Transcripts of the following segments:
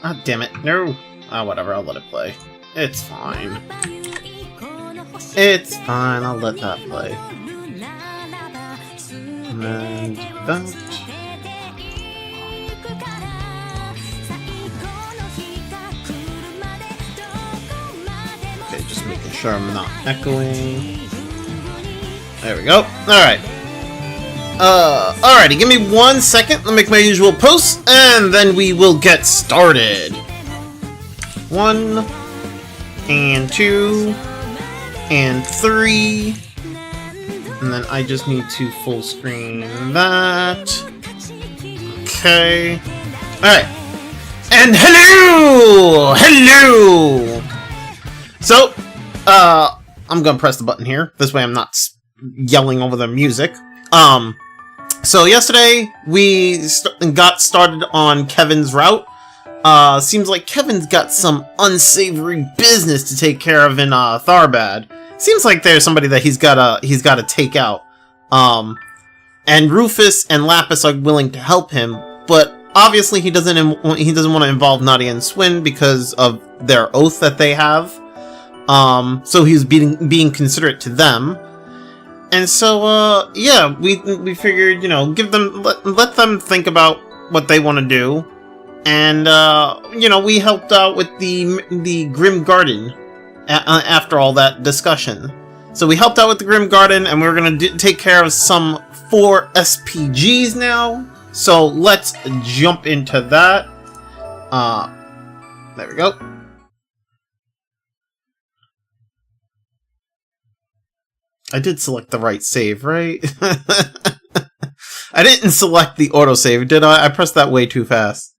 Ah, damn it. No. Ah, whatever. I'll let it play. It's fine. It's fine. I'll let that play. And that. Okay, just making sure I'm not echoing. There we go. Alright. Alrighty, give me 1 second. Let me make my usual posts, and then we will get started. 1, and 2, and 3, and then I just need to full screen that. Okay. Alright. And hello! Hello! So, I'm gonna press the button here. This way I'm not yelling over the music. So yesterday, we got started on Kevin's route. Seems like Kevin's got some unsavory business to take care of in, Tharbad. Seems like there's somebody that he's gotta take out. And Rufus and Lapis are willing to help him, but obviously he doesn't want to involve Nadia and Swin because of their oath that they have. So he's being considerate to them. And so, yeah, we figured, you know, let them think about what they want to do. And, you know, we helped out with the Grim Garden after all that discussion. So we helped out with the Grim Garden, and we're going to take care of some 4 SPGs now. So let's jump into that. There we go. I did select the right save, right? I didn't select the autosave, did I? I pressed that way too fast.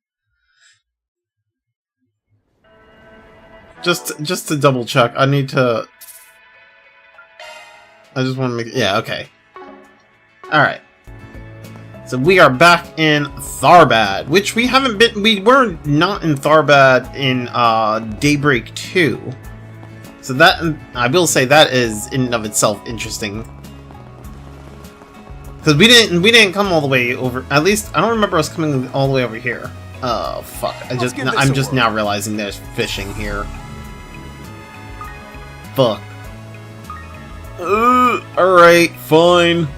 Just to double check, I need to... I just want to make... Yeah, okay. Alright. So we are back in Tharbad, which we haven't been... We were not in Tharbad in Daybreak 2. So that, I will say, that is in and of itself interesting. Because we didn't come all the way over. At least I don't remember us coming all the way over here. Oh fuck! I'm just now realizing there's fishing here. Fuck. Alright, fine.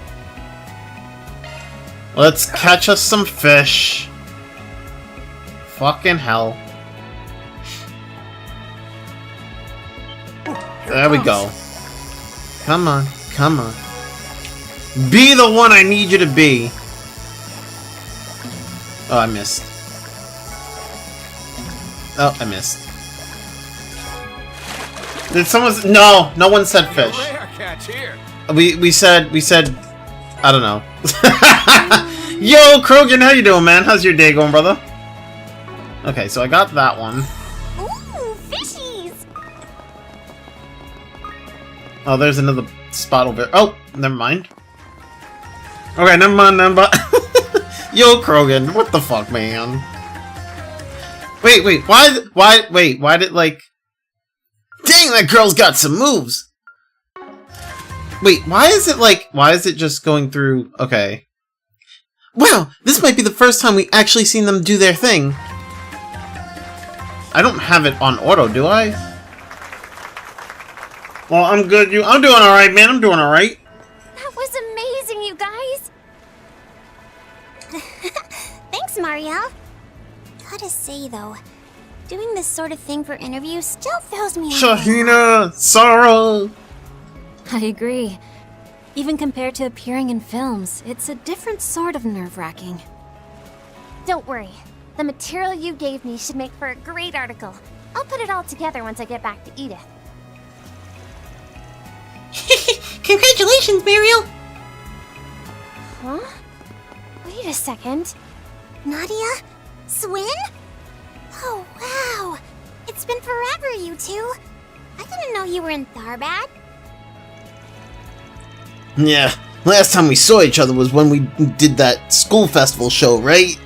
Let's catch us some fish. Fucking hell. There we go. Come on, come on. Be the one I need you to be. Oh, I missed. Oh, I missed. Did someone... No, no one said fish. We said, I don't know. Yo, Krogan, how you doing, man? How's your day going, brother? Okay, so I got that one. Ooh, fishies! Oh, there's another spot over there. Oh, never mind. Okay, never mind. Yo, Krogan, what the fuck, man? Wait, why did, like... Dang, that girl's got some moves! Wait, why is it just going through... Okay. Wow, this might be the first time we actually seen them do their thing. I don't have it on auto, do I? Well, I'm good. I'm doing alright, man. I'm doing alright. That was amazing, you guys! Thanks, Mario. Gotta say, though, doing this sort of thing for interviews still fills me up. Shahina! Sorrow! I agree. Even compared to appearing in films, it's a different sort of nerve-wracking. Don't worry. The material you gave me should make for a great article. I'll put it all together once I get back to Edith. Congratulations, Mario! Huh? Wait a second. Nadia? Swin? Oh, wow! It's been forever, you two! I didn't know you were in Tharbad. Yeah, last time we saw each other was when we did that school festival show, right?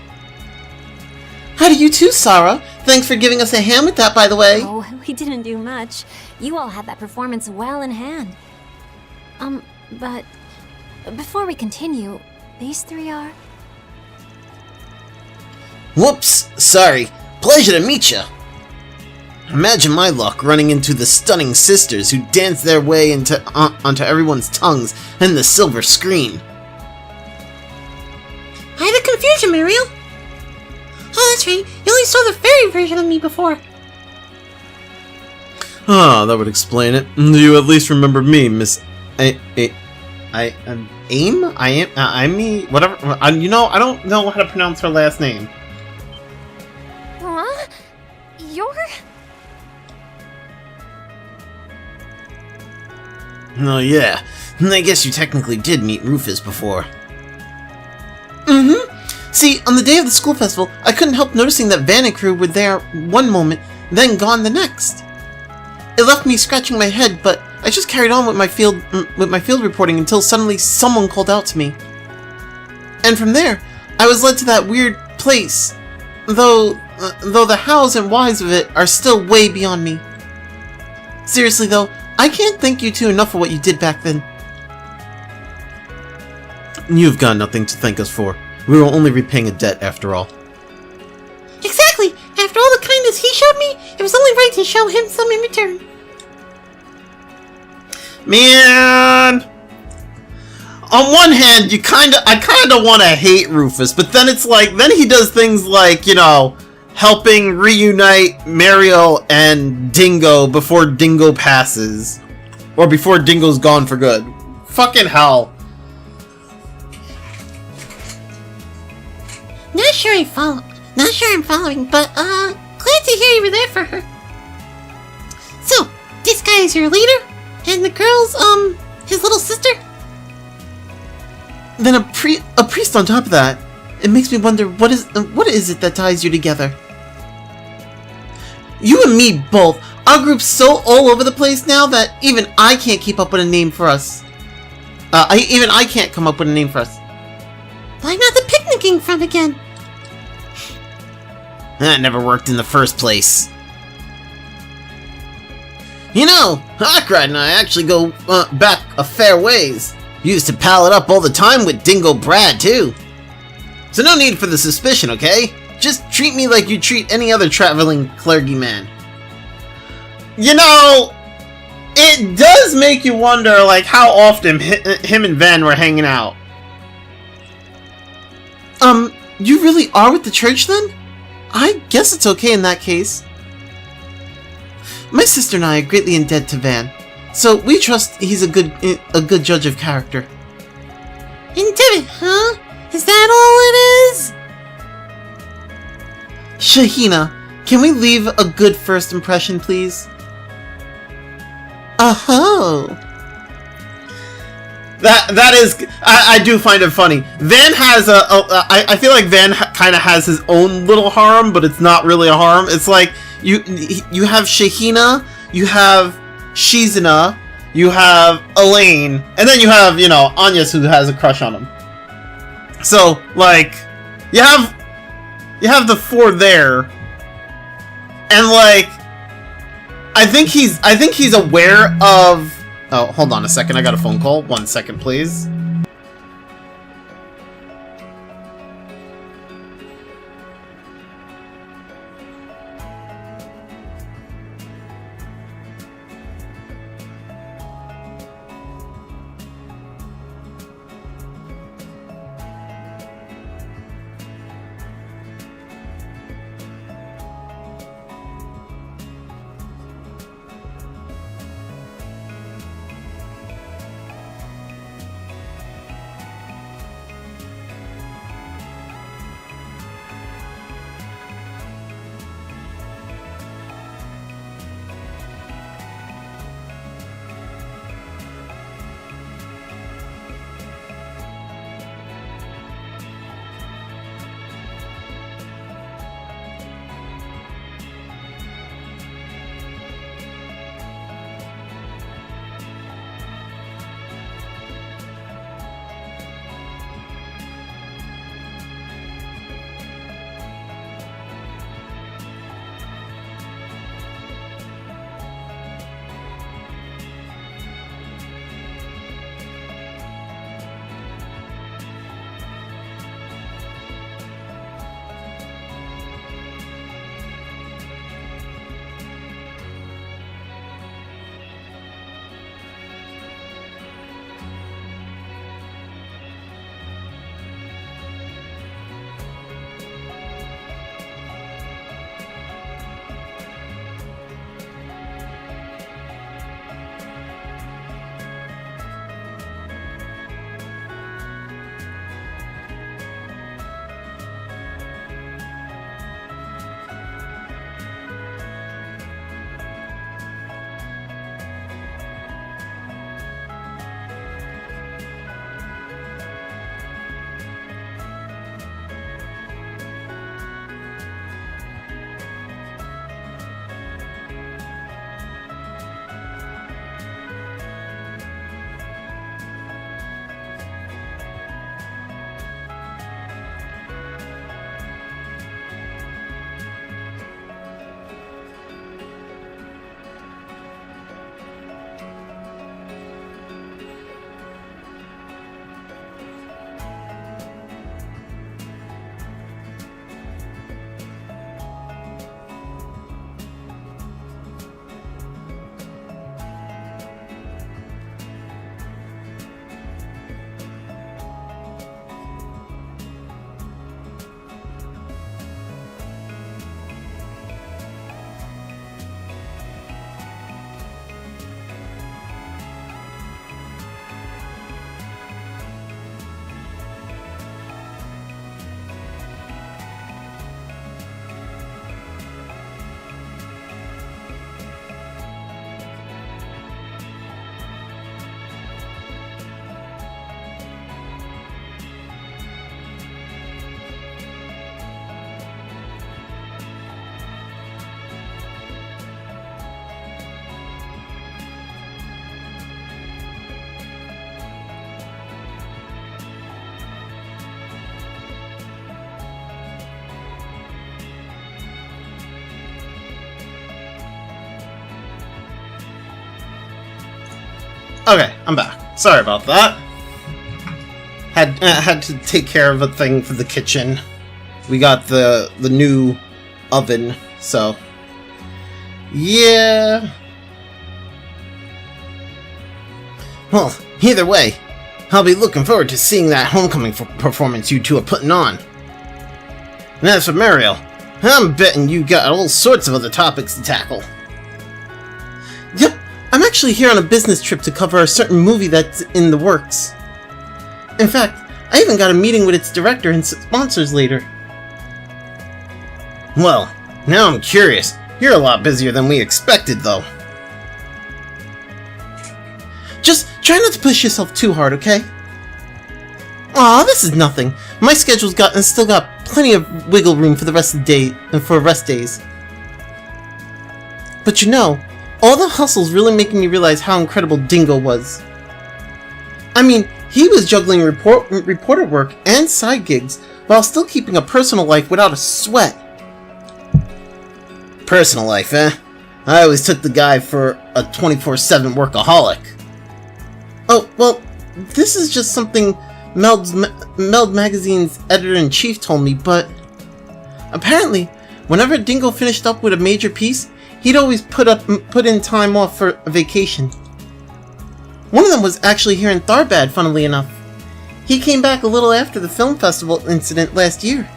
How do you too, Sarah? Thanks for giving us a hand with that, by the way. Oh, We didn't do much. You all had that performance well in hand. But before we continue, these three are? Whoops, sorry. Pleasure to meet ya. Imagine my luck running into the stunning sisters who dance their way onto everyone's tongues in the silver screen. I had a confusion, Mariel. Oh, that's right. You only saw the fairy version of me before. Ah, that would explain it. Do you at least remember me, Miss AIME? Whatever. You know, I don't know how to pronounce her last name. Huh? You're... Oh, yeah. I guess you technically did meet Rufus before. See, on the day of the school festival, I couldn't help noticing that Van and crew were there one moment, then gone the next. It left me scratching my head, but I just carried on with my field reporting until suddenly someone called out to me. And from there, I was led to that weird place, though the hows and whys of it are still way beyond me. Seriously though, I can't thank you two enough for what you did back then. You've got nothing to thank us for. We were only repaying a debt after all. Exactly! After all the kindness he showed me, it was only right to show him some in return. Man! On one hand, I kinda wanna hate Rufus, but then it's like, then he does things like, you know, helping reunite Mariel and Dingo before Dingo passes. Or before Dingo's gone for good. Fucking hell. Not sure I'm following, but glad to hear you were there for her. So, this guy is your leader? And the girl's, his little sister? Then a priest on top of that. It makes me wonder, what is it that ties you together? You and me both. Our group's so all over the place now that even I can't keep up with a name for us. Even I can't come up with a name for us. Why not the picnicking front again? That never worked in the first place. You know, Hawkride and I actually go back a fair ways. Used to pal it up all the time with Dingo Brad, too. So no need for the suspicion, okay? Just treat me like you treat any other traveling clergyman. You know, it does make you wonder, like, how often him and Van were hanging out. You really are with the church, then? I guess it's okay in that case. My sister and I are greatly indebted to Van, so we trust he's a good judge of character. Indebted, huh? Is that all it is? Shahina, can we leave a good first impression, please? Oh. That is, I do find it funny. Van has I feel like Van kind of has his own little harem, but it's not really a harem. It's like, you have Shahina, you have Shizuna, you have Elaine, and then you have, you know, Anyas, who has a crush on him. So, like, you have the four there, and like, I think he's aware of. Oh, hold on a second. I got a phone call. 1 second, please. Okay, I'm back. Sorry about that. Had to take care of a thing for the kitchen. We got the new oven, so yeah. Well, either way, I'll be looking forward to seeing that homecoming performance you two are putting on. And as for Mario, I'm betting you got all sorts of other topics to tackle. Yep, I'm actually here on a business trip to cover a certain movie that's in the works. In fact, I even got a meeting with its director and sponsors later. Well, now I'm curious. You're a lot busier than we expected, though. Just try not to push yourself too hard, okay? Aw, this is nothing. My schedule's still got plenty of wiggle room for the rest of the day and for rest days. But you know, all the hustle's really making me realize how incredible Dingo was. I mean, he was juggling reporter work and side gigs while still keeping a personal life without a sweat. Personal life, eh? I always took the guy for a 24/7 workaholic. Oh, well, this is just something Meld Magazine's editor-in-chief told me, but apparently, whenever Dingo finished up with a major piece, he'd always put in time off for a vacation. One of them was actually here in Tharbad, funnily enough. He came back a little after the film festival incident last year.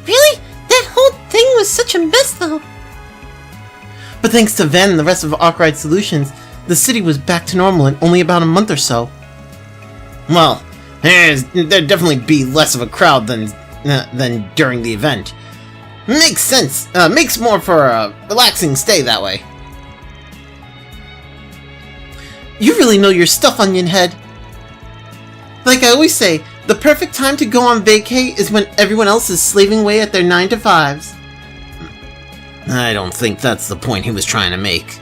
Really? That whole thing was such a mess, though. But thanks to Ven and the rest of Arkwright Solutions, the city was back to normal in only about a month or so. Well, there'd definitely be less of a crowd than during the event. Makes sense. Makes more for a relaxing stay that way. You really know your stuff, Onion Head. Like I always say, the perfect time to go on vacay is when everyone else is slaving away at their 9-to-5s. I don't think that's the point he was trying to make.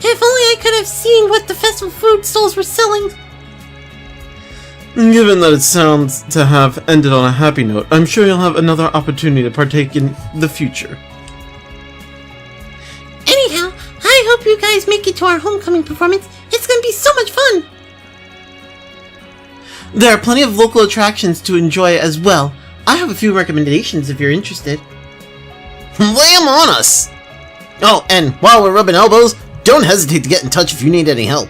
If only I could have seen what the festival food stalls were selling. Given that it sounds to have ended on a happy note, I'm sure you'll have another opportunity to partake in the future. Anyhow, I hope you guys make it to our homecoming performance. It's gonna be so much fun. There are plenty of local attractions to enjoy as well. I have a few recommendations if you're interested. Lay 'em on us! Oh, and while we're rubbing elbows, don't hesitate to get in touch if you need any help.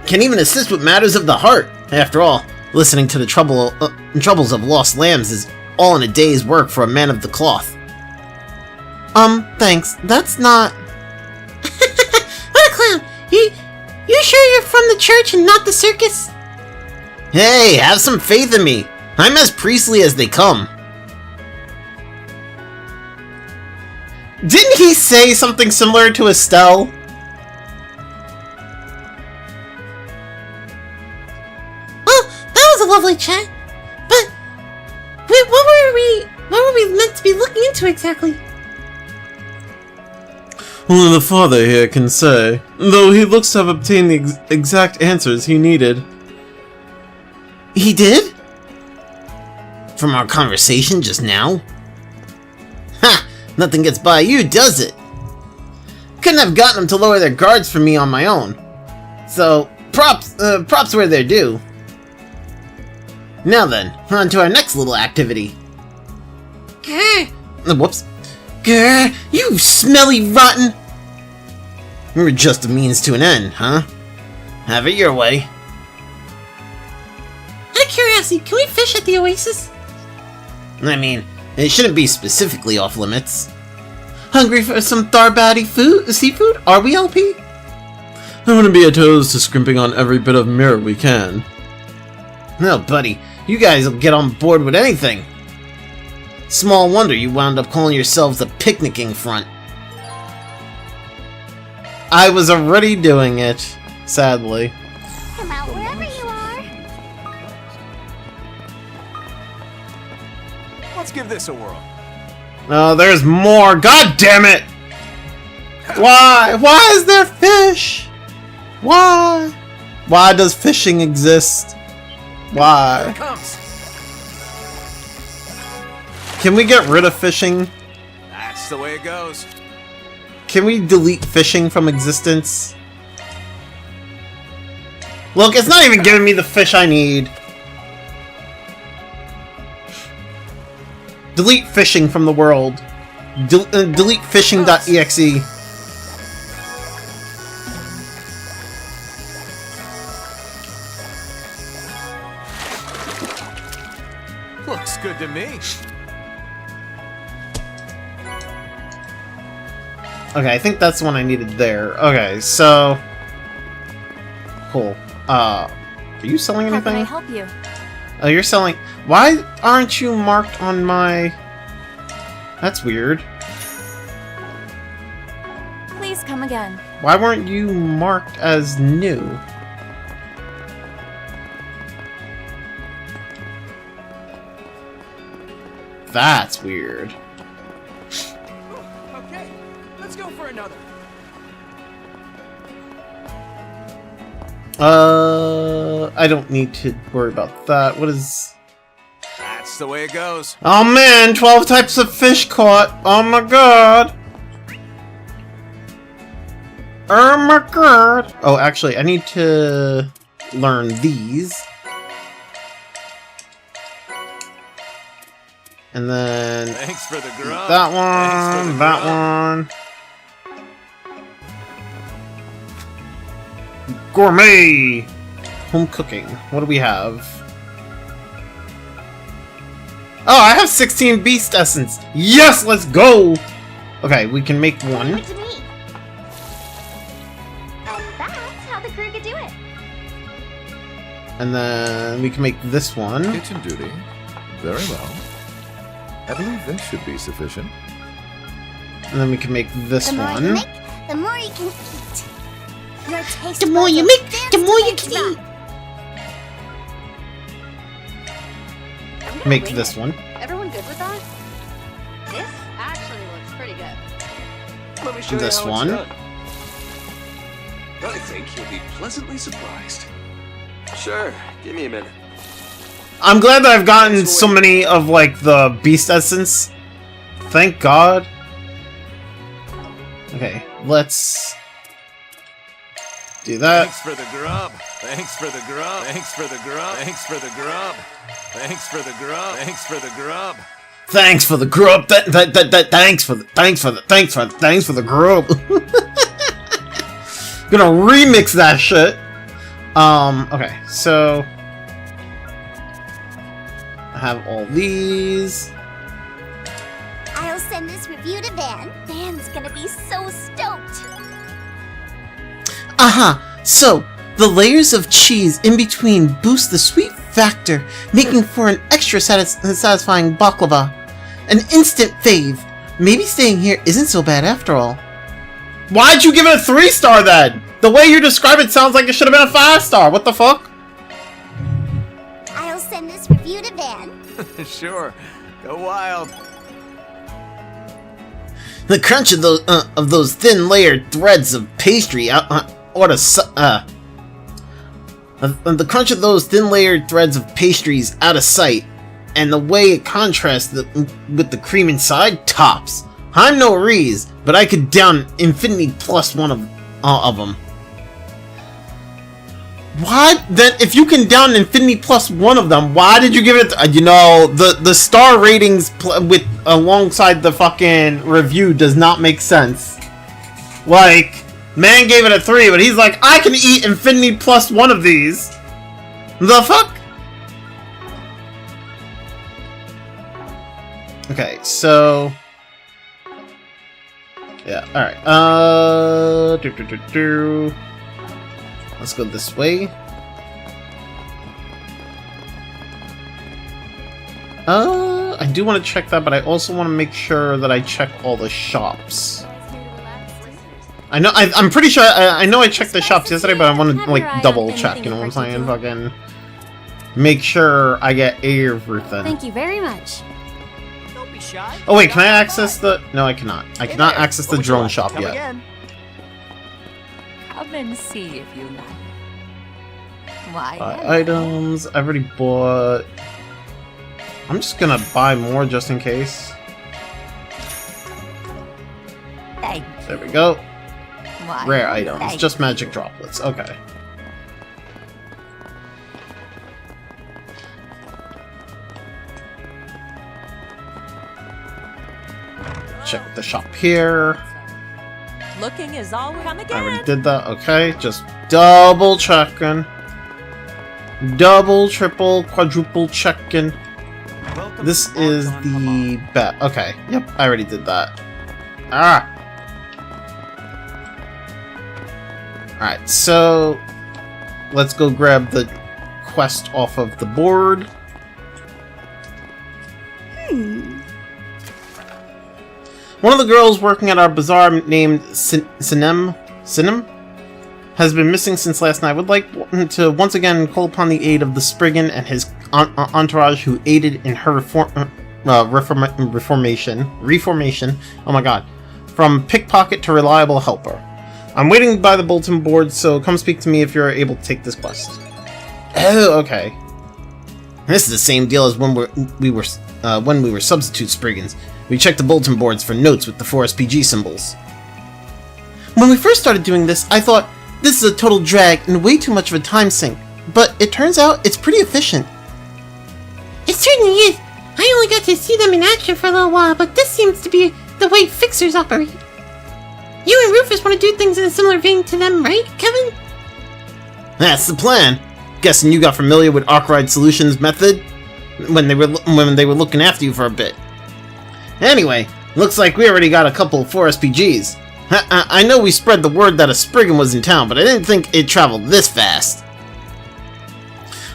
Can even assist with matters of the heart. After all, listening to the troubles of lost lambs is all in a day's work for a man of the cloth. Thanks. That's not... What a clown! You sure you're from the church and not the circus? Hey, have some faith in me. I'm as priestly as they come. Didn't he say something similar to Estelle? Well, that was a lovely chat. But wait, what were we meant to be looking into exactly? Only the father here can say, though he looks to have obtained the exact answers he needed. He did? From our conversation just now? Ha! Nothing gets by you, does it? Couldn't have gotten them to lower their guards for me on my own. So, props where they're due. Now then, on to our next little activity. Grr. Whoops. Grr, you smelly rotten! You're just a means to an end, huh? Have it your way. Out of curiosity, can we fish at the Oasis? I mean, it shouldn't be specifically off limits. Hungry for some Tharbadi seafood? Are we, LP? I wouldn't be opposed to scrimping on every bit of mirror we can. No, buddy, you guys will get on board with anything. Small wonder you wound up calling yourselves a picnicking front. I was already doing it, sadly. Come out wherever you are. Let's give this a whirl. Oh, there's more! God damn it! Why? Why is there fish? Why? Why does fishing exist? Here Why? it comes. Can we get rid of fishing? That's the way it goes. Can we delete fishing from existence? Look, it's not even giving me the fish I need. Delete fishing from the world. Delete fishing.exe. Looks good to me. Okay, I think that's the one I needed there. Okay, so... Cool. Are you selling How can I anything? help you? Oh, you're selling... Why aren't you marked on my... That's weird. Please come again. Why weren't you marked as new? That's weird. Okay, let's go for another. I don't need to worry about that. What is... That's the way it goes. Oh man, 12 types of fish caught! Oh my god! Oh my god! Oh, actually, I need to learn these. And then Thanks for the grub. that Thanks for the one, that grub. one. Gourmet! Home cooking. What do we have? Oh, I have 16 beast essence. Yes, let's go! Okay, we can make one. Leave it to me. And that's how the crew could do it. And then we can make this one. Kitchen duty. Very well. I believe this should be sufficient. And then we can make this The more you one. make, the more you can eat. Your taste The more buds you will make, dance the more you to can the eat. drum. Make this one. Everyone good with that? This actually looks pretty good. Let me show This you how one. It's done. I think you'll be pleasantly surprised. Sure, give me a minute. I'm glad that I've gotten so many of, like, the beast essence. Thank God. Okay, let's do that. Thanks for the grub. Thanks for the grub. Thanks for the grub. Thanks for the grub. Thanks for the grub. Thanks for the grub. Thanks for the grub. Thanks for the grub. Gonna remix that shit. Okay, so I have all these. I'll send this review to Van. Van's gonna be so stoked. So, the layers of cheese in between boost the sweet factor, making for an extra satisfying baklava. An instant fave. Maybe staying here isn't so bad after all. Why'd you give it a 3-star then? The way you describe it sounds like it should have been a 5-star. What the fuck? I'll send this review to Van. Sure, go wild. The crunch of those thin layered threads of pastry the crunch of those thin layered threads of pastries out of sight, and the way it contrasts with the cream inside, tops. I'm no Reese, but I could down infinity plus one of them. What? Then if you can down infinity plus one of them, why did you give it? The star ratings with alongside the fucking review does not make sense. Like, man gave it a 3, but he's like, I can eat infinity plus one of these. The fuck? Okay, so yeah, all right. Let's go this way. I do want to check that, but I also want to make sure that I check all the shops. I know. I'm pretty sure. I know I checked the shops yesterday, but I want to like double check. You know what I'm saying? Fucking make sure I get everything. Thank you very much. Don't be shy. Oh wait, can I access the? No, I cannot. I cannot access the drone shop Come yet. again. Come and see if you like. Why? Buy items. I've already bought. I'm just gonna buy more just in case. The Thank There we go. Why, Rare items, thank just magic droplets. Okay. Check the shop here. Looking is all come I again. already did that. Okay, just double checking. Double, triple, quadruple checking. This is the bet. Okay, yep, I already did that. Ah! Alright, so let's go grab the quest off of the board. One of the girls working at our bazaar named Sinem has been missing since last night. I would like to once again call upon the aid of the Spriggan and his entourage who aided in her reformation. Oh my god. From pickpocket to reliable helper. I'm waiting by the bulletin board, so come speak to me if you're able to take this quest. Oh, okay. This is the same deal as when we were substitute Spriggans. We checked the bulletin boards for notes with the 4SPG symbols. When we first started doing this, I thought, this is a total drag and way too much of a time sink. But it turns out it's pretty efficient. It certainly is. I only got to see them in action for a little while, but this seems to be the way fixers operate. You and Rufus want to do things in a similar vein to them, right, Kevin? That's the plan. Guessing you got familiar with Arkwright Solutions' method when they were looking after you for a bit. Anyway, looks like we already got a couple of 4SPGs. I know we spread the word that a Spriggan was in town, but I didn't think it traveled this fast.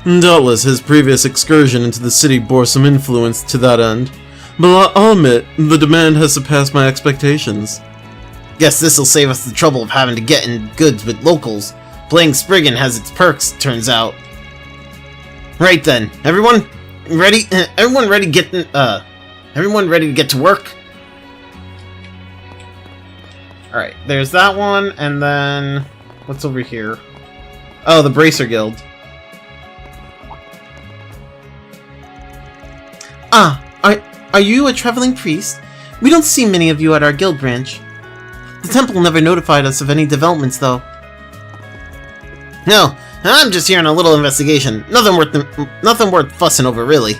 Doubtless his previous excursion into the city bore some influence to that end, but I'll admit, the demand has surpassed my expectations. Guess this'll save us the trouble of having to get in goods with locals. Playing Spriggan has its perks, turns out. Right then, everyone ready? Everyone ready to get to work? Alright, there's that one, and then what's over here? Oh, the Bracer Guild. Ah, are you a traveling priest? We don't see many of you at our guild branch. The temple never notified us of any developments, though. No, I'm just here on a little investigation. Nothing worth fussing over, really.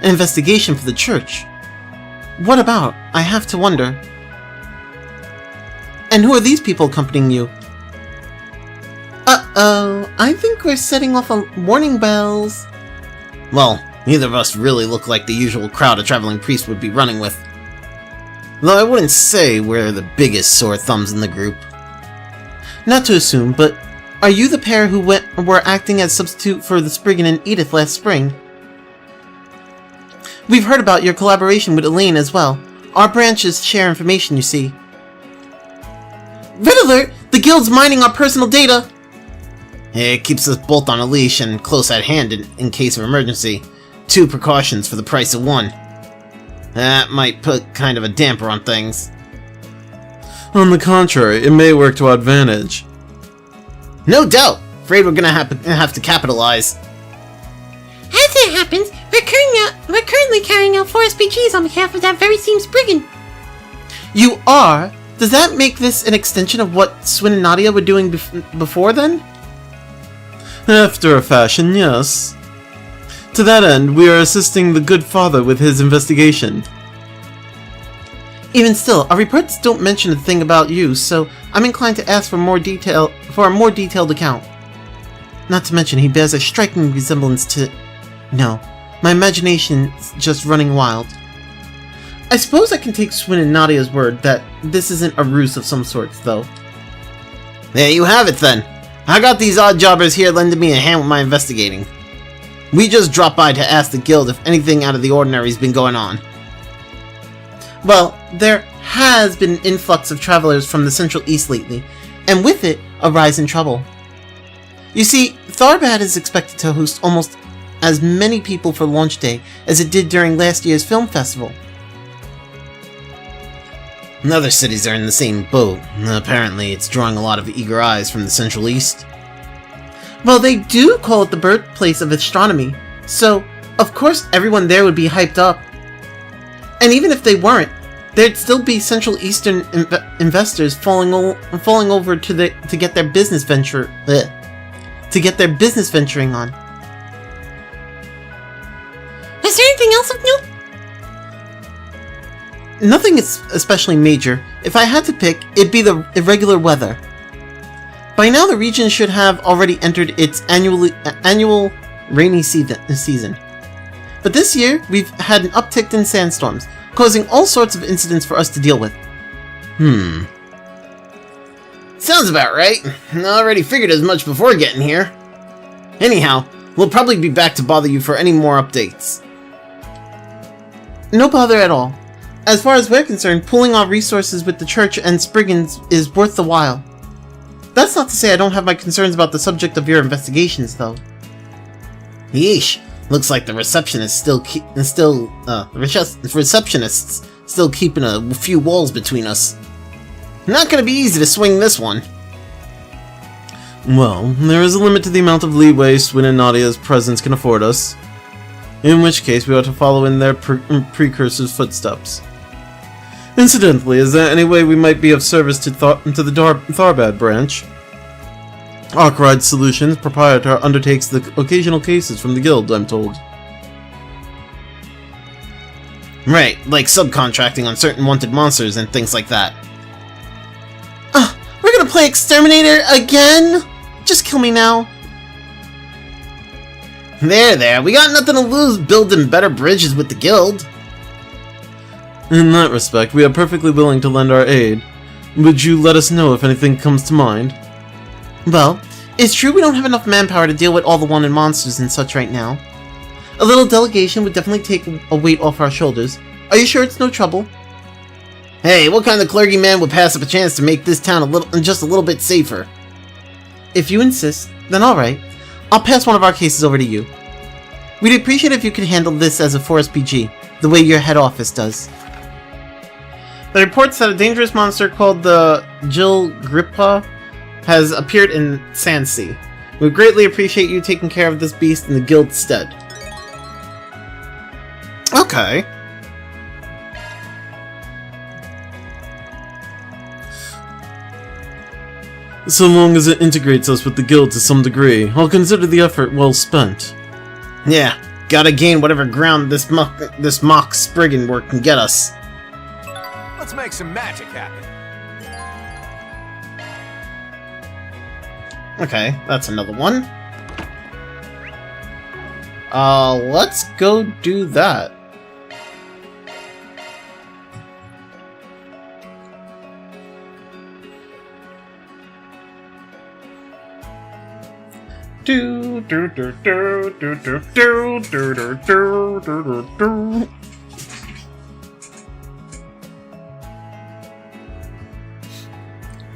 An investigation for the church? What about? I have to wonder. And who are these people accompanying you? Uh-oh, I think we're setting off warning bells. Well, neither of us really look like the usual crowd a traveling priest would be running with. Though I wouldn't say we're the biggest sore thumbs in the group. Not to assume, but are you the pair who were acting as substitute for the Spriggan and Edith last spring? We've heard about your collaboration with Elaine as well. Our branches share information, you see. Red alert! The guild's mining our personal data! It keeps us both on a leash and close at hand in case of emergency. 2 precautions for the price of 1. That might put kind of a damper on things. On the contrary, it may work to our advantage. No doubt! Afraid we're gonna have to capitalize. As it happens, we're currently carrying out 4 SPGs on behalf of that very same Spriggan. You are? Does that make this an extension of what Swin and Nadia were doing before then? After a fashion, yes. To that end, we are assisting the good father with his investigation. Even still, our reports don't mention a thing about you, so I'm inclined to ask for a more detailed account. Not to mention, he bears a striking resemblance to... No, my imagination's just running wild. I suppose I can take Swin and Nadia's word that this isn't a ruse of some sorts, though. There you have it, then. I got these odd jobbers here lending me a hand with my investigating. We just dropped by to ask the guild if anything out of the ordinary's been going on. Well, there has been an influx of travelers from the Central East lately, and with it, a rise in trouble. You see, Tharbad is expected to host almost as many people for launch day as it did during last year's film festival. And other cities are in the same boat. Apparently, it's drawing a lot of eager eyes from the Central East. Well, they do call it the birthplace of astronomy, so of course everyone there would be hyped up. And even if they weren't, there'd still be Central Eastern investors falling over to get their business venturing on. Is there anything else of note? Nothing is especially major. If I had to pick, it'd be the irregular weather. By now, the region should have already entered its annual rainy season. But this year, we've had an uptick in sandstorms, causing all sorts of incidents for us to deal with. Sounds about right. I already figured as much before getting here. Anyhow, we'll probably be back to bother you for any more updates. No bother at all. As far as we're concerned, pooling our resources with the church and Spriggans is worth the while. That's not to say I don't have my concerns about the subject of your investigations, though. Yeesh. Looks like the receptionists still keeping a few walls between us. Not gonna be easy to swing this one. Well, there is a limit to the amount of leeway Swin and Nadia's presence can afford us. In which case, we ought to follow in their precursors' footsteps. Incidentally, is there any way we might be of service to the Tharbad branch? Arkwright Solutions, proprietor, undertakes the occasional cases from the guild, I'm told. Right, like subcontracting on certain wanted monsters and things like that. We're gonna play Exterminator again? Just kill me now. There, we got nothing to lose building better bridges with the guild. In that respect, we are perfectly willing to lend our aid. Would you let us know if anything comes to mind? Well, it's true we don't have enough manpower to deal with all the wanted monsters and such right now. A little delegation would definitely take a weight off our shoulders. Are you sure it's no trouble? Hey, what kind of clergyman would pass up a chance to make this town just a little bit safer? If you insist, then alright. I'll pass one of our cases over to you. We'd appreciate if you could handle this as a 4SPG, the way your head office does. The reports that a dangerous monster called the Gilgrippa has appeared in Sandsea. We greatly appreciate you taking care of this beast in the guild's stead. Okay. So long as it integrates us with the guild to some degree, I'll consider the effort well spent. Yeah, gotta gain whatever ground this mock Spriggan work can get us. Let's make some magic happen. Okay, that's another one. Let's go do that. Do do do do do do do do do do do do.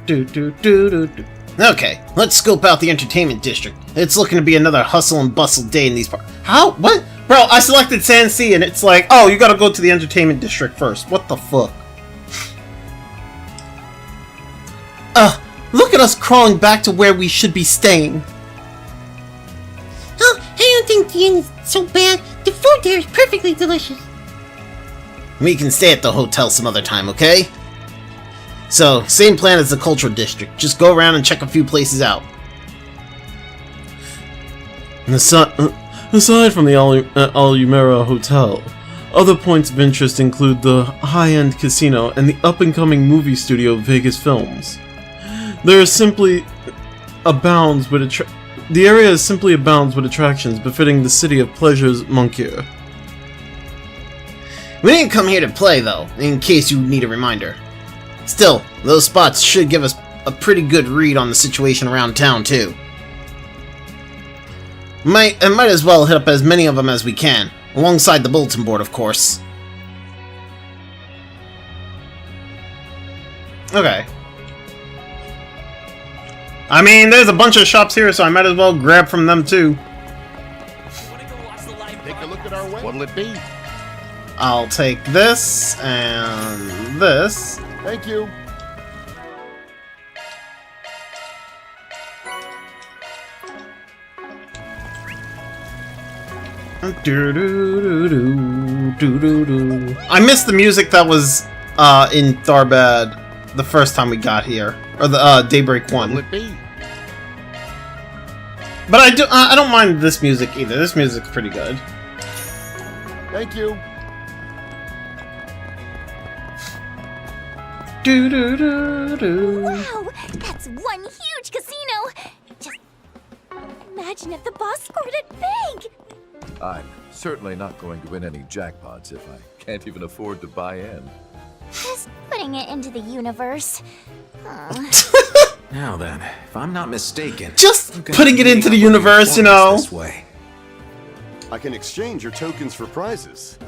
Do do do do do. Okay, let's scope out the entertainment district. It's looking to be another hustle and bustle day in these parts. How? What? Bro, I selected Sandsea and it's like, oh, you gotta go to the entertainment district first. What the fuck? Look at us crawling back to where we should be staying. Oh, I don't think the inn is so bad. The food there is perfectly delicious. We can stay at the hotel some other time, okay? So, same plan as the cultural district. Just go around and check a few places out. Aside from the Alumera Hotel, other points of interest include the high-end casino and the up-and-coming movie studio Vegas Films. The area simply abounds with attractions befitting the city of pleasure's Moncure. We didn't come here to play, though, in case you need a reminder. Still, those spots should give us a pretty good read on the situation around town, too. Might as well hit up as many of them as we can, alongside the bulletin board, of course. Okay. I mean, there's a bunch of shops here, so I might as well grab from them, too. Take a look at our way. What'll it be? I'll take this, and this. Thank you. I missed the music that was in Tharbad the first time we got here, or the Daybreak one. What'll it be? But I don't mind this music either. This music's pretty good. Thank you. Do do do do. Wow, that's one huge casino. Just imagine if the boss scored it big. I'm certainly not going to win any jackpots if I can't even afford to buy in. Just putting it into the universe. Now then, if I'm not mistaken, Just putting it into the universe, you know. This way. I can exchange your tokens for prizes.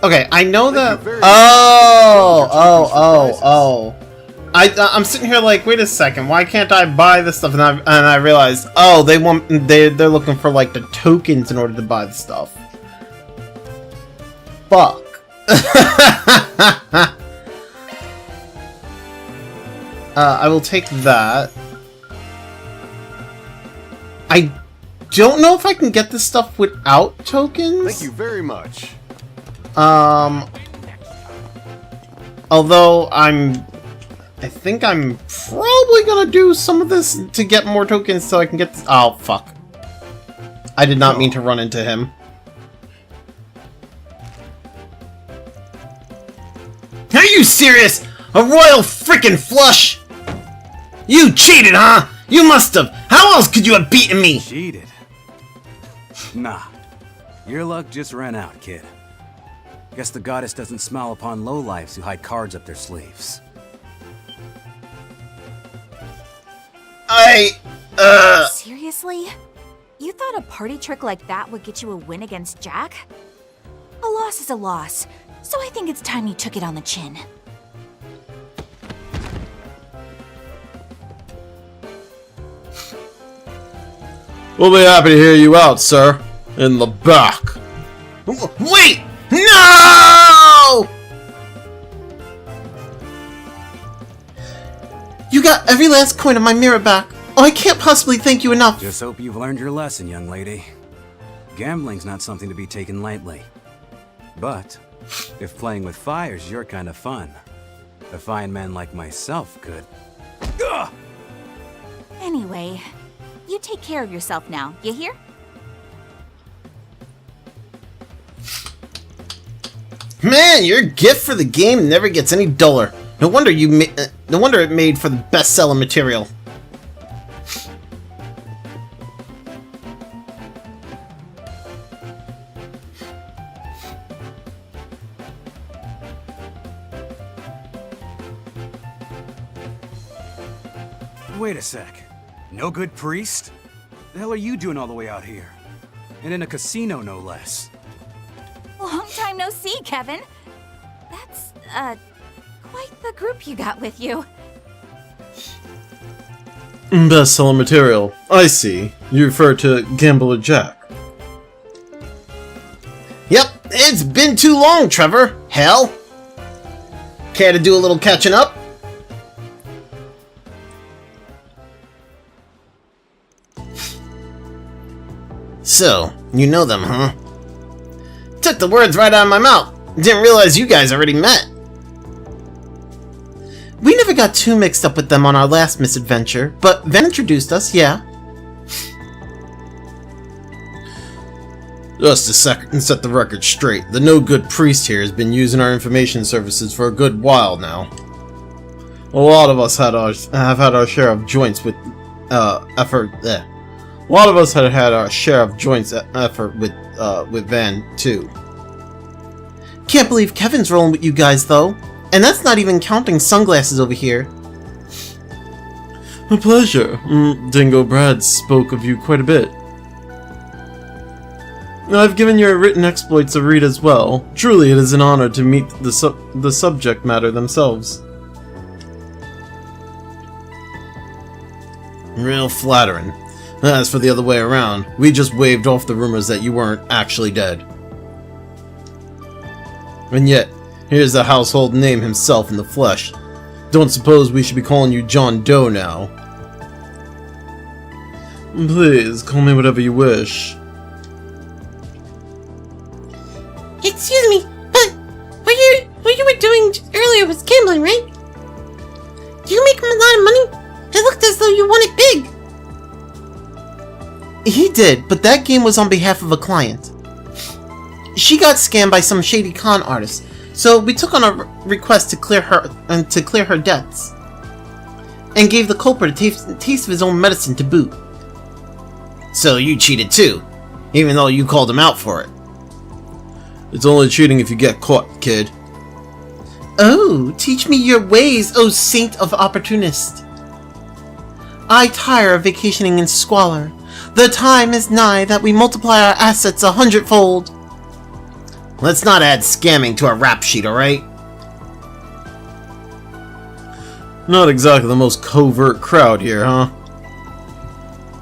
Okay, I know that. you very Oh. I'm sitting here like, wait a second, why can't I buy this stuff? And I realized, oh, they're looking for like the tokens in order to buy the stuff. Fuck. I will take that. I don't know if I can get this stuff without tokens. Thank you very much. Although I think I'm probably gonna do some of this to get more tokens so I can get this. Oh, fuck. I did not mean to run into him. Are you serious? A royal frickin' flush? You cheated, huh? You must have. How else could you have beaten me? Cheated? Nah. Your luck just ran out, kid. Guess the goddess doesn't smile upon lowlifes who hide cards up their sleeves. Seriously? You thought a party trick like that would get you a win against Jack? A loss is a loss, so I think it's time you took it on the chin. We'll be happy to hear you out, sir. In the back. Wait! No! You got every last coin of my mirror back. Oh, I can't possibly thank you enough. Just hope you've learned your lesson, young lady. Gambling's not something to be taken lightly. But if playing with fire's your kind of fun, a fine man like myself could. Ugh! Anyway, you take care of yourself now, you hear? Man, your gift for the game never gets any duller. No wonder no wonder it made for the bestseller material. Wait a sec. No good priest? The hell are you doing all the way out here? And in a casino, no less. Long time no see, Kevin. That's, quite the group you got with you. Bestseller material. I see. You refer to Gambler Jack. Yep, it's been too long, Trevor. Hell. Care to do a little catching up? So, you know them, huh? Took the words right out of my mouth. Didn't realize you guys already met. We never got too mixed up with them on our last misadventure, but Van introduced us, yeah. Just a second and set the record straight. The no-good priest here has been using our information services for a good while now. A lot of us have had our share of joints with effort. A lot of us had our share of joints effort with Van too. Can't believe Kevin's rolling with you guys though, and that's not even counting sunglasses over here. A pleasure. Dingo Brad spoke of you quite a bit. I've given your written exploits a read as well. Truly, it is an honor to meet the subject matter themselves. Real flattering. As for the other way around, we just waved off the rumors that you weren't actually dead. And yet, here's the household name himself in the flesh. Don't suppose we should be calling you John Doe now? Please, call me whatever you wish. Excuse me, but What you were doing earlier was gambling, right? You make him a lot of money? It looked as though you won it big. He did, but that game was on behalf of a client. She got scammed by some shady con artist, so we took on a request to clear her debts, and gave the culprit a taste of his own medicine to boot. So you cheated too, even though you called him out for it. It's only cheating if you get caught, kid. Oh, teach me your ways, O saint of opportunist. I tire of vacationing in squalor. The time is nigh that we multiply our assets 100-fold. Let's not add scamming to our rap sheet, alright? Not exactly the most covert crowd here, huh?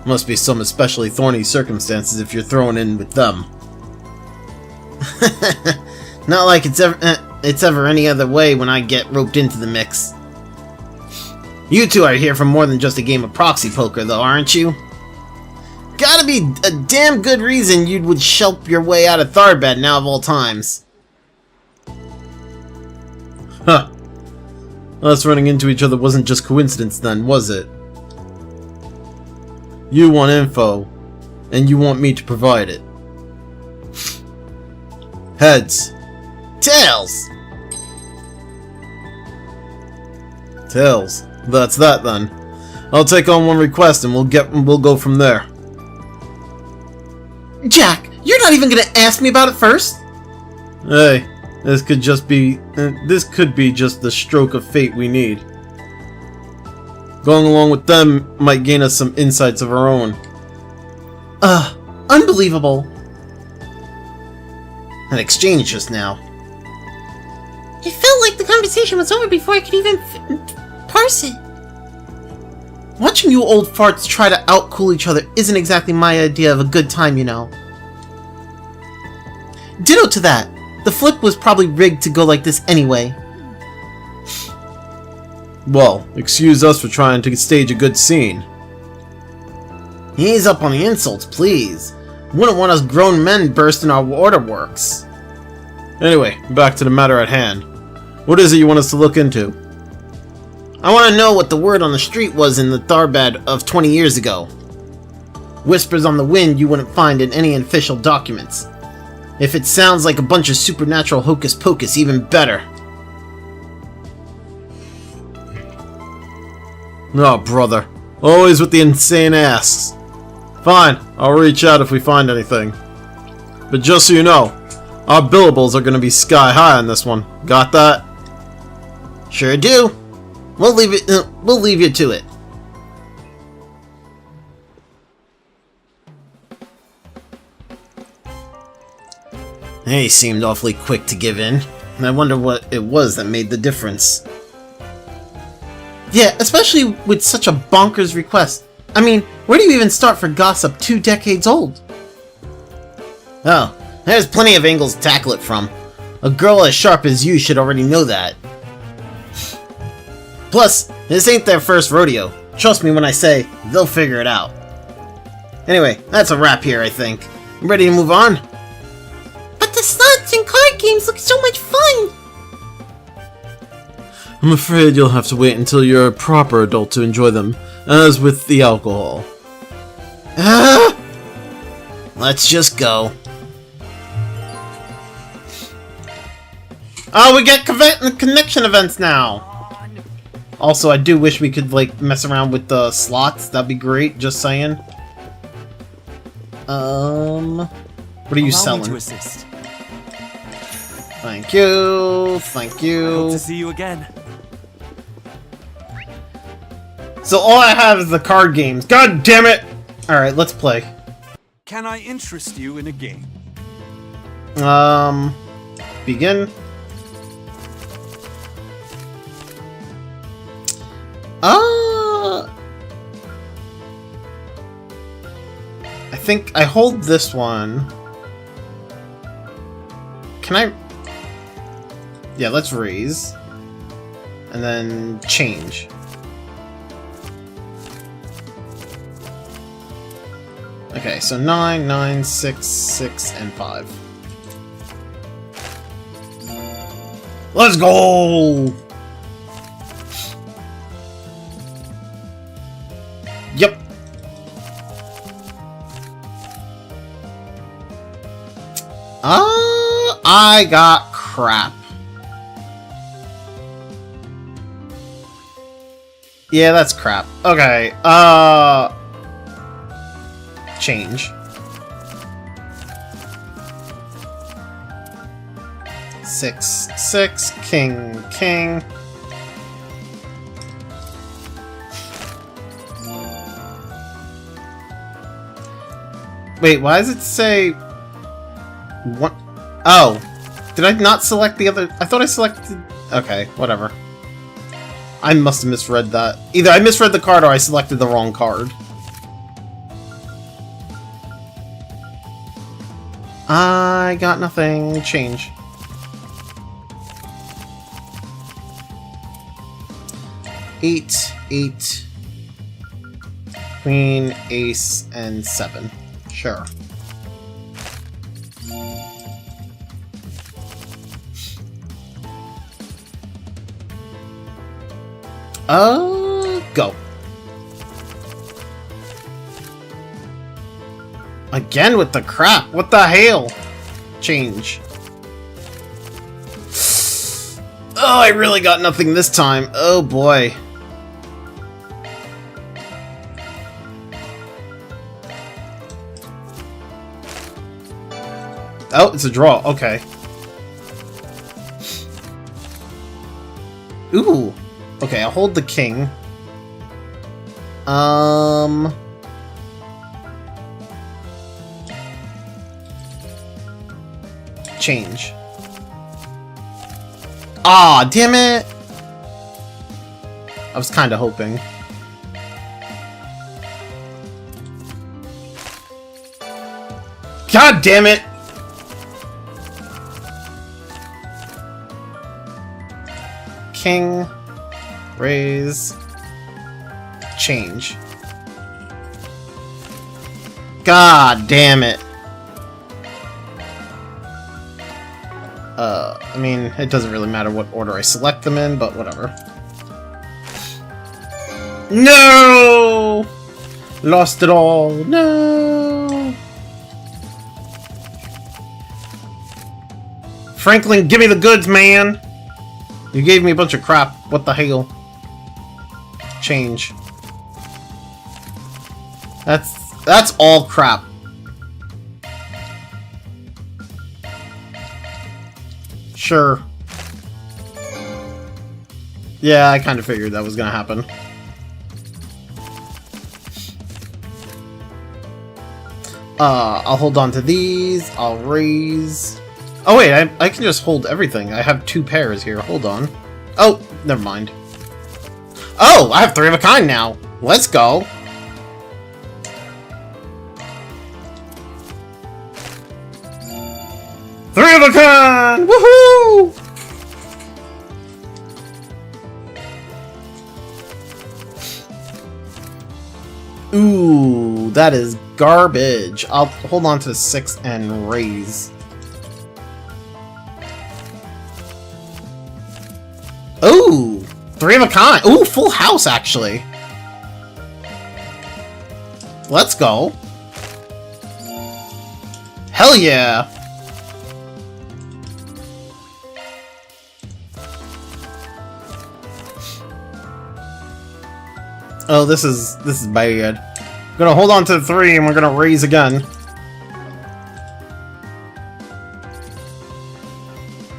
Must be some especially thorny circumstances if you're thrown in with them. Not like it's ever any other way when I get roped into the mix. You two are here for more than just a game of proxy poker, though, aren't you? Gotta be a damn good reason you would shelp your way out of Tharbad now of all times. Huh. Us running into each other wasn't just coincidence then, was it? You want info, and you want me to provide it. Heads. Tails! Tails. That's that then. I'll take on one request and we'll go from there. Jack, you're not even gonna ask me about it first? Hey, this could be just the stroke of fate we need. Going along with them might gain us some insights of our own. Unbelievable. An exchange just now. It felt like the conversation was over before I could even parse it. Watching you old farts try to outcool each other isn't exactly my idea of a good time, you know. Ditto to that. The flip was probably rigged to go like this anyway. Well, excuse us for trying to stage a good scene. Ease up on the insults, please. Wouldn't want us grown men bursting our waterworks. Anyway, back to the matter at hand. What is it you want us to look into? I want to know what the word on the street was in the Tharbad of 20 years ago. Whispers on the wind you wouldn't find in any official documents. If it sounds like a bunch of supernatural hocus pocus, even better. Oh, brother. Always with the insane asks. Fine, I'll reach out if we find anything. But just so you know, our billables are going to be sky high on this one. Got that? Sure do. We'll leave you to it. He seemed awfully quick to give in. And I wonder what it was that made the difference. Yeah, especially with such a bonkers request. I mean, where do you even start for gossip 2 decades old? Oh, there's plenty of angles to tackle it from. A girl as sharp as you should already know that. Plus, this ain't their first rodeo. Trust me when I say, they'll figure it out. Anyway, that's a wrap here, I think. Ready to move on? But the slots and card games look so much fun! I'm afraid you'll have to wait until you're a proper adult to enjoy them, as with the alcohol. Let's just go. Oh, we get connection events now! Also, I do wish we could, like, mess around with the slots. That'd be great, just saying. What are you selling? To assist. Thank you, thank you. Hope to see you again. So all I have is the card games. God damn it! Alright, let's play. Can I interest you in a game? Begin. I think I hold this one. Can I? Yeah, let's raise. And then change. Okay, so 9, 9, 6, 6, and 5. Let's go! Yep. I got crap. Yeah, that's crap. Okay, change. 6, 6, king, king. Wait, why does it say... What? Oh. Did I not select the other... I thought I selected... Okay, whatever. I must have misread that. Either I misread the card or I selected the wrong card. I got nothing. Change. Eight, 8. Queen, ace, and 7. Sure. Go. Again with the crap. What the hell? Change. Oh, I really got nothing this time. Oh boy. Oh, it's a draw. Okay. Ooh. Okay, I'll hold the king. Change. Ah, damn it! I was kind of hoping. God damn it! King, raise, change. God damn it. I mean, it doesn't really matter what order I select them in, but whatever. No! Lost it all. No! Franklin, give me the goods, man! You gave me a bunch of crap. What the hell? Change. That's all crap. Sure. Yeah, I kind of figured that was gonna happen. I'll hold on to these. I'll raise. Oh wait, I can just hold everything. I have 2 pairs here. Hold on. Oh, never mind. Oh, I have 3 of a kind now. Let's go. Three of a kind! Woohoo! Ooh, that is garbage. I'll hold on to the 6 and raise. Ooh, 3 of a kind. Ooh, full house, actually. Let's go. Hell yeah. Oh, this is bad. I'm gonna hold on to the 3 and we're gonna raise again.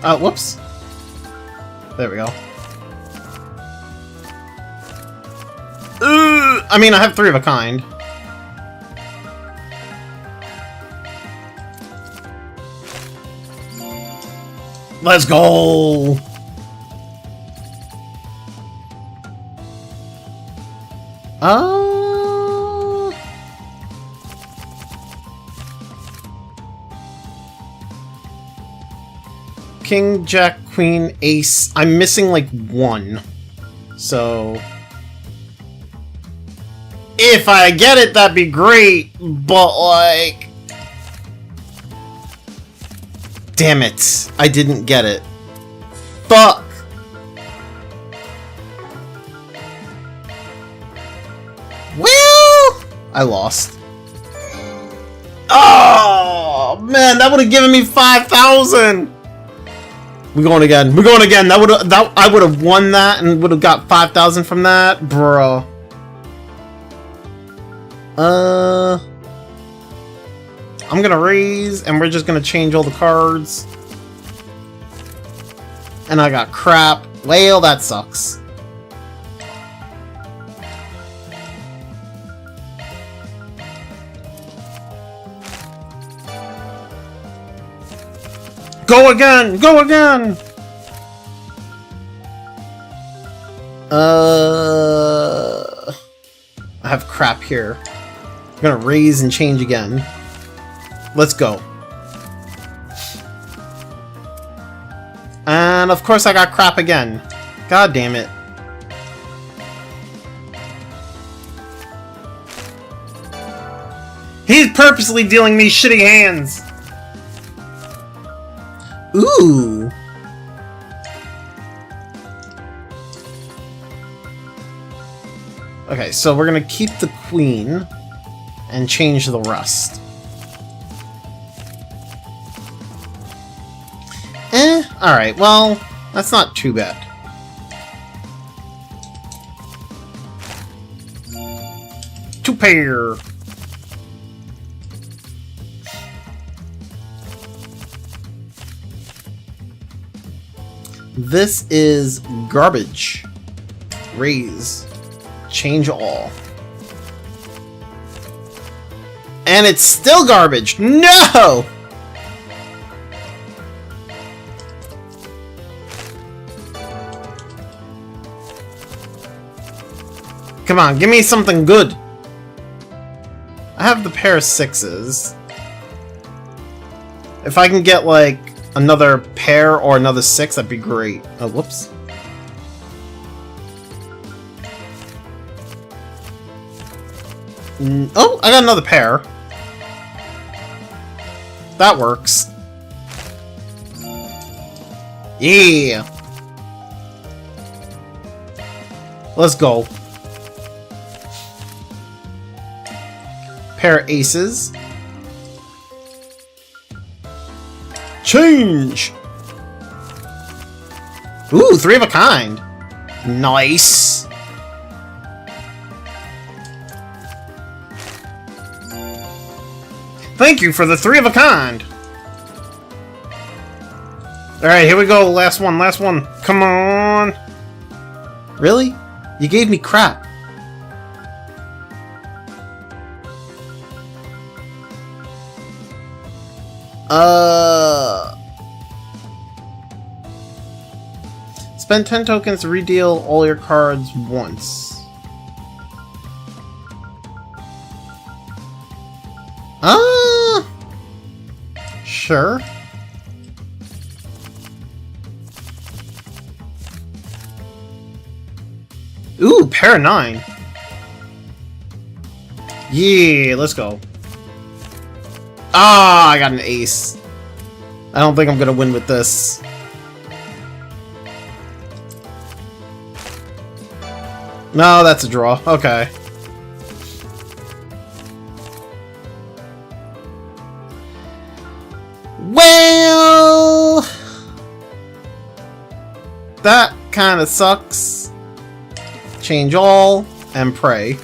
Whoops. There we go. I mean, I have 3 of a kind. Let's go! King, Jack, Queen, Ace. I'm missing like 1. So... if I get it, that'd be great, but like... damn it. I didn't get it. fuck? Well, I lost. Oh man, that would have given me 5,000. We're going again. We're going again. I would have won that and would have got 5,000 from that, bro. I'm gonna raise, and we're just gonna change all the cards. And I got crap. Well, that sucks. Go again! Go again! I have crap here. I'm gonna raise and change again. Let's go. And of course I got crap again. God damn it. He's purposely dealing me shitty hands! Ooh! Okay, so we're gonna keep the queen and change the rest. Alright, well, that's not too bad. Two pair! This is garbage. Raise. Change all. And it's still garbage! No! Come on, give me something good. I have the pair of sixes. If I can get, like, another pair or another six, that'd be great. Oh, whoops. Oh, I got another pair. That works. Yeah. Let's go. Pair of aces. Change! Ooh, three of a kind. Nice. Thank you for the three of a kind. Alright, here we go. Last one, last one. Come on. Really? You gave me crap. Spend 10 tokens to redeal all your cards once. Sure. Ooh, pair of 9. Yeah, let's go. Ah, I got an ace. I don't think I'm gonna win with this. No, that's a draw. Okay. Well, that kind of sucks. Change all and pray.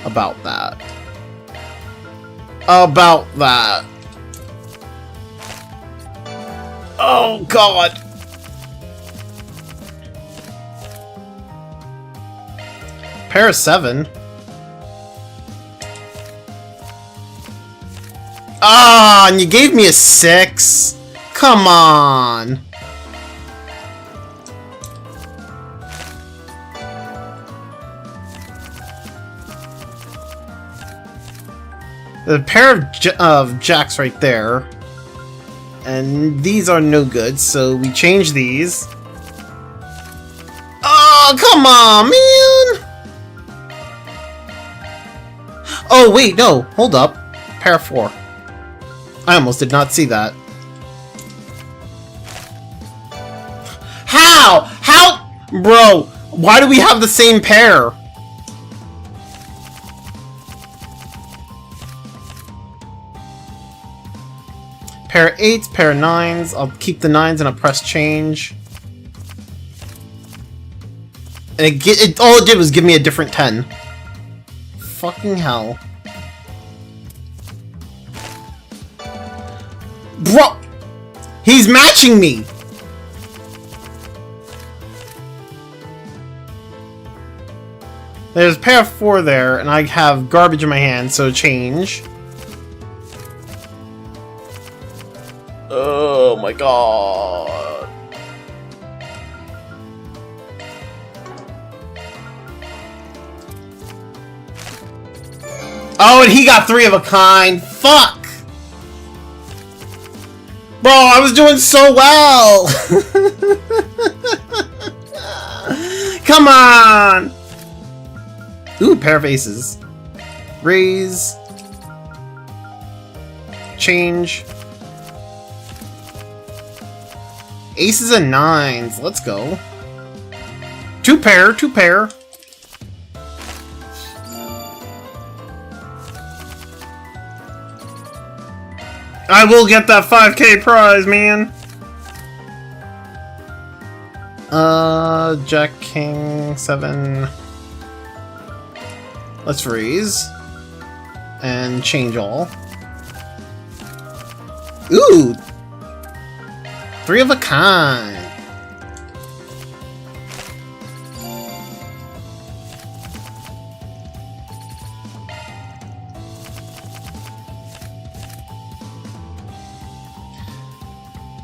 About that. About that. Oh, God. Pair of 7. Ah, and you gave me a 6. Come on. The pair of jacks right there. And these are no good, so we change these. Oh, come on, man! Oh, wait, no. Hold up. Pair of 4. I almost did not see that. Bro, why do we have the same pair? Pair of 8s, pair of 9s. I'll keep the 9s and I'll press change. And all it did was give me a different 10. Fucking hell. Bro! He's matching me! There's a pair of 4 there, and I have garbage in my hand, so change. Oh my god. Oh, and he got 3 of a kind. Fuck! Bro, I was doing so well! Come on! Ooh, pair of aces. Raise. Change. Aces and 9s. Let's go. 2 pair, 2 pair. I will get that 5K prize, man. Jack, King, 7. Let's raise. And change all. Ooh! 3 of a kind.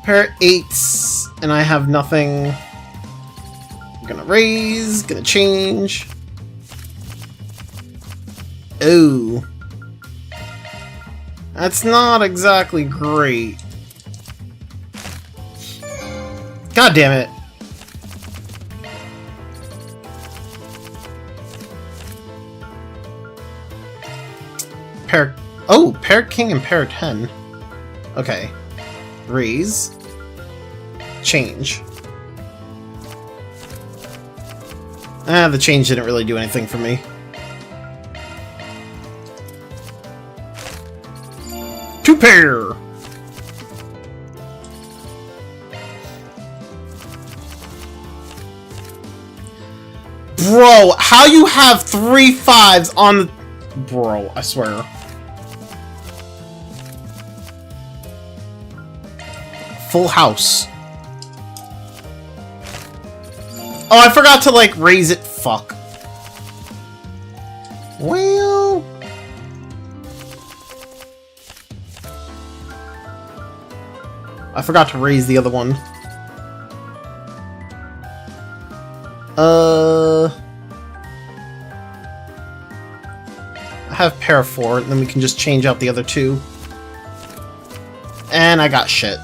Pair of 8s, and I have nothing. I'm gonna raise, gonna change. Oh. That's not exactly great. God damn it. Pair. Oh, pair king and pair 10. Okay. Raise. Change. Ah, the change didn't really do anything for me. 2 pair! Bro, how you have 3 5s on the... Bro, I swear. Full house. Oh, I forgot to, like, raise it. Fuck. Well... I forgot to raise the other one. I have pair of 4, and then we can just change out the other 2. And I got shit.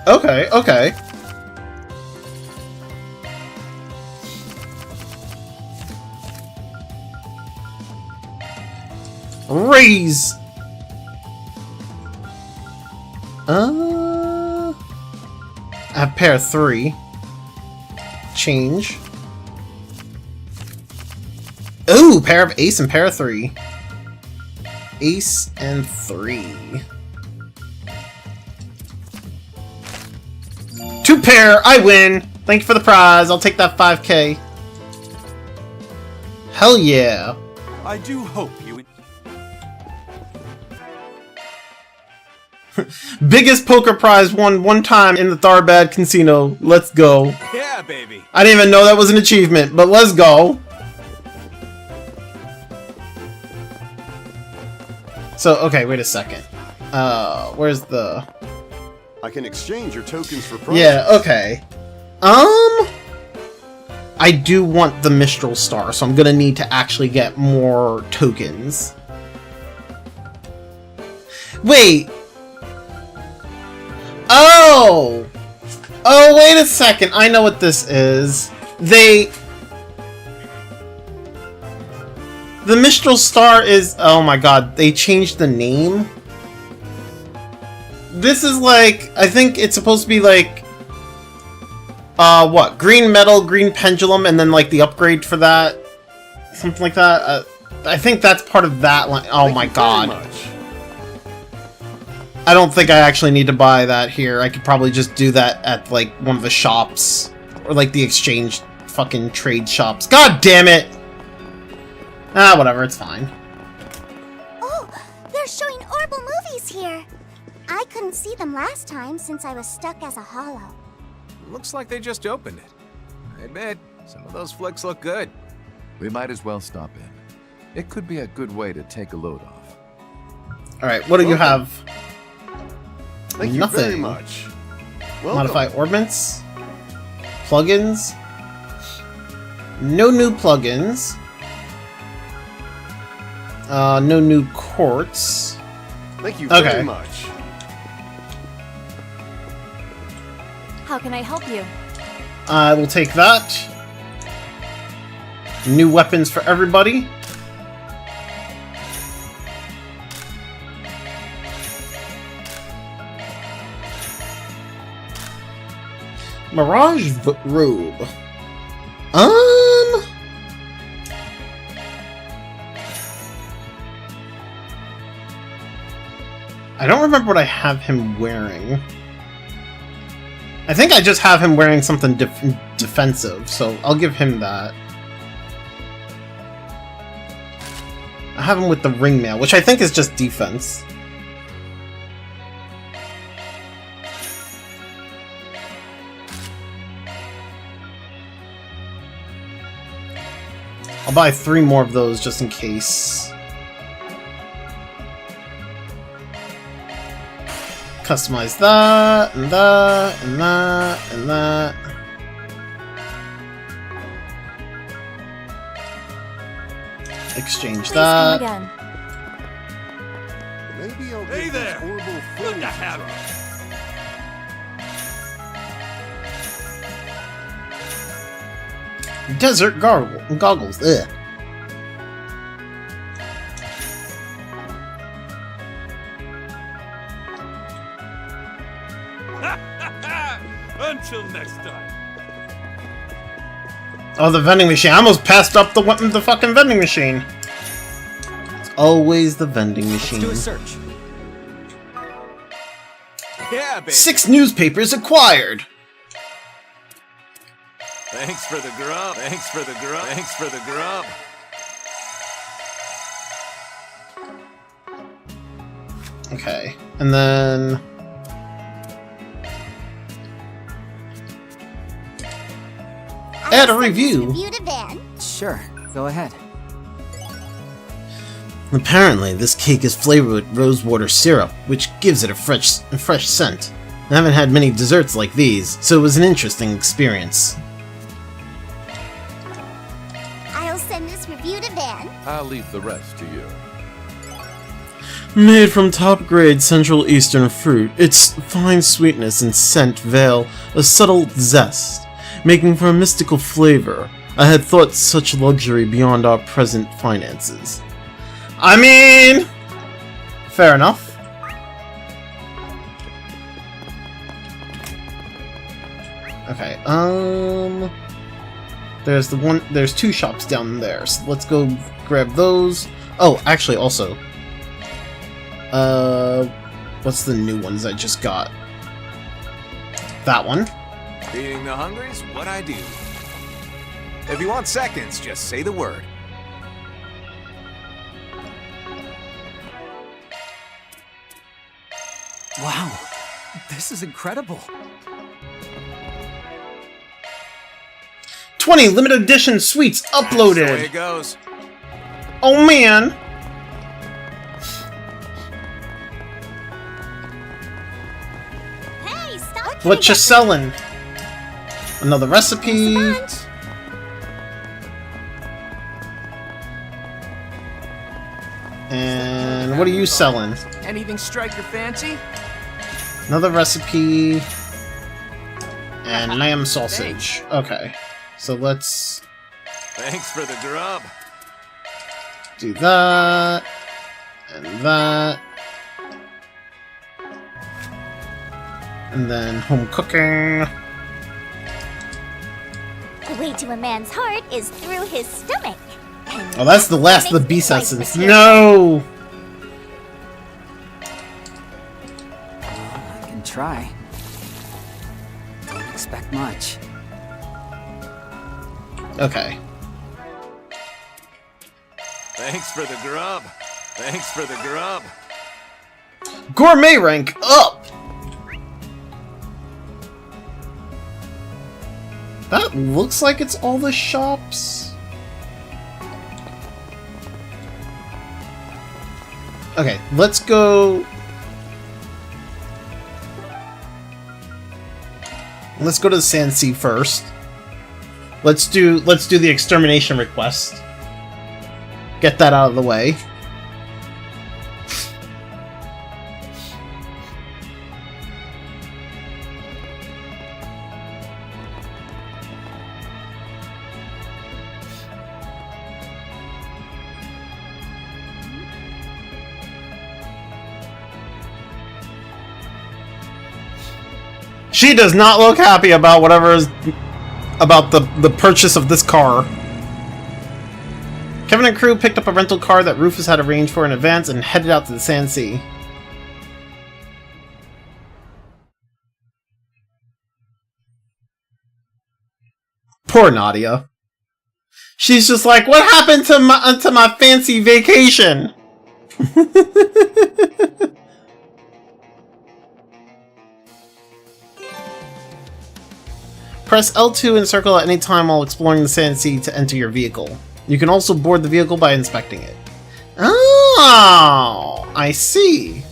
Okay, okay. Raise! I have pair of 3. Change. Ooh, pair of ace and pair of 3. Ace and 3. 2 pair, I win! Thank you for the prize, I'll take that 5K. Hell yeah. I do hope you... Biggest poker prize won one time in the Tharbad Casino. Let's go. Yeah, baby. I didn't even know that was an achievement, but let's go. So, okay, wait a second. Where's the... I can exchange your tokens for prizes. Yeah, okay. I do want the Mistral Star, so I'm gonna need to actually get more tokens. Wait! Oh! Oh, wait a second. I know what this is. The Mistral Star is... Oh my god, they changed the name? This is like, I think it's supposed to be like, what? Green metal, green pendulum, and then like the upgrade for that, something like that. I think that's part of that line. Oh my god. I don't think I actually need to buy that here. I could probably just do that at like one of the shops, or like the exchange fucking trade shops. God damn it! Ah, whatever. It's fine. Oh, they're showing Orbital movies here. I couldn't see them last time since I was stuck as a hollow. Looks like they just opened it. I admit, some of those flicks look good. We might as well stop in. It could be a good way to take a load off. Alright, what do you have? Thank you Nothing. very much. Welcome. Modify orbments. Plugins. No new plugins. No new quartz. Thank you Okay. very much. How can I help you? I will take that. New weapons for everybody. Mirage robe. I don't remember what I have him wearing. I think I just have him wearing something defensive, so I'll give him that. I have him with the ringmail, which I think is just defense. I'll buy 3 more of those just in case. Customize that, and that, and that, and that. Exchange Please that. come again. Maybe I'll Hey get there. these horrible Good films to have try. Desert goggles. Ugh. Until next time. Oh, the vending machine. I almost passed up the fucking vending machine. It's always the vending machine. Let's do a search. Yeah, baby. 6 newspapers acquired. Thanks for the grub. Thanks for the grub. Thanks for the grub. Okay, and then add a review. Review to Ben. Sure, go ahead. Apparently, this cake is flavored with rosewater syrup, which gives it a fresh scent. I haven't had many desserts like these, so it was an interesting experience. I'll send this review to Ben. I'll leave the rest to you. Made from top-grade Central Eastern fruit, its fine sweetness and scent veil a subtle zest, making for a mystical flavor. I had thought such luxury beyond our present finances. I mean, fair enough. Okay, there's 2 shops down there, so let's go grab those. Oh, actually, also, what's the new ones I just got? That one. Feeding the hungry's what I do. If you want seconds, just say the word. Wow, this is incredible. 20 limited edition sweets That's the way uploaded. it goes. Oh man. Hey, stop. What you selling? Another recipe. Bunch. And what are you selling? Anything strike your fancy? Another recipe. And lamb sausage. Okay. So let's Thanks for the grub. do that. And that. And then home cooking. The way to a man's heart is through his stomach. Oh, that's the last of the beast Life essence. material. No! I can try. Don't expect much. Okay. Thanks for the grub. Thanks for the grub. Gourmet rank up! That looks like it's all the shops. Okay, let's go. Let's go to the Sand Sea first. Let's do the extermination request. Get that out of the way. She does not look happy about whatever is about the purchase of this car. Kevin and crew picked up a rental car that Rufus had arranged for in advance and headed out to the Sand Sea. Poor Nadia. She's just like, what happened to my fancy vacation? Press L2 and circle at any time while exploring the Sand Sea to enter your vehicle. You can also board the vehicle by inspecting it. Oh, I see.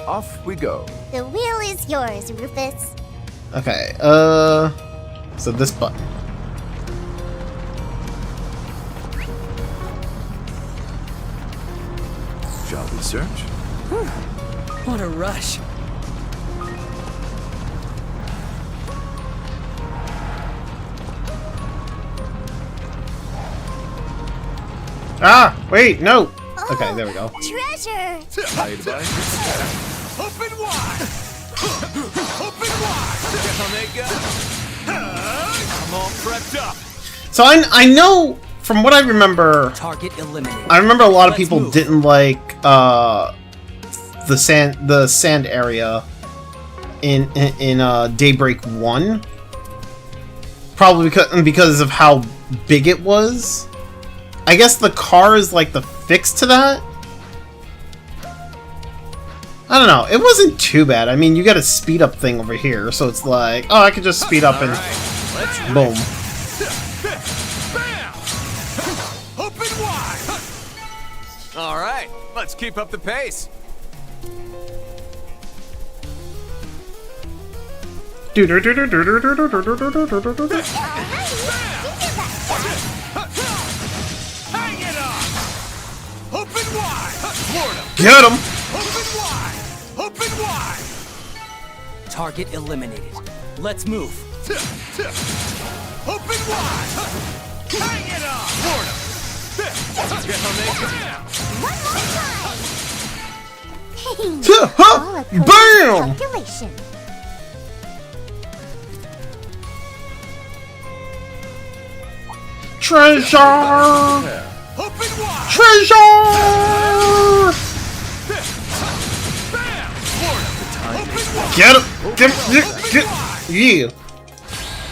Off we go. The wheel is yours, Rufus. Okay, so this button. Shall we search? What a rush. Ah, wait, no. Okay, there we go. Treasure! Made by Open wide! Open wide! Down they go! I'm all prepped up! So I know from what I remember, Target eliminated. I remember a lot of Let's people move. didn't like the sand area in Daybreak 1. Probably because of how big it was. I guess the car is like the fix to that. I don't know. It wasn't too bad. I mean, you got a speed up thing over here, so it's like, oh, I could just speed up and boom. Bam! Open wide! All right, let's keep up the pace. Hang it on! Open wide! Florida! Get him! Open wide! Open wide! Target eliminated. Let's move. Open wide! Hang it on! Florida! Down they go! One more time! All according to Bam! calculation. Treasure! Open wide! Treasure! Bam! Florida! Open wide! Get him! Get yeah.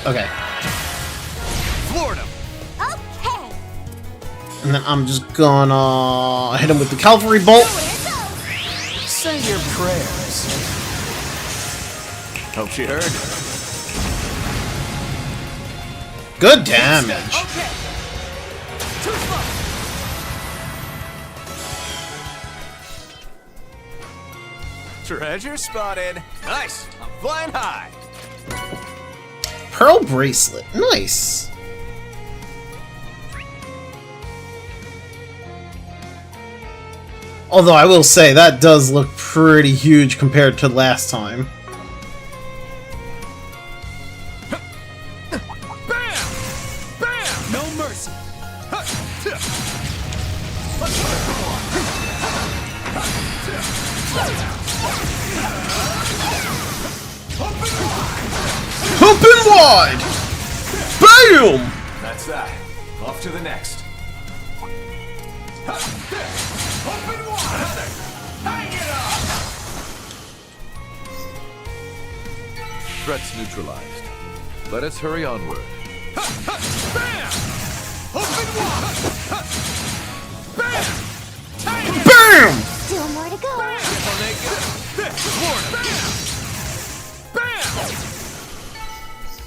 Okay. Florida! Okay. And then I'm just gonna hit him with the cavalry bolt. Say your prayers. Hope she heard. Good damage. Okay. Too slow. Treasure spotted. Nice. I'm flying high. Pearl bracelet. Nice. Although I will say that does look pretty huge compared to last time. Bam! Bam! No mercy. Open wide! BAM! That's that. Off to the next. Open wide! Hang it up! Threats neutralized. Let us hurry onward. Bam! Open wide! Bam! BAM! Still more to go.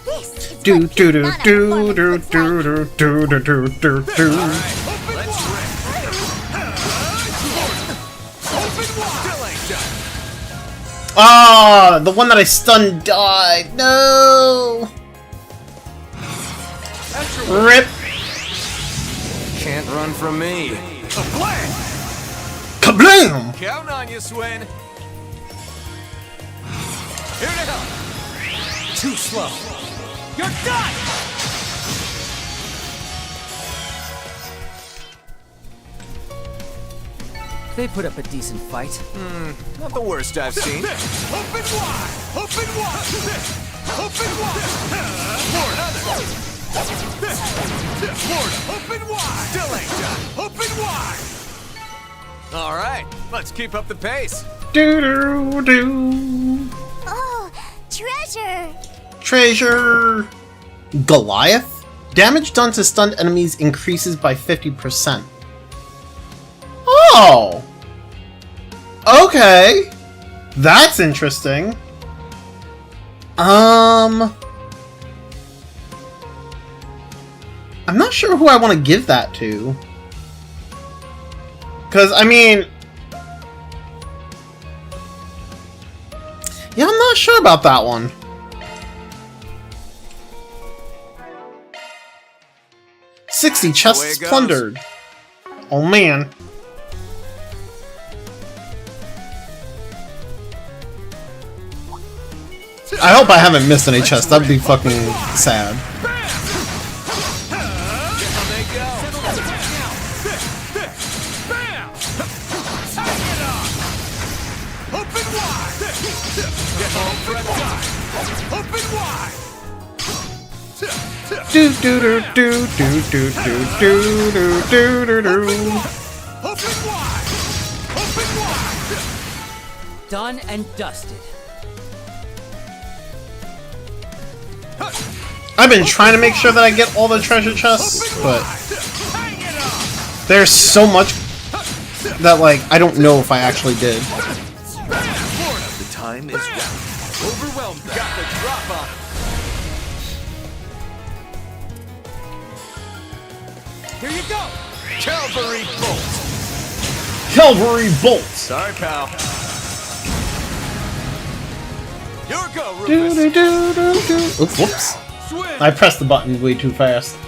This is Do what do do not a do performance do looks do like. do do do do do. Let's rip. Open wide! Still ain't done. Ah, the one that I stunned died. No. Rip. Can't run from me. A blast! Kablam! Counting on you, Swin. Here to help. Too slow. You're done! They put up a decent fight. Not the worst I've seen. Open wide! Open wide! Open wide! More another! Florida! Open wide! Still ain't done! Open wide! All right, let's keep up the pace. Do do do. Oh, treasure! Treasure. Goliath? Damage done to stunned enemies increases by 50%. Oh! Okay. That's interesting. I'm not sure who I want to give that to. Because, I mean... Yeah, I'm not sure about that one. $60 chests plundered. Oh man. I hope I haven't missed any chests. That'd be fucking sad. Do do do do do do do do do do do do. Done and dusted. I've been trying to make sure that I get all the treasure chests, but there's so much that, like, I don't know if I actually did. The time is right. Overwhelmed. Got the drop on. Here you go. Cavalry bolt. Cavalry bolt. Sorry, pal. Your go, Do Rufus. do do do do. Oops, whoops. Swim. I pressed the button way too fast.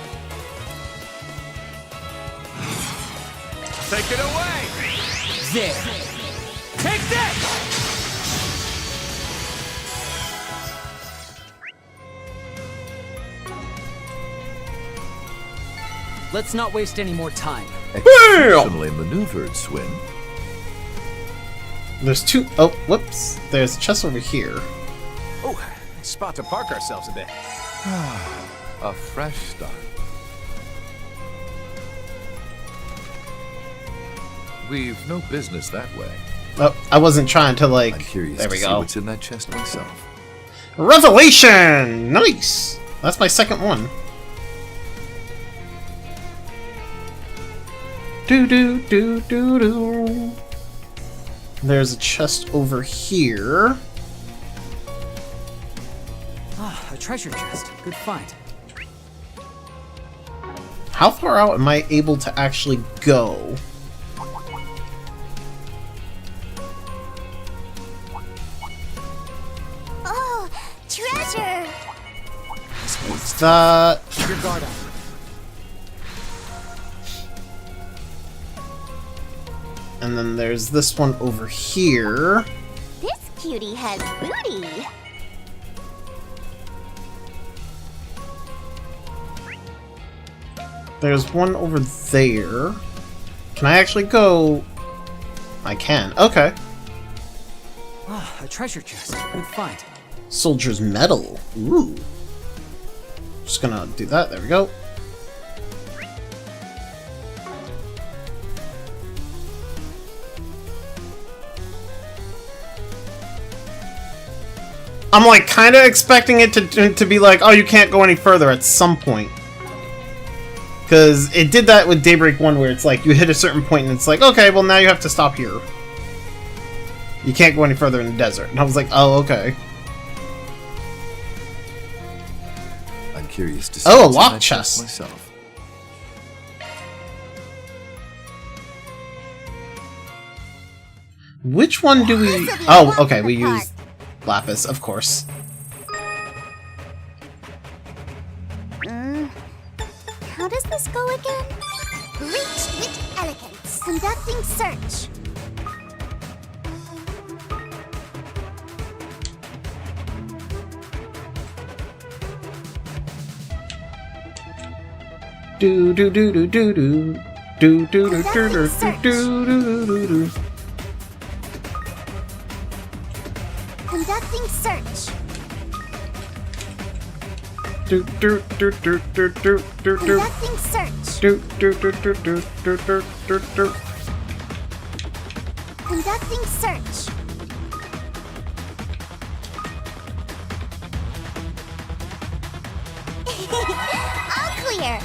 Take it away. There. Take that. Let's not waste any more time. Exceptionally maneuvered, Swin. There's two. Oh, whoops. There's a chest over here. Oh, spot to park ourselves a bit. A fresh start. We've no business that way. Oh, I wasn't trying to, like. I'm curious There we to see go. what's in that chest myself. Revelation! Nice! That's my second one. Do do do do do. There's a chest over here. Ah, a treasure chest. Good find. How far out am I able to actually go? Oh, treasure! What's that? Your guard up. And then there's this one over here. This cutie has booty. There's one over there. Can I actually go? I can. Okay. Ah, a treasure chest. Good find. Soldier's medal. Ooh. Just gonna do that. There we go. I'm like kind of expecting it to be like, oh, you can't go any further at some point. Because it did that with Daybreak 1 where it's like you hit a certain point and it's like, okay, well now you have to stop here. You can't go any further in the desert. And I was like, oh, okay. I'm curious to see Oh, a what's lock in that chest. myself. Which one do we... Oh, okay, we used Lapis, of course. How does this go again? Reached with elegance. Conducting search. Do do do do do do do do do do do do do do do. Conducting search. Do do do do do do do do. Conducting search. Do do do do do do do do do. Conducting search. All clear.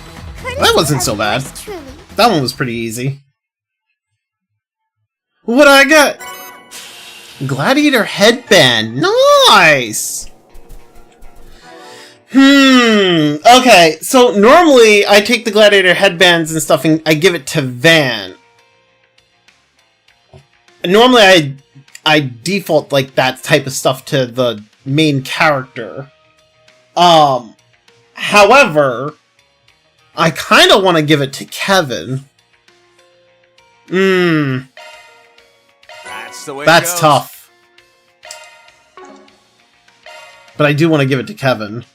That wasn't so bad. Truly. That one was pretty easy. What I got? Gladiator headband. Nice! Okay, so normally I take the gladiator headbands and stuff and I give it to Van. Normally I default like that type of stuff to the main character. However, I kind of want to give it to Kevin. That's the way That's it goes. tough. But I do want to give it to Kevin.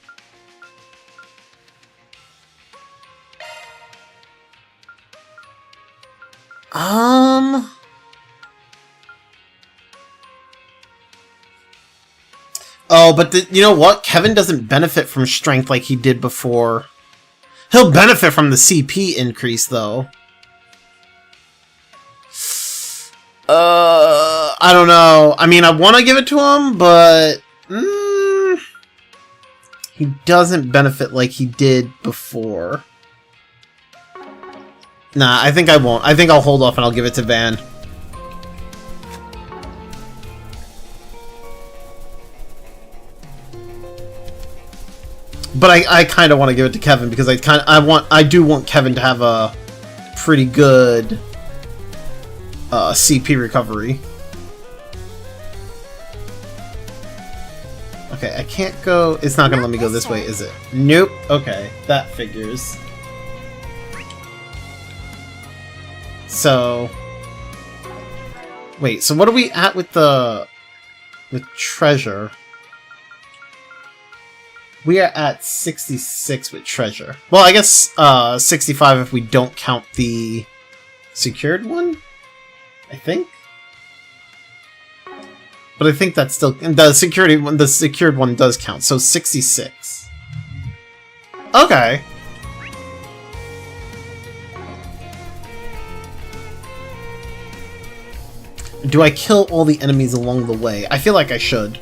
Oh, but you know what? Kevin doesn't benefit from strength like he did before. He'll benefit from the CP increase, though. I don't know. I mean, I want to give it to him, but... he doesn't benefit like he did before. Nah, I think I won't. I think I'll hold off and I'll give it to Van. But I kind of want to give it to Kevin because I do want Kevin to have a pretty good CP recovery. Okay, I can't go. It's not gonna let me go this way, is it? Nope. Okay, that figures. So, wait. So what are we at with treasure? We are at 66 with treasure. Well, I guess 65 if we don't count the secured one, I think. But I think that's still the secured one does count. So 66. Okay. Do I kill all the enemies along the way? I feel like I should.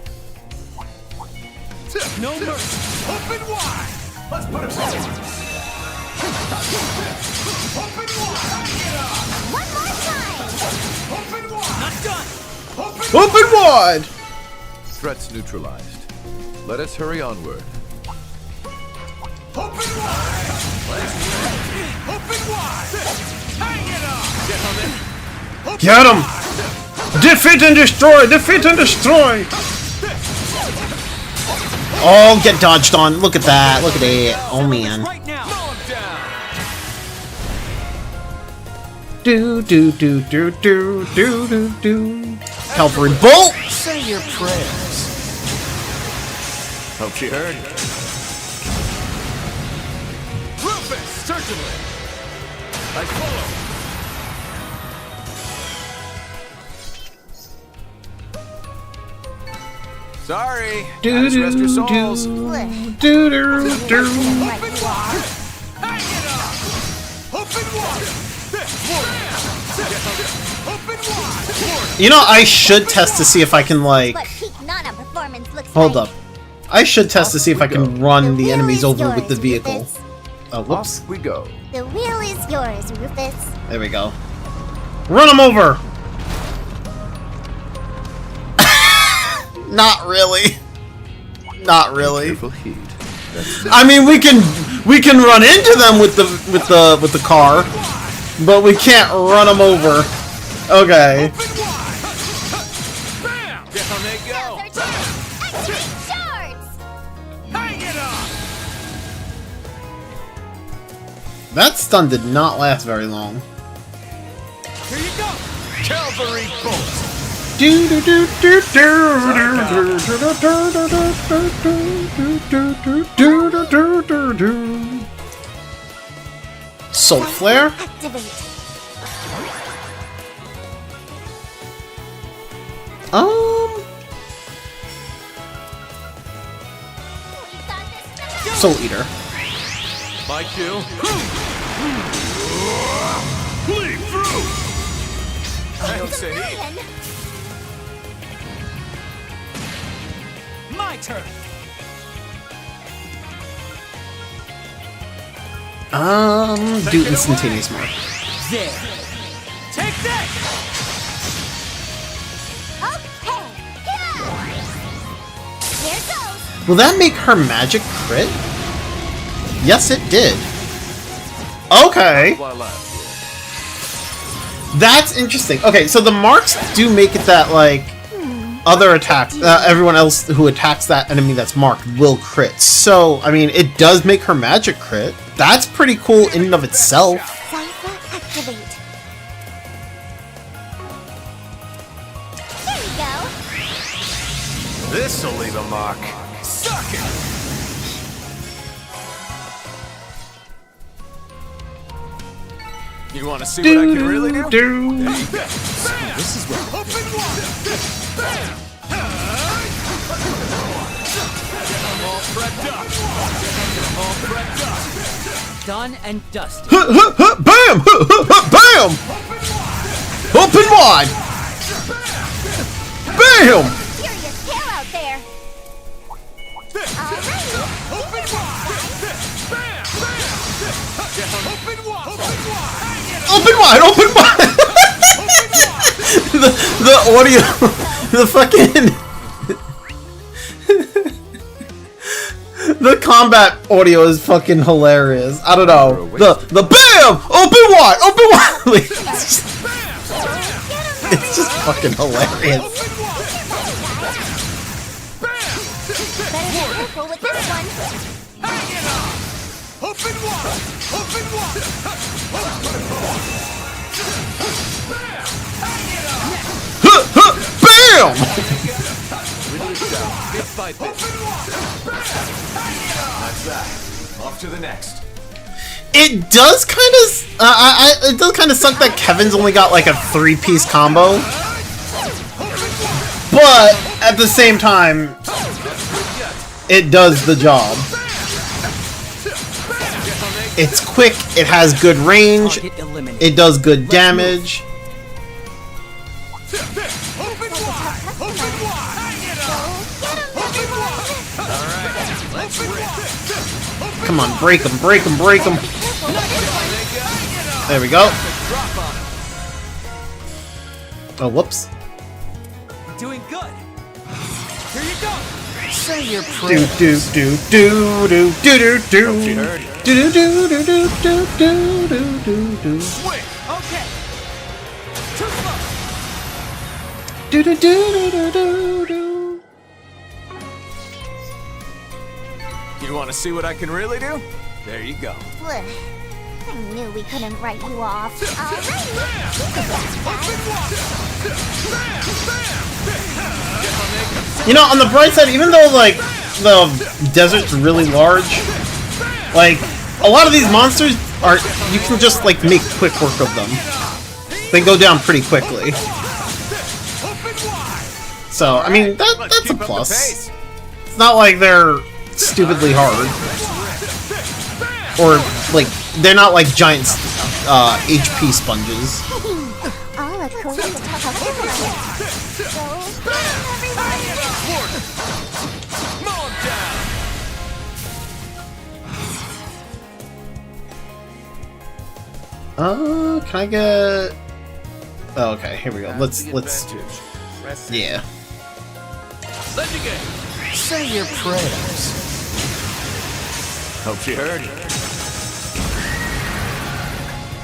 No mercy. Open wide. Let's put it forward. Open wide. One more time. Open wide. Not done. Open wide. Threats neutralized. Let us hurry onward. Open wide. Open wide. Hang it up. Get him! Defeat and destroy! Defeat and destroy! Oh, get dodged on. Look at that. Look at it. Oh, man. Right now. Mow him down. Do, do, do, do, do, do, do, do. Calvary Bolt! Say your prayers. Hope she heard. Rufus, certainly. I follow. Sorry. Do Gotta rest your do souls. do do do do. Right you are. Hang it up! Open wide! Open wide! You know, I should test to see if I can, like... What peak Nana performance looks Hold like. up. I should test to see if I can run the wheel enemies is over with the yours, vehicle. Rufus. Oh, whoops. Off we go. The wheel is yours, Rufus. There we go. Run them over! Not really. Not really. Careful heat. That's I mean, we can run into them with the car, but we can't run them over. Okay. Bam! Down they go. Activate shards! Hang it up! That stun did not last very long. Here you go. Cavalry bolt. Do do do do do do. Soul Flare? Activate. Soul Eater. My cue. Bleed through. I don't say heat. My turn. Do instantaneous mark. There. Take that. Okay. Here goes. Will that make her magic crit? Yes, it did. Okay. why laugh. That's interesting. Okay, so the marks do make it that, like, other attacks, everyone else who attacks that enemy that's marked will crit. So, I mean, it does make her magic crit. That's pretty cool in and of itself. Cypher activate. Here you go. This'll leave a mark. Suck it. You want to see what I can really do? This is what. Open wide. Bam. I'm all prepped up. All prepped up. Done and dusted. Bam! Bam! Open wide! Bam! Serious tail out there. Alrighty. Open wide. Bam. Open wide. Open wide. Open wide! Open wide! the audio, the fucking, the combat audio is fucking hilarious. I don't know. The BAM! Open wide! Open wide! Like, it's just fucking hilarious. Better be careful with this one. Open wide. Open wide. BAM! Bit by bit. That's that. Off to the next. It does kind of, it does kind of suck that Kevin's only got like a 3-piece combo, but at the same time, it does the job. It's quick. It has good range. It does good damage. Come on, break him, break him, break him. There we go. Oh, whoops. Doing good. Here you go. Say your Do prayers. do do do do do do do She heard you. do do do do do do do do do Swing. Okay. Too close. do do do do do do. You want to see what I can really do? There you go. Ugh, I knew we couldn't write you off. Alrighty. You know, on the bright side, even though like the desert's really large, like a lot of these monsters are, you can just like make quick work of them. They go down pretty quickly. So, I mean, that's a plus. It's not like they're stupidly hard. Or, like, they're not like giant HP sponges. All a cool Can I get... Oh, okay, here we go. Let's... Yeah. Say your prayers. Hope she heard you.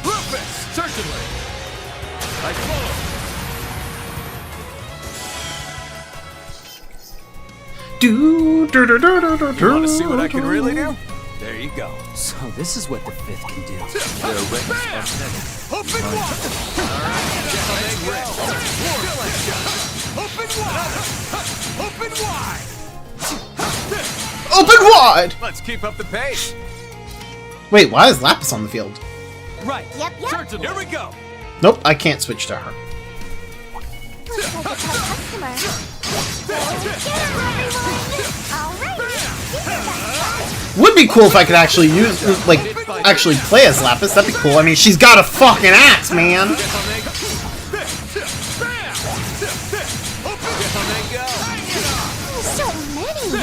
Rufus, certainly. I follow. You Want to see what I can really do? There you go. So this is what the fifth can do. Their rings are heavy. Open wide. Open wide. Open wide! Let's keep up the pace. Wait, why is Lapis on the field? Right. Yep. Here we go. Nope, I can't switch to her. Looks like a tough customer. Get him, everyone! Would be cool if I could actually use, like, actually play as Lapis. That'd be cool. I mean, she's got a fucking axe, man. So many!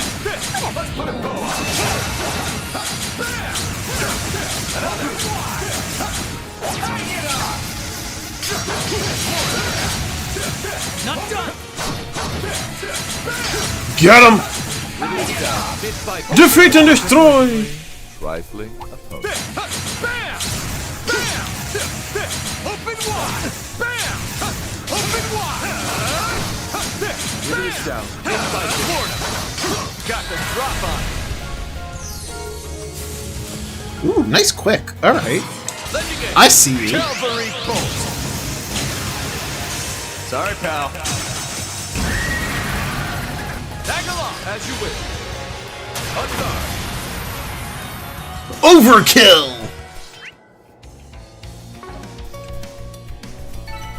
Not done. Get him! Defeat and destroy! Trifling opponent. Open wide. Bam. Open wide. It is down. Got the drop on. Ooh, nice quick. Alright. I see you. Cavalry bolt. Sorry, pal. Tag along as you wish. On guard. Overkill!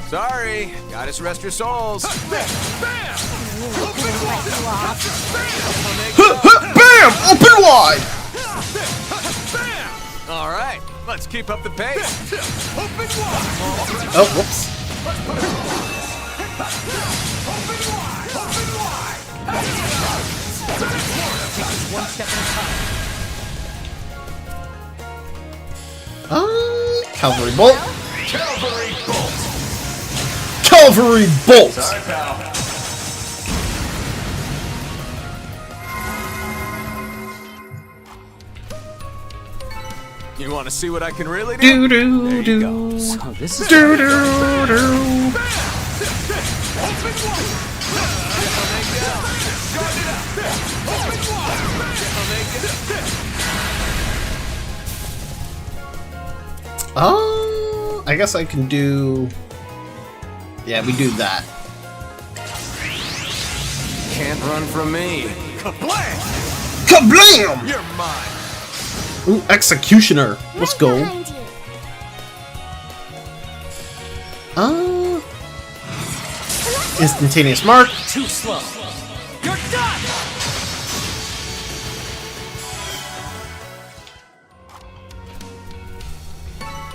Sorry, gotta rest your souls. Bam! Bam! Open wide! All right, let's keep up the pace. Open wide. Oh, whoops. One step at a time. Cavalry bolt. Cavalry bolt. Cavalry bolt! Sorry, pal. You want to see what I can really do? There you go. So this is Do do do. Oh, I guess I can do. Yeah, we do that. Can't run from me. Kablam! Kablam! You're mine. Ooh, executioner. Let's go. Behind you. Instantaneous mark. Too slow. You're done.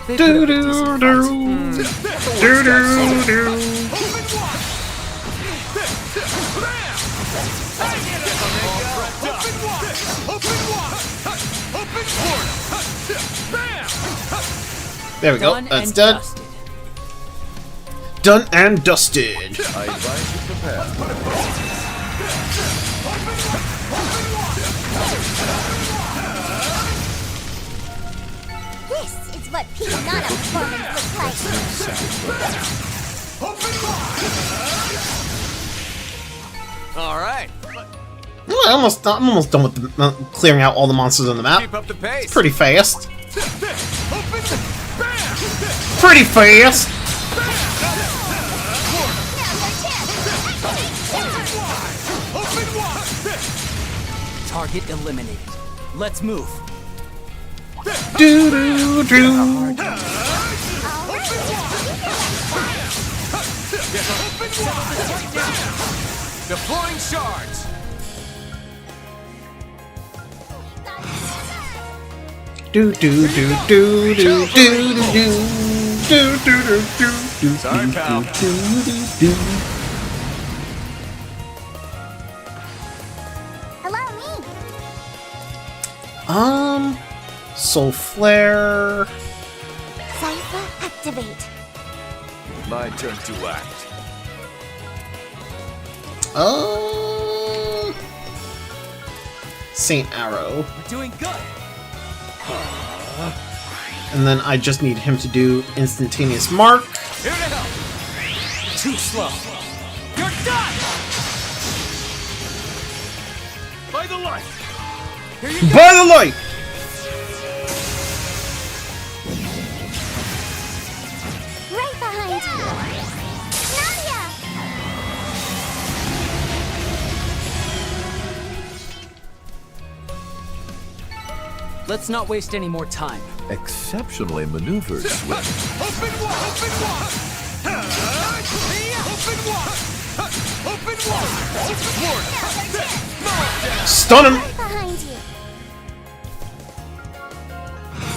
Do do do. Do do do. There we go. Done That's and done. dusted. Done and dusted. I advise you prepare. This is what Piranha performance looks like. All right. I'm almost done with clearing out all the monsters on the map. Keep up the pace. Pretty fast. Pretty fast. Target eliminated. Let's move. Do do do. Deploying shards. Do do do do do do do do do do do. Sorry, pal. Hello, me. Soul Flare. Cipher activate. My turn to act. Saint Arrow. We're doing good. And then I just need him to do Instantaneous Mark. Here to help. Too slow. You're done! By the light. Here you go! By the light! Right behind you. Nadia! Let's not waste any more time. Exceptionally maneuvered, Swim. Open wide. Open wide. Open wide. Open wide. Stun him! Right behind you.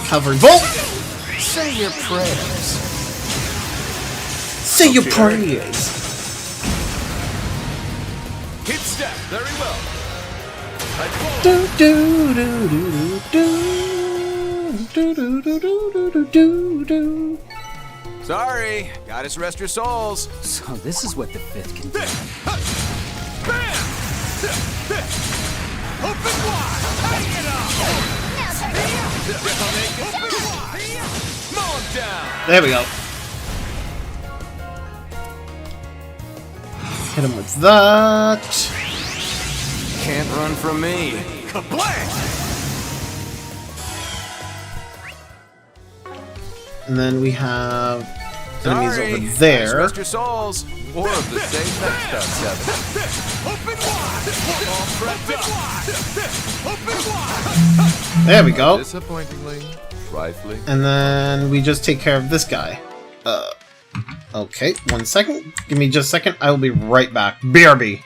Cavalry Bolt! Say your prayers. Say your prayers! Hit step. Very well. I Do do do do do do do do do do do do. Sorry. Gotta rest your souls. So this is what the fifth can do. Bam! Open wide. Hang it up. Open wide. Mow him down. There we go. Hit him with that. Can't run from me. Kablam! And then we have enemies Sorry. over Gotta there. rest your souls. More of the same next time, Kevin. Open wide. All prepped up. Open wide. There we go. Disappointingly, trifling. And then we just take care of this guy. Okay, 1 second. Give me just a second. I will be right back. BRB.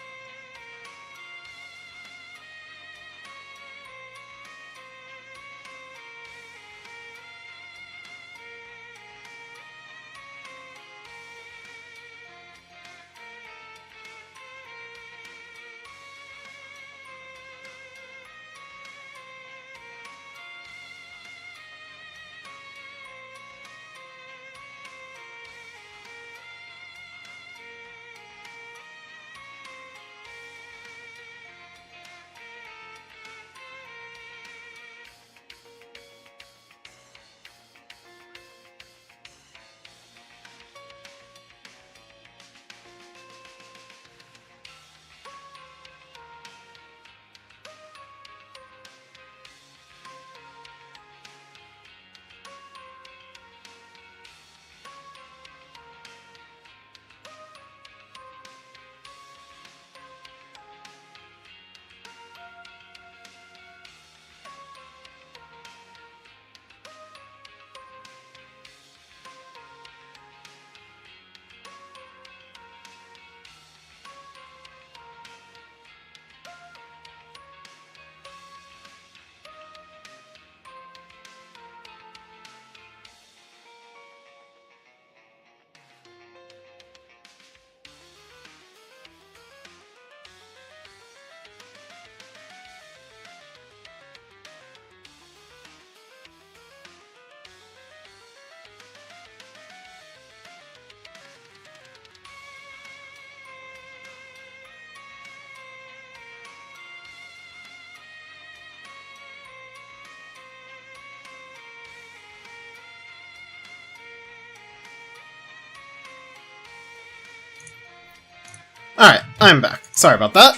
Alright, I'm back. Sorry about that.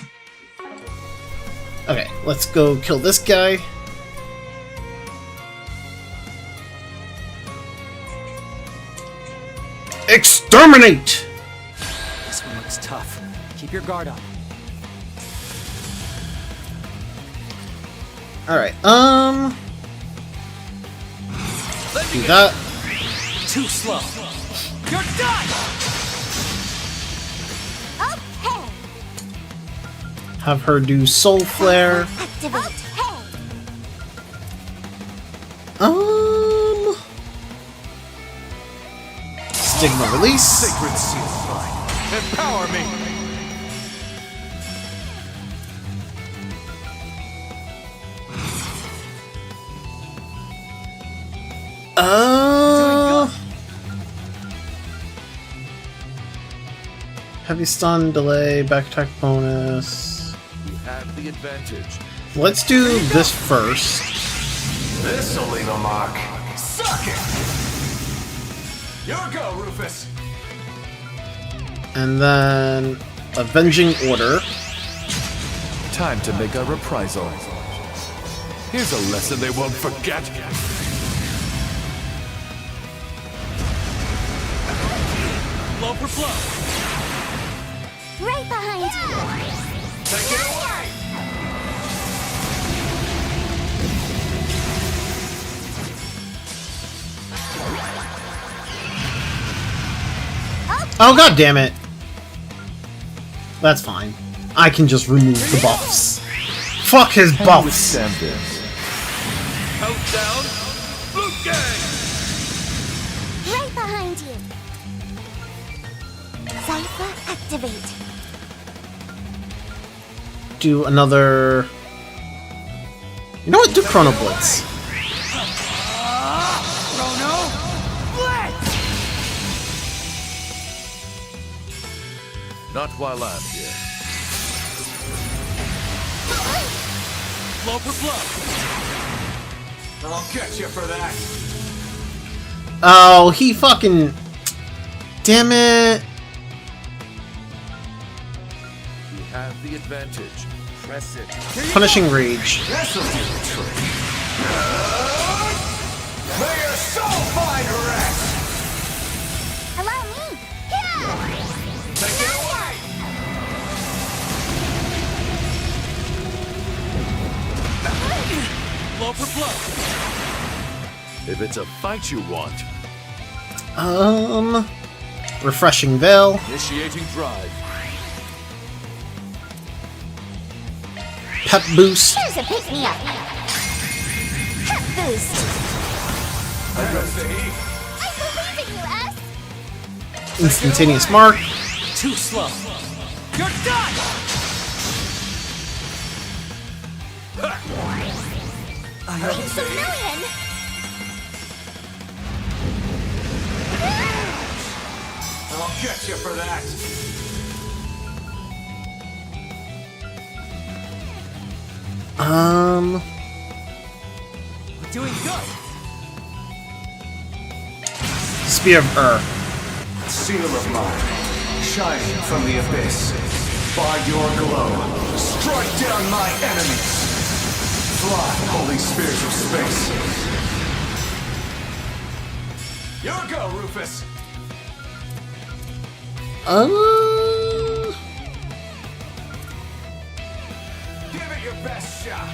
Okay, let's go kill this guy. Exterminate! This one looks tough. Keep your guard up. Alright, do that. Too slow. You're done! Okay. have her do Soul Flare. Activate. Stigma Release. Sacred seal line. Empower me. Heavy stun, delay, back attack bonus. You have the advantage. Let's do this first. This'll leave a mark. Suck it! Your go, Rufus! And then Avenging Order. Time to make a reprisal. Here's a lesson they won't forget. Blow for blow. Right behind you. Take it away! Oh, god damn it! That's fine. I can just remove the buffs. Fuck his buffs! Withstand this. Countdown. Blue gang. Right behind you. Cypher activate. Do another... You know what? Do Chrono Blitz. Chrono. Blitz. Not while I'm here. Blow for blow. I'll get you for that. Oh, he fucking... Damn it. You have the advantage. Press it. Punishing Rage. This'll do the trick. May your soul find rest! Allow me. Yeah. Take it away! Blow for blow. If it's a fight you want, Refreshing Veil. initiating drive. Pep Boost. Here's a pick me up. Pep boost. I go see. I believe in you, S. Instantaneous Mark. Too slow. You're done. It's a million. I'll get you for that. We're doing good. Spear of Seal of mine, shining from the abyss. By your glow, strike down my enemies. Fly, holy spears of space. Your go, Rufus. Give it your best shot.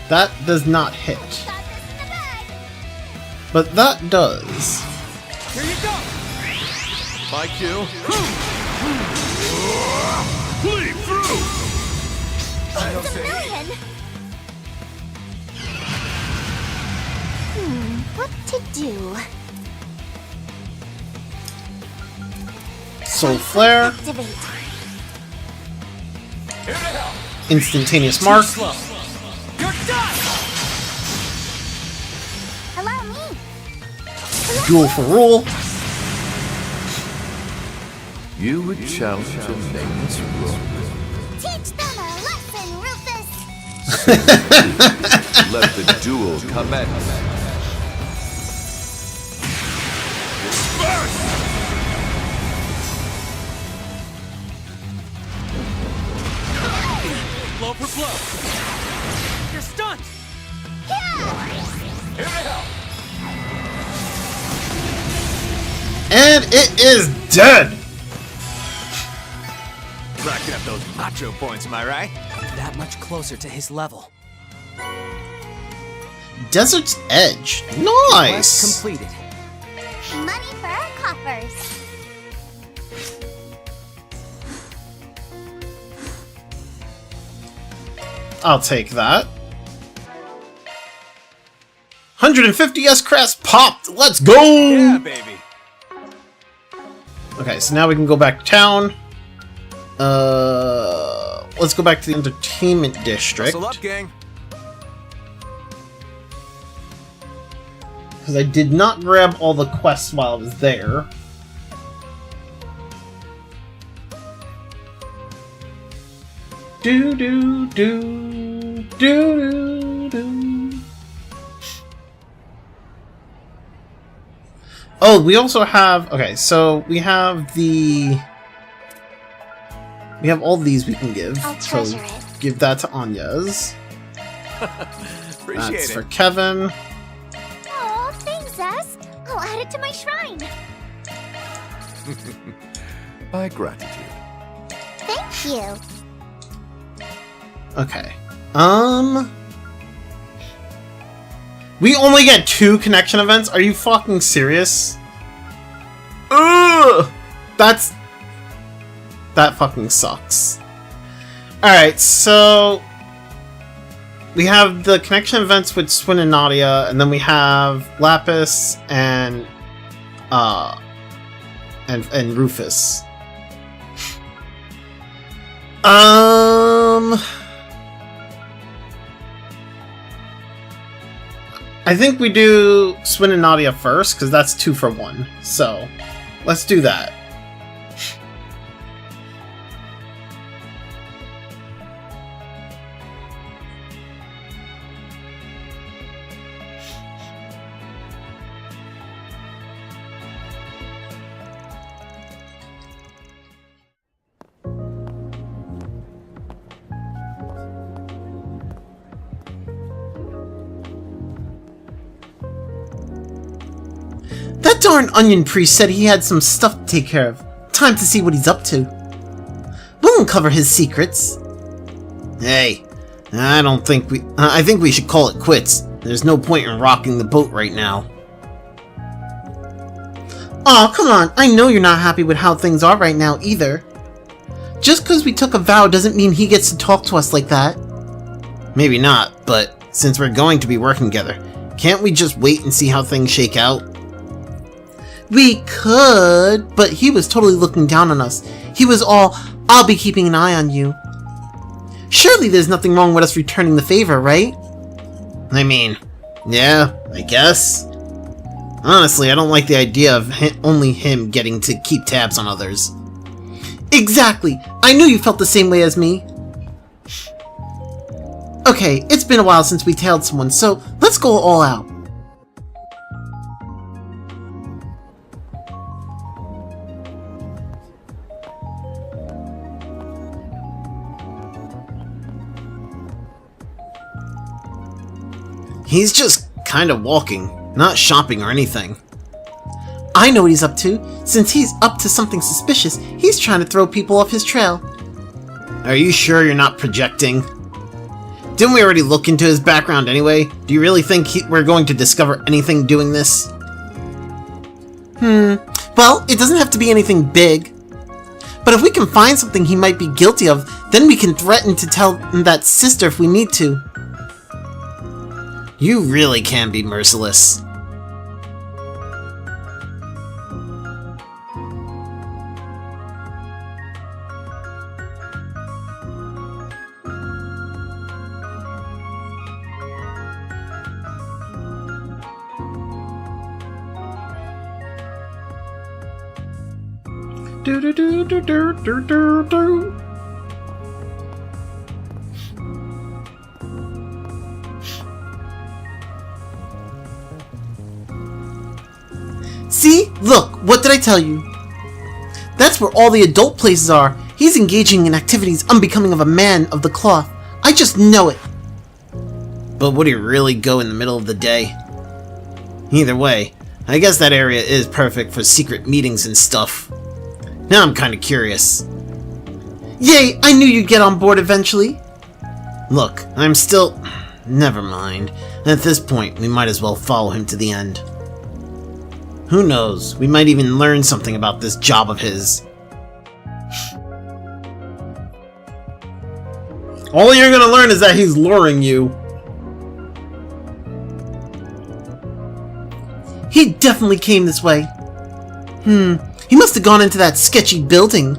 That does not hit. But that does. Here you go. My cue. Bleed through. I don't It's a say. million. What to do? Soul Flare. Activate. Here to help. Instantaneous Mark. Too slow. You're done. Allow me. Duel for Rule. You would challenge a nameless rule. Teach them a lesson, Rufus. Let the duel commence. Blow for blow. You're stunned. Here to help. And it is dead! Racking up those macho points, am I right? That much closer to his level. Desert's Edge. Quest Nice! completed. Money for our coffers. I'll take that. 150 S-Crest popped! Let's go! Yeah, baby. Okay, so now we can go back to town. Let's go back to the entertainment district. Hustle up, gang. Because I did not grab all the quests while I was there. Do do do do do do. Oh, we also have. Okay, so we have the. We have all these we can give. I'll So treasure it. give that to Anya's. Appreciate That's it. for Kevin. Aw, thanks, S. I'll add it to my shrine. My gratitude. Thank you. Okay. We only get 2 connection events? Are you fucking serious? Ugh! That fucking sucks. Alright, so we have the connection events with Swin and Nadia, and then we have Lapis and Rufus. I think we do Swin and Nadia first, because that's 2 for 1. So, let's do that. That darn onion priest said he had some stuff to take care of. Time to see what he's up to. We'll uncover his secrets. Hey, I think we should call it quits. There's no point in rocking the boat right now. Aw, come on, I know you're not happy with how things are right now either. Just because we took a vow doesn't mean he gets to talk to us like that. Maybe not, but since we're going to be working together, can't we just wait and see how things shake out? We could, but he was totally looking down on us. He was all, I'll be keeping an eye on you. Surely there's nothing wrong with us returning the favor, right? I mean, yeah, I guess. Honestly, I don't like the idea of only him getting to keep tabs on others. Exactly! I knew you felt the same way as me. Okay, it's been a while since we tailed someone, so let's go all out. He's just kind of walking, not shopping or anything. I know what he's up to. Since he's up to something suspicious, he's trying to throw people off his trail. Are you sure you're not projecting? Didn't we already look into his background anyway? Do you really think we're going to discover anything doing this? Well, it doesn't have to be anything big. But if we can find something he might be guilty of, then we can threaten to tell that sister if we need to. You really can be merciless. Do do do do do do do do. See? Look, what did I tell you? That's where all the adult places are. He's engaging in activities unbecoming of a man of the cloth. I just know it. But would he really go in the middle of the day? Either way, I guess that area is perfect for secret meetings and stuff. Now I'm kinda curious. Yay, I knew you'd get on board eventually. Look, I'm still... Never mind. At this point, we might as well follow him to the end. Who knows, we might even learn something about this job of his. All you're gonna learn is that he's luring you. He definitely came this way. He must have gone into that sketchy building.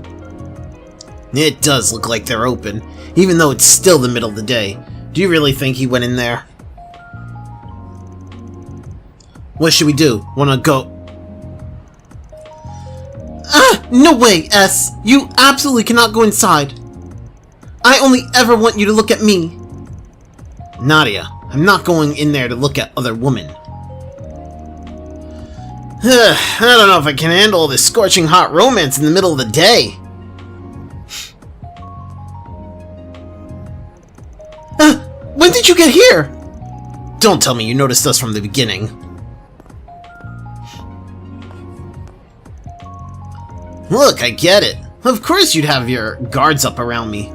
It does look like they're open, even though it's still the middle of the day. Do you really think he went in there? What should we do? Wanna go? No way, S. You absolutely cannot go inside. I only ever want you to look at me. Nadia, I'm not going in there to look at other women. I don't know if I can handle this scorching hot romance in the middle of the day. When did you get here? Don't tell me you noticed us from the beginning. Look, I get it. Of course you'd have your guards up around me.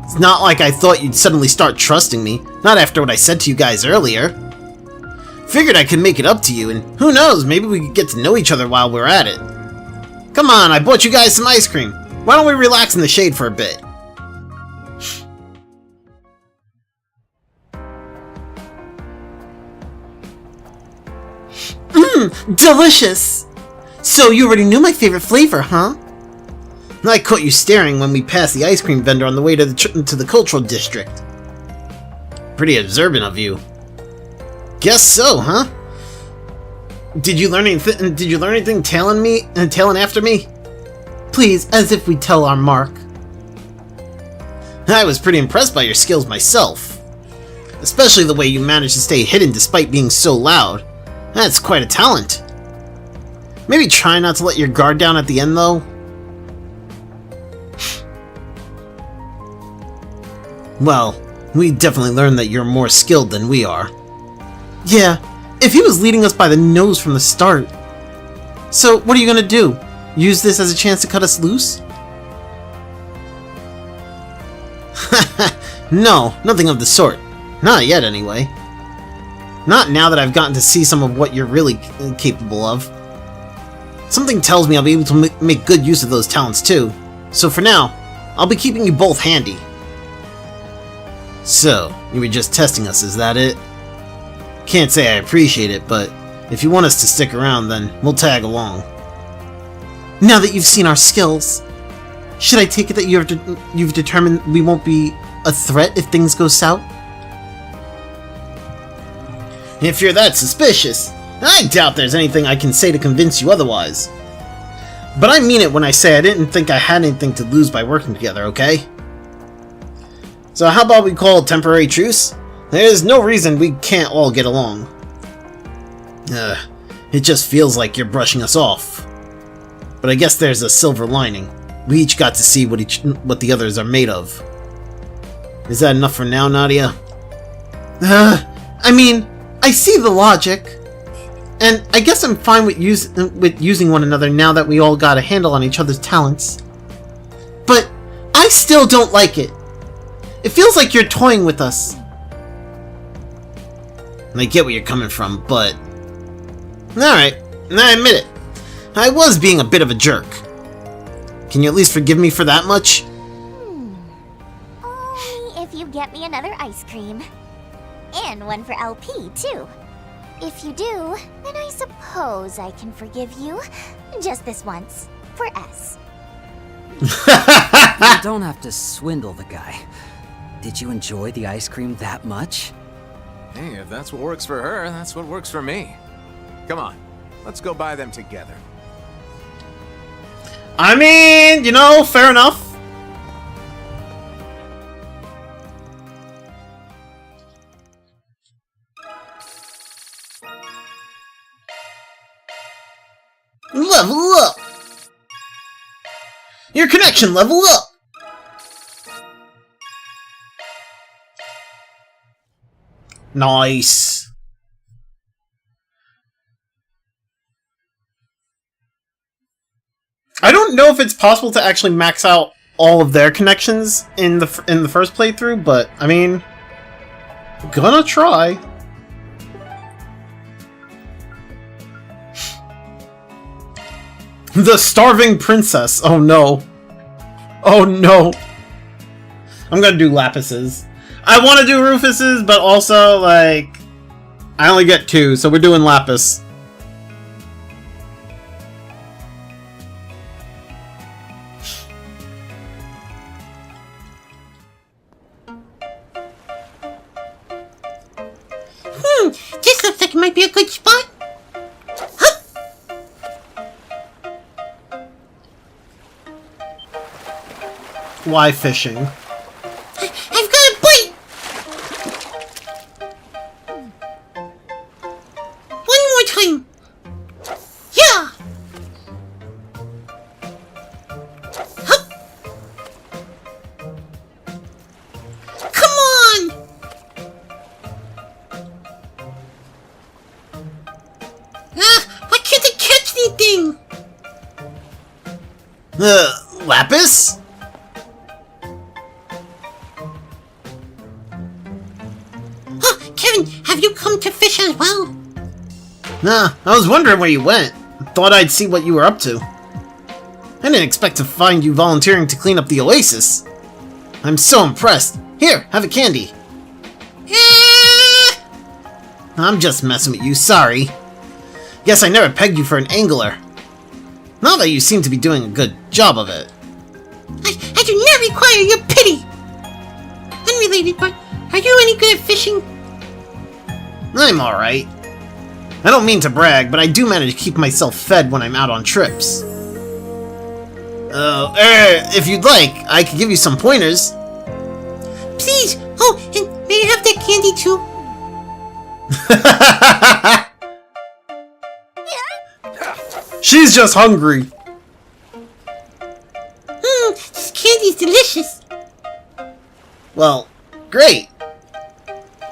It's not like I thought you'd suddenly start trusting me, not after what I said to you guys earlier. Figured I could make it up to you, and who knows, maybe we could get to know each other while we're at it. Come on, I bought you guys some ice cream. Why don't we relax in the shade for a bit? Delicious! So you already knew my favorite flavor, huh? I caught you staring when we passed the ice cream vendor on the way to the cultural district. Pretty observant of you. Guess so, huh? Did you learn anything tailing after me? Please, as if we tell our mark. I was pretty impressed by your skills myself. Especially the way you managed to stay hidden despite being so loud. That's quite a talent. Maybe try not to let your guard down at the end, though. Well, we definitely learned that you're more skilled than we are. Yeah, if he was leading us by the nose from the start. So, what are you gonna do? Use this as a chance to cut us loose? No, nothing of the sort. Not yet, anyway. Not now that I've gotten to see some of what you're really capable of. Something tells me I'll be able to make good use of those talents too. So for now, I'll be keeping you both handy. So, you were just testing us, is that it? Can't say I appreciate it, but if you want us to stick around, then we'll tag along. Now that you've seen our skills, should I take it that you've determined we won't be a threat if things go south? If you're that suspicious, I doubt there's anything I can say to convince you otherwise. But I mean it when I say I didn't think I had anything to lose by working together, okay? So how about we call a temporary truce? There's no reason we can't all get along. It just feels like you're brushing us off. But I guess there's a silver lining. We each got to see what the others are made of. Is that enough for now, Nadia? I mean, I see the logic. And I guess I'm fine with using one another now that we all got a handle on each other's talents. But I still don't like it. It feels like you're toying with us. I get where you're coming from, but... Alright, I admit it. I was being a bit of a jerk. Can you at least forgive me for that much? Only if you get me another ice cream. And one for LP, too. If you do, then I suppose I can forgive you. Just this once. For S. You don't have to swindle the guy. Did you enjoy the ice cream that much? Hey, if that's what works for her, that's what works for me. Come on, let's go buy them together. I mean, you know, fair enough. Level up! Your connection level up! Nice. I don't know if it's possible to actually max out all of their connections in the first playthrough, but I mean, gonna try. The starving princess. Oh no. Oh no. I'm gonna do Lapis's. I want to do Rufus's, but also, like, I only get 2, so we're doing Lapis. This looks like it might be a good spot. Huh? Why fishing? I've got a bite! One more time! Yeah! Hup! Come on! Why can't I catch anything? Lapis? Kevin, have you come to fish as well? Nah, I was wondering where you went. Thought I'd see what you were up to. I didn't expect to find you volunteering to clean up the oasis. I'm so impressed. Here, have a candy. I'm just messing with you, sorry. Guess I never pegged you for an angler. Not that you seem to be doing a good job of it. I do not require your pity! Unrelated, but are you any good at fishing? I'm alright. I don't mean to brag, but I do manage to keep myself fed when I'm out on trips. If you'd like, I could give you some pointers. Please! Oh, and may I have that candy too? She's just hungry. This candy's delicious. Well, great.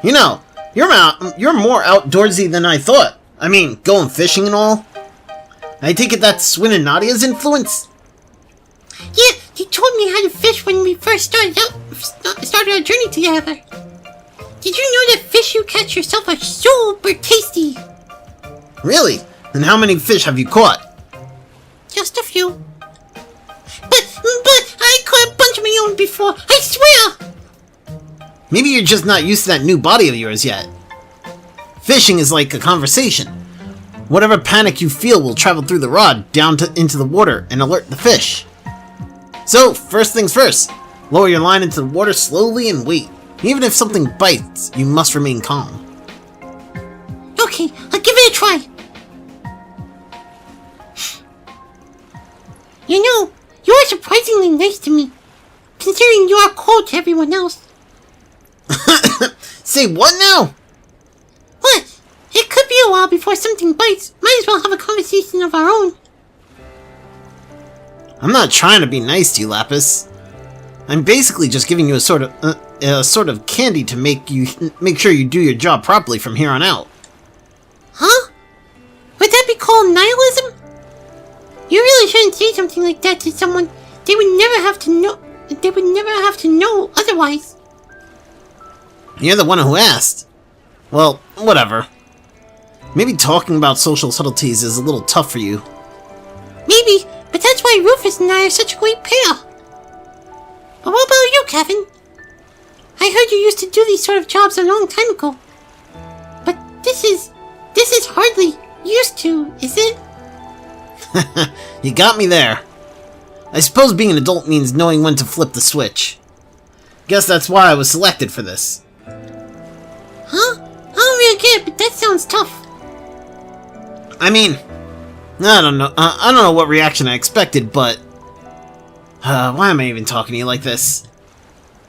You know, you're more outdoorsy than I thought. I mean, going fishing and all. I take it that's Swin and Nadia's influence? Yeah, they taught me how to fish when we first started our journey together. Did you know that fish you catch yourself are super tasty? Really? And how many fish have you caught? Just a few. But I caught a bunch of my own before, I swear! Maybe you're just not used to that new body of yours yet. Fishing is like a conversation. Whatever panic you feel will travel through the rod down into the water and alert the fish. So, first things first, lower your line into the water slowly and wait. Even if something bites, you must remain calm. Okay, I'll give it a try. You know, you are surprisingly nice to me, considering you are cold to everyone else. Say what now? What? It could be a while before something bites. Might as well have a conversation of our own. I'm not trying to be nice to you, Lapis. I'm basically just giving you a sort of candy to make sure you do your job properly from here on out. Huh? Would that be called nihilism? You really shouldn't say something like that to someone. They would never have to know. They would never have to know otherwise. You're the one who asked. Well, whatever. Maybe talking about social subtleties is a little tough for you. Maybe, but that's why Rufus and I are such a great pair. But what about you, Kevin? I heard you used to do these sort of jobs a long time ago. But this is hardly used to, is it? You got me there. I suppose being an adult means knowing when to flip the switch. Guess that's why I was selected for this. Huh? I don't really get it, but that sounds tough. I mean, I don't know. I don't know what reaction I expected, but why am I even talking to you like this?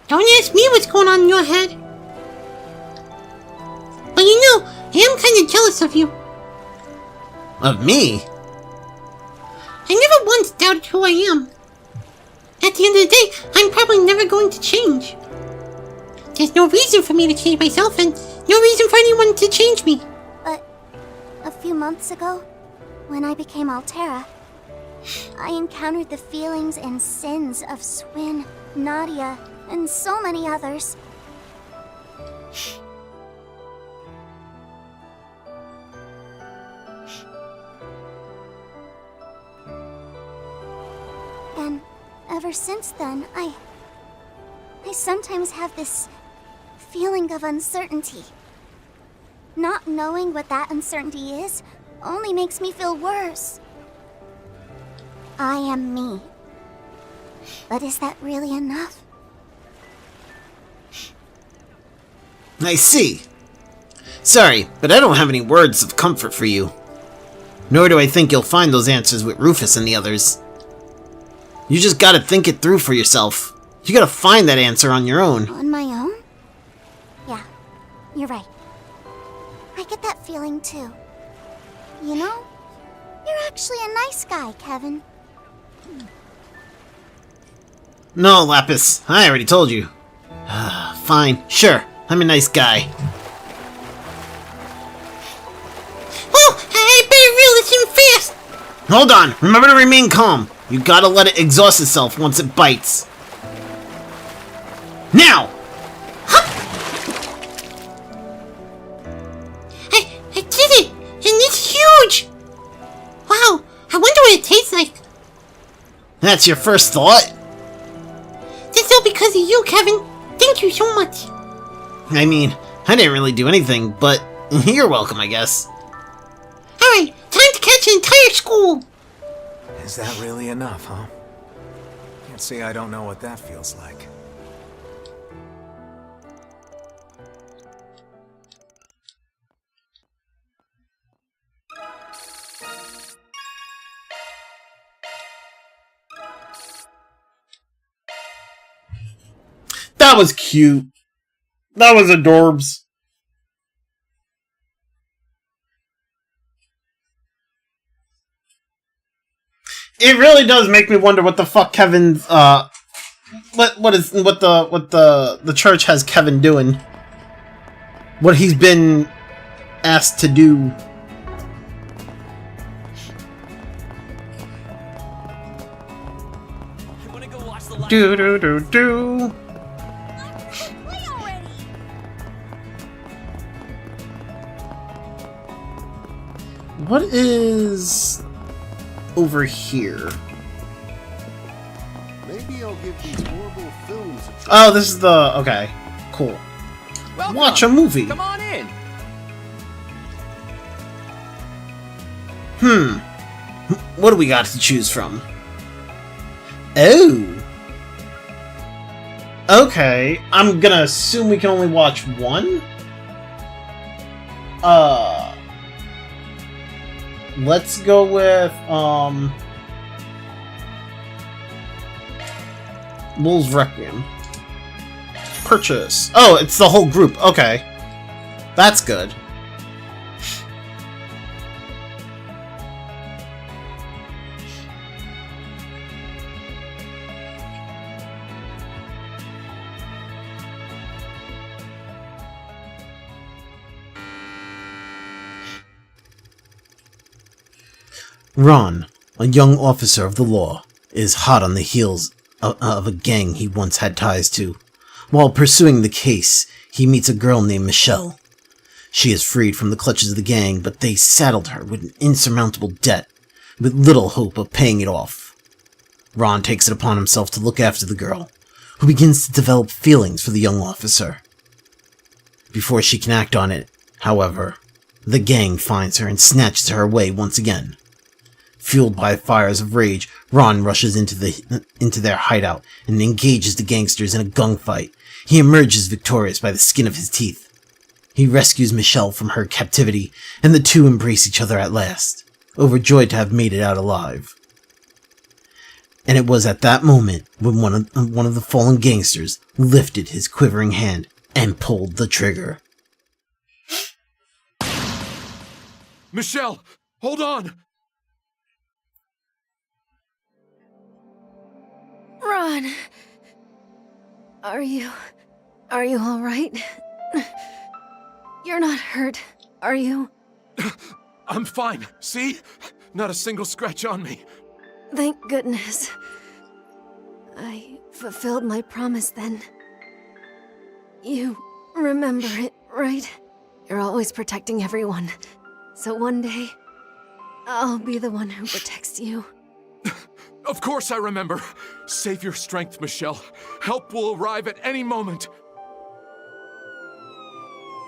Don't ask me what's going on in your head. But you know, I am kind of jealous of you. Of me? I never once doubted who I am. At the end of the day, I'm probably never going to change. There's no reason for me to change myself, and no reason for anyone to change me. But a few months ago, when I became Altera, I encountered the feelings and sins of Swin, Nadia, and so many others. And ever since then, I sometimes have this feeling of uncertainty. Not knowing what that uncertainty is only makes me feel worse. I am me. But is that really enough? I see. Sorry, but I don't have any words of comfort for you. Nor do I think you'll find those answers with Rufus and the others. You just gotta think it through for yourself. You gotta find that answer on your own. On my own? Yeah, you're right. I get that feeling too. You know, you're actually a nice guy, Kevin. No, Lapis, I already told you. Fine, sure, I'm a nice guy. Oh, I better reel this in fast! Hold on, remember to remain calm. You gotta let it exhaust itself once it bites. Now! I did it! And it's huge! Wow, I wonder what it tastes like. That's your first thought? That's all because of you, Kevin. Thank you so much. I mean, I didn't really do anything, but you're welcome, I guess. Alright, time to catch an entire school! Is that really enough, huh? Can't say I don't know what that feels like. That was cute. That was adorbs. It really does make me wonder what the fuck Kevin's what the church has Kevin doing. What he's been asked to do. Do do do do. What is over here? Maybe I'll give these horrible films a try. Oh, this is the... Okay, cool. Welcome. Watch a movie. Come on in. What do we got to choose from? Oh! Okay, I'm gonna assume we can only watch one? Let's go with, Wolves Requiem. Purchase. Oh, it's the whole group. Okay. That's good. Ron, a young officer of the law, is hot on the heels of a gang he once had ties to. While pursuing the case, he meets a girl named Michelle. She is freed from the clutches of the gang, but they saddled her with an insurmountable debt, with little hope of paying it off. Ron takes it upon himself to look after the girl, who begins to develop feelings for the young officer. Before she can act on it, however, the gang finds her and snatches her away once again. Fueled by fires of rage, Ron rushes into their hideout and engages the gangsters in a gunfight. He emerges victorious by the skin of his teeth. He rescues Michelle from her captivity, and the two embrace each other at last, overjoyed to have made it out alive. And it was at that moment when one of the fallen gangsters lifted his quivering hand and pulled the trigger. Michelle, hold on! Ron! Are you all right? You're not hurt, are you? I'm fine, see? Not a single scratch on me. Thank goodness. I fulfilled my promise then. You remember it, right? You're always protecting everyone. So one day, I'll be the one who protects you. Of course I remember. Save your strength, Michelle. Help will arrive at any moment.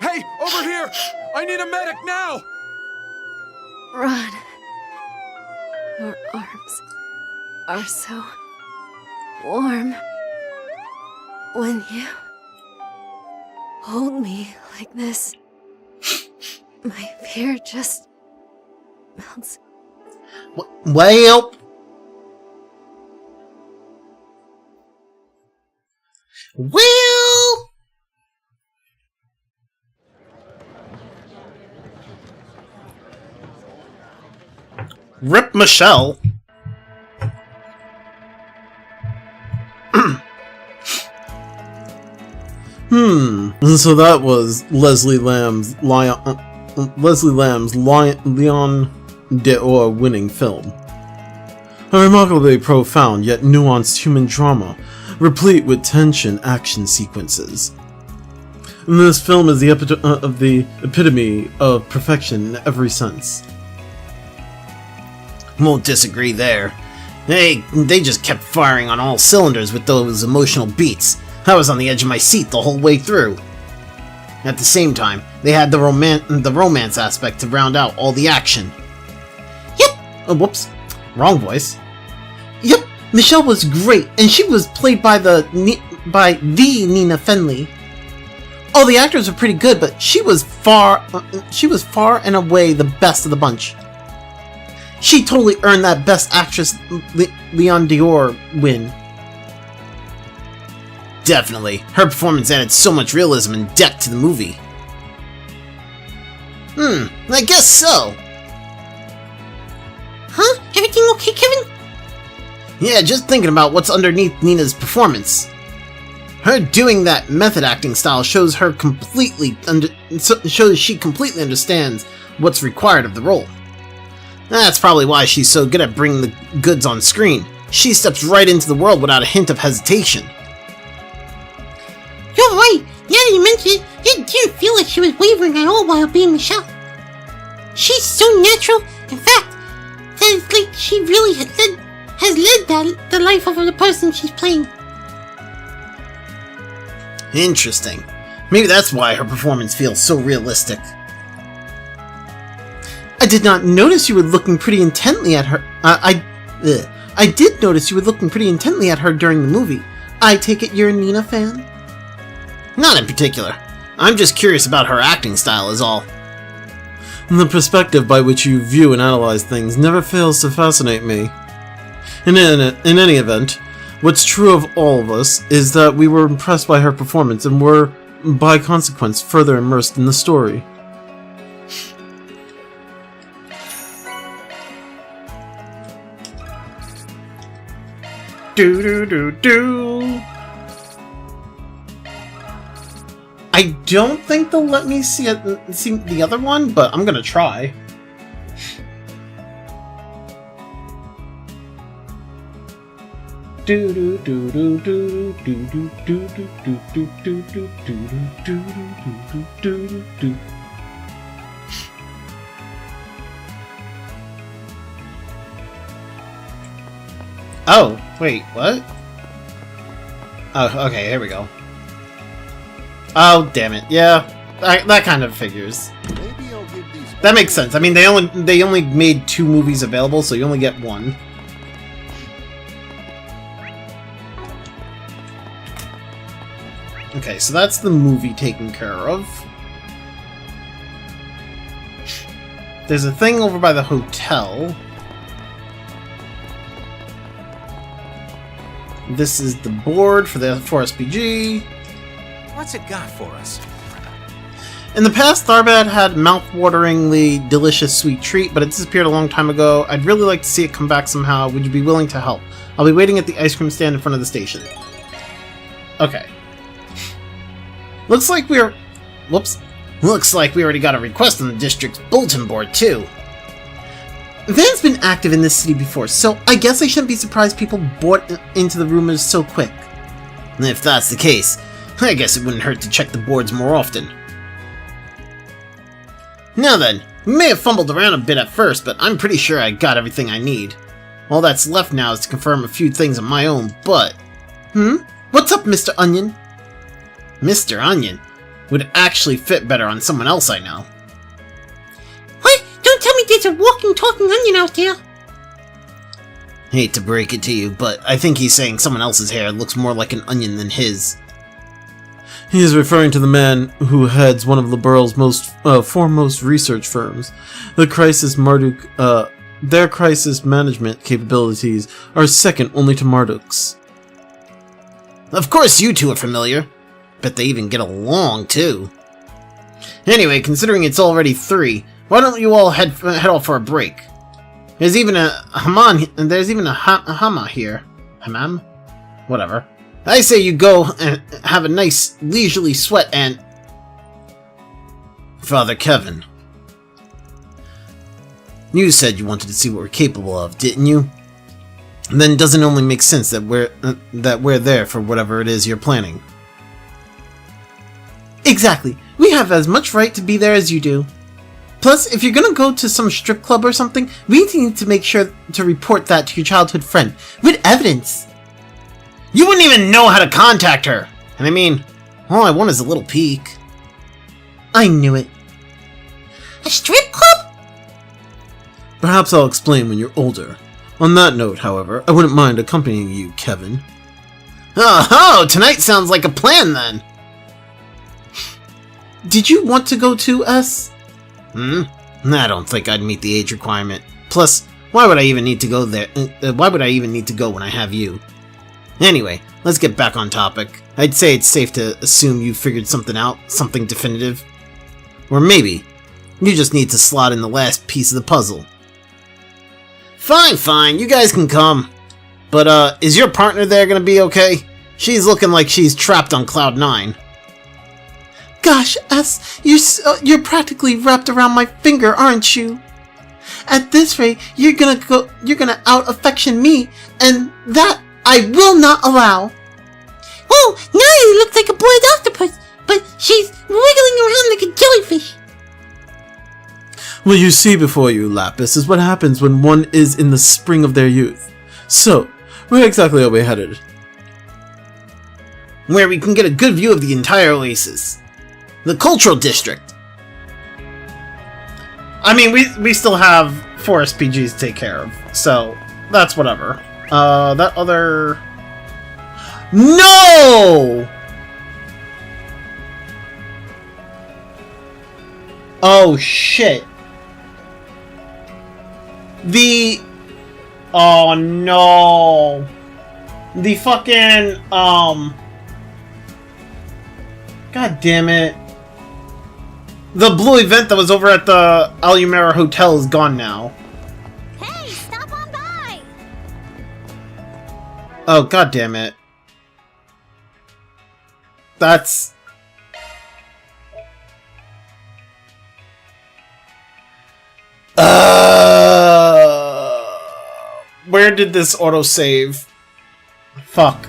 Hey, over here! I need a medic now! Ron, your arms are so warm when you hold me like this. My fear just melts. Well, rip Michelle. So that was Leslie Lamb's Leon d'Or winning film. A remarkably profound yet nuanced human drama, replete with tension action sequences. This film is the epitome of perfection in every sense. Won't disagree there. They just kept firing on all cylinders with those emotional beats. I was on the edge of my seat the whole way through. At the same time, they had the romance aspect to round out all the action. Yep. Oh, whoops. Wrong voice. Yep. Michelle was great, and she was played by the Nina Fenley. All the actors were pretty good, but she was far and away the best of the bunch. She totally earned that Best Actress Leon d'Or win. Definitely. Her performance added so much realism and depth to the movie. I guess so. Huh? Everything okay, Kevin? Yeah, just thinking about what's underneath Nina's performance. Her doing that method acting style shows she completely understands what's required of the role. That's probably why she's so good at bringing the goods on screen. She steps right into the world without a hint of hesitation. You're right. Now that you mention it, it didn't feel like she was wavering at all while being Michelle. She's so natural. In fact, that it's like she really has led the life of the person she's playing. Interesting. Maybe that's why her performance feels so realistic. I did not notice you were looking pretty intently at her. I did notice you were looking pretty intently at her during the movie. I take it you're a Nina fan? Not in particular. I'm just curious about her acting style is all. The perspective by which you view and analyze things never fails to fascinate me. In any event, what's true of all of us is that we were impressed by her performance and were, by consequence, further immersed in the story. Do. I don't think they'll let me see the other one, but I'm gonna try. Oh, wait, what? Oh, okay, here we go. Oh, damn it. Yeah, that kind of figures. That makes sense. I mean, they only made 2 movies available, so you only get 1. Okay, so that's the movie taken care of. There's a thing over by the hotel. This is the board for the 4SPG. What's it got for us? In the past, Tharbad had mouth-wateringly delicious sweet treat, but it disappeared a long time ago. I'd really like to see it come back somehow. Would you be willing to help? I'll be waiting at the ice cream stand in front of the station. Okay. Looks like we already got a request on the district's bulletin board, too. Van's been active in this city before, so I guess I shouldn't be surprised people bought into the rumors so quick. If that's the case, I guess it wouldn't hurt to check the boards more often. Now then, we may have fumbled around a bit at first, but I'm pretty sure I got everything I need. All that's left now is to confirm a few things on my own, but... What's up, Mr. Onion? Mr. Onion would actually fit better on someone else I know. What? Don't tell me there's a walking, talking onion out there. Hate to break it to you, but I think he's saying someone else's hair looks more like an onion than his. He is referring to the man who heads one of Liberal's foremost research firms. Their crisis management capabilities are second only to Marduk's. Of course you two are familiar. Bet they even get along, too. Anyway, considering it's already 3, why don't you all head off for a break? There's even a Hama here. Hammam? Whatever. I say you go and have a nice leisurely sweat and... Father Kevin. You said you wanted to see what we're capable of, didn't you? And then doesn't it only make sense that we're there for whatever it is you're planning? Exactly. We have as much right to be there as you do. Plus, if you're gonna go to some strip club or something, we need to make sure to report that to your childhood friend, with evidence. You wouldn't even know how to contact her! And I mean, all I want is a little peek. I knew it. A strip club? Perhaps I'll explain when you're older. On that note, however, I wouldn't mind accompanying you, Kevin. Oh, tonight sounds like a plan then! Did you want to go too, S? I don't think I'd meet the age requirement. Plus, why would I even need to go there? Why would I even need to go when I have you? Anyway, let's get back on topic. I'd say it's safe to assume you figured something out, something definitive. Or maybe, you just need to slot in the last piece of the puzzle. Fine, you guys can come. But, is your partner there gonna be okay? She's looking like she's trapped on Cloud 9. Gosh, S, you're practically wrapped around my finger, aren't you? At this rate, you're gonna out-affection me, and that I will not allow. Oh, now you look like a boiled octopus, but she's wiggling around like a jellyfish. What you see before you, Lapis, is what happens when one is in the spring of their youth. So, where exactly are we headed? Where we can get a good view of the entire oasis. The cultural district. I mean, we still have 4 SPGs to take care of, so that's whatever. That other... No! Oh, shit. Oh, no. The fucking, God damn it. The blue event that was over at the Alumera Hotel is gone now. Hey, stop on by! Oh, god damn it. That's... Where did this autosave? Fuck.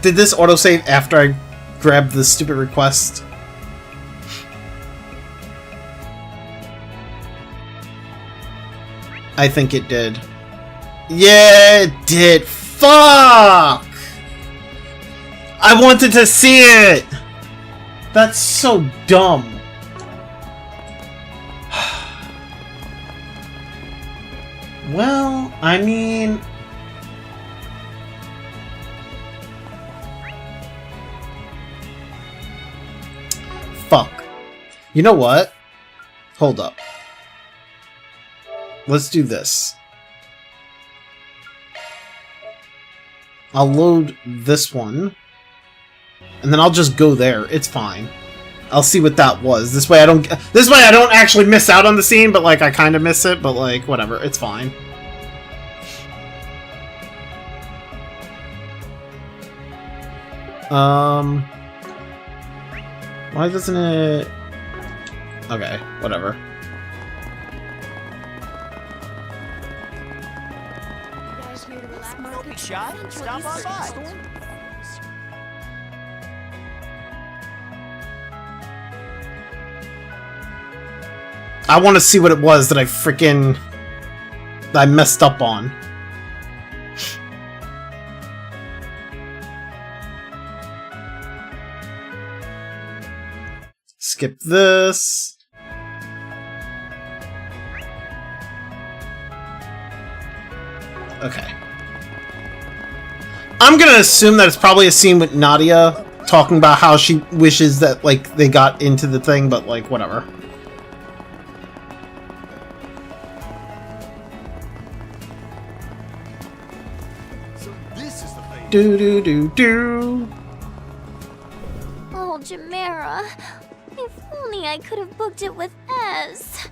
Did this autosave after I grabbed the stupid request? I think it did. Yeah, it did. Fuck! I wanted to see it! That's so dumb. Well, I mean... Fuck. You know what? Hold up. Let's do this. I'll load this one. And then I'll just go there. It's fine. I'll see what that was. This way I don't actually miss out on the scene, but like I kind of miss it, but like whatever, it's fine. Why doesn't it... Okay, whatever. Don't be shy. Stop on by. I want to see what it was that I freaking... I messed up on. Skip this. Okay. I'm gonna assume that it's probably a scene with Nadia talking about how she wishes that, like, they got into the thing, but, like, whatever. So this is the thing. Do. Oh, Chimera. If only I could have booked it with Ez.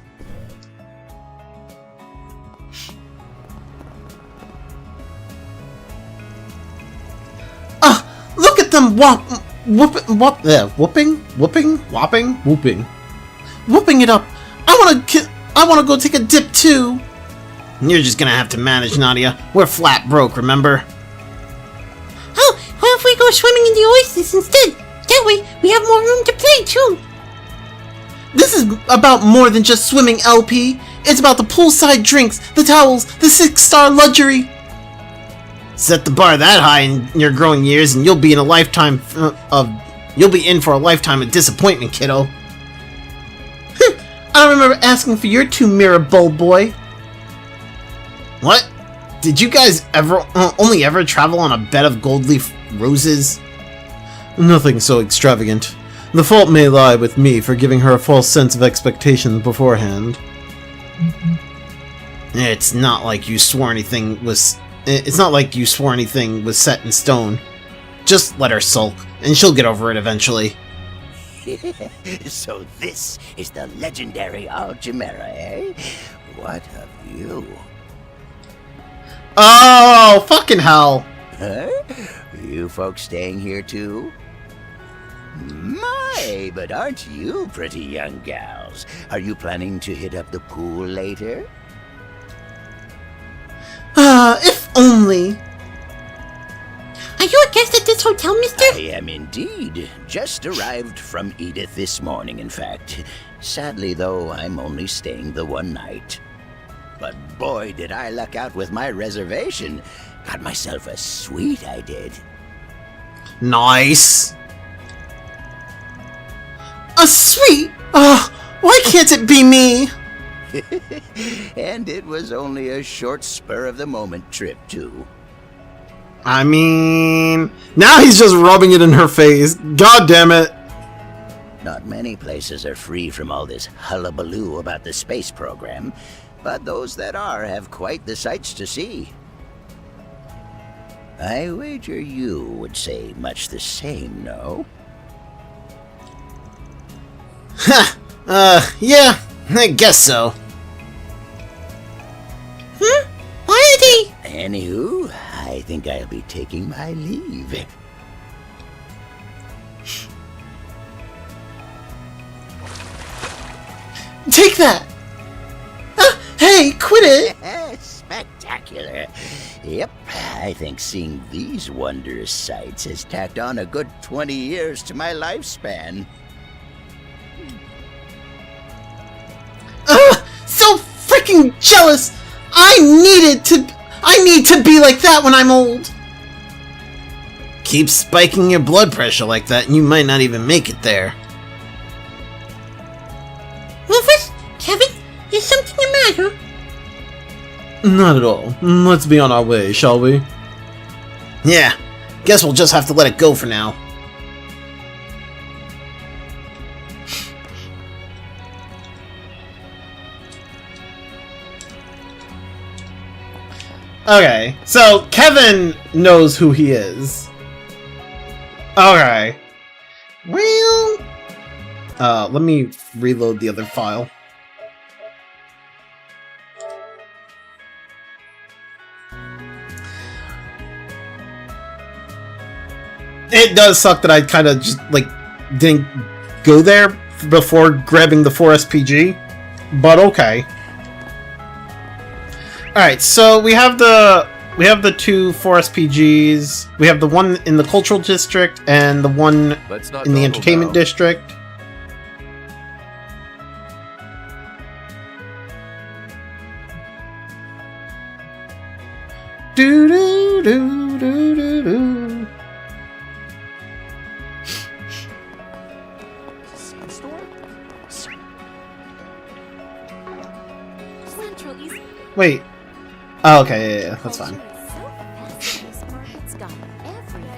Look at them whooping it up. I wanna go take a dip too. You're just gonna have to manage, Nadia. We're flat broke, remember? Oh, what if we go swimming in the oasis instead? That way, we have more room to play too. This is about more than just swimming, LP. It's about the poolside drinks, the towels, the 6-star luxury. Set the bar that high in your growing years, and you'll be in for a lifetime of disappointment, kiddo. I don't remember asking for your 2 mirror bowl, boy. What? Did you guys only ever travel on a bed of gold leaf roses? Nothing so extravagant. The fault may lie with me for giving her a false sense of expectations beforehand. It's not like you swore anything was set in stone. Just let her sulk, and she'll get over it eventually. So this is the legendary Chimera, eh? What of you? Oh, fucking hell! Huh? You folks staying here too? My, but aren't you pretty young gals? Are you planning to hit up the pool later? If only. Are you a guest at this hotel, mister? I am indeed. Just arrived from Edith this morning, in fact. Sadly, though, I'm only staying the one night. But boy, did I luck out with my reservation. Got myself a suite, I did. Nice. A suite? Why can't it be me? And it was only a short spur-of-the-moment trip, too. I mean, now he's just rubbing it in her face. God damn it. Not many places are free from all this hullabaloo about the space program, but those that are have quite the sights to see. I wager you would say much the same, no? Yeah, I guess so. Why did he? Anywho, I think I'll be taking my leave. Take that! Hey, quit it! Spectacular. Yep, I think seeing these wondrous sights has tacked on a good 20 years to my lifespan. So freaking jealous! I need to be like that when I'm old! Keep spiking your blood pressure like that and you might not even make it there. Rufus? Kevin? Is something the matter? Not at all. Let's be on our way, shall we? Yeah, guess we'll just have to let it go for now. Okay, so Kevin knows who he is. Okay. Well, let me reload the other file. It does suck that I kind of just, like, didn't go there before grabbing the 4SPG, but okay. Alright, so we have the two 4SPGs. We have the one in the cultural district and the one in the entertainment district. Do do do do do do. Wait. Oh, okay, yeah, that's fine.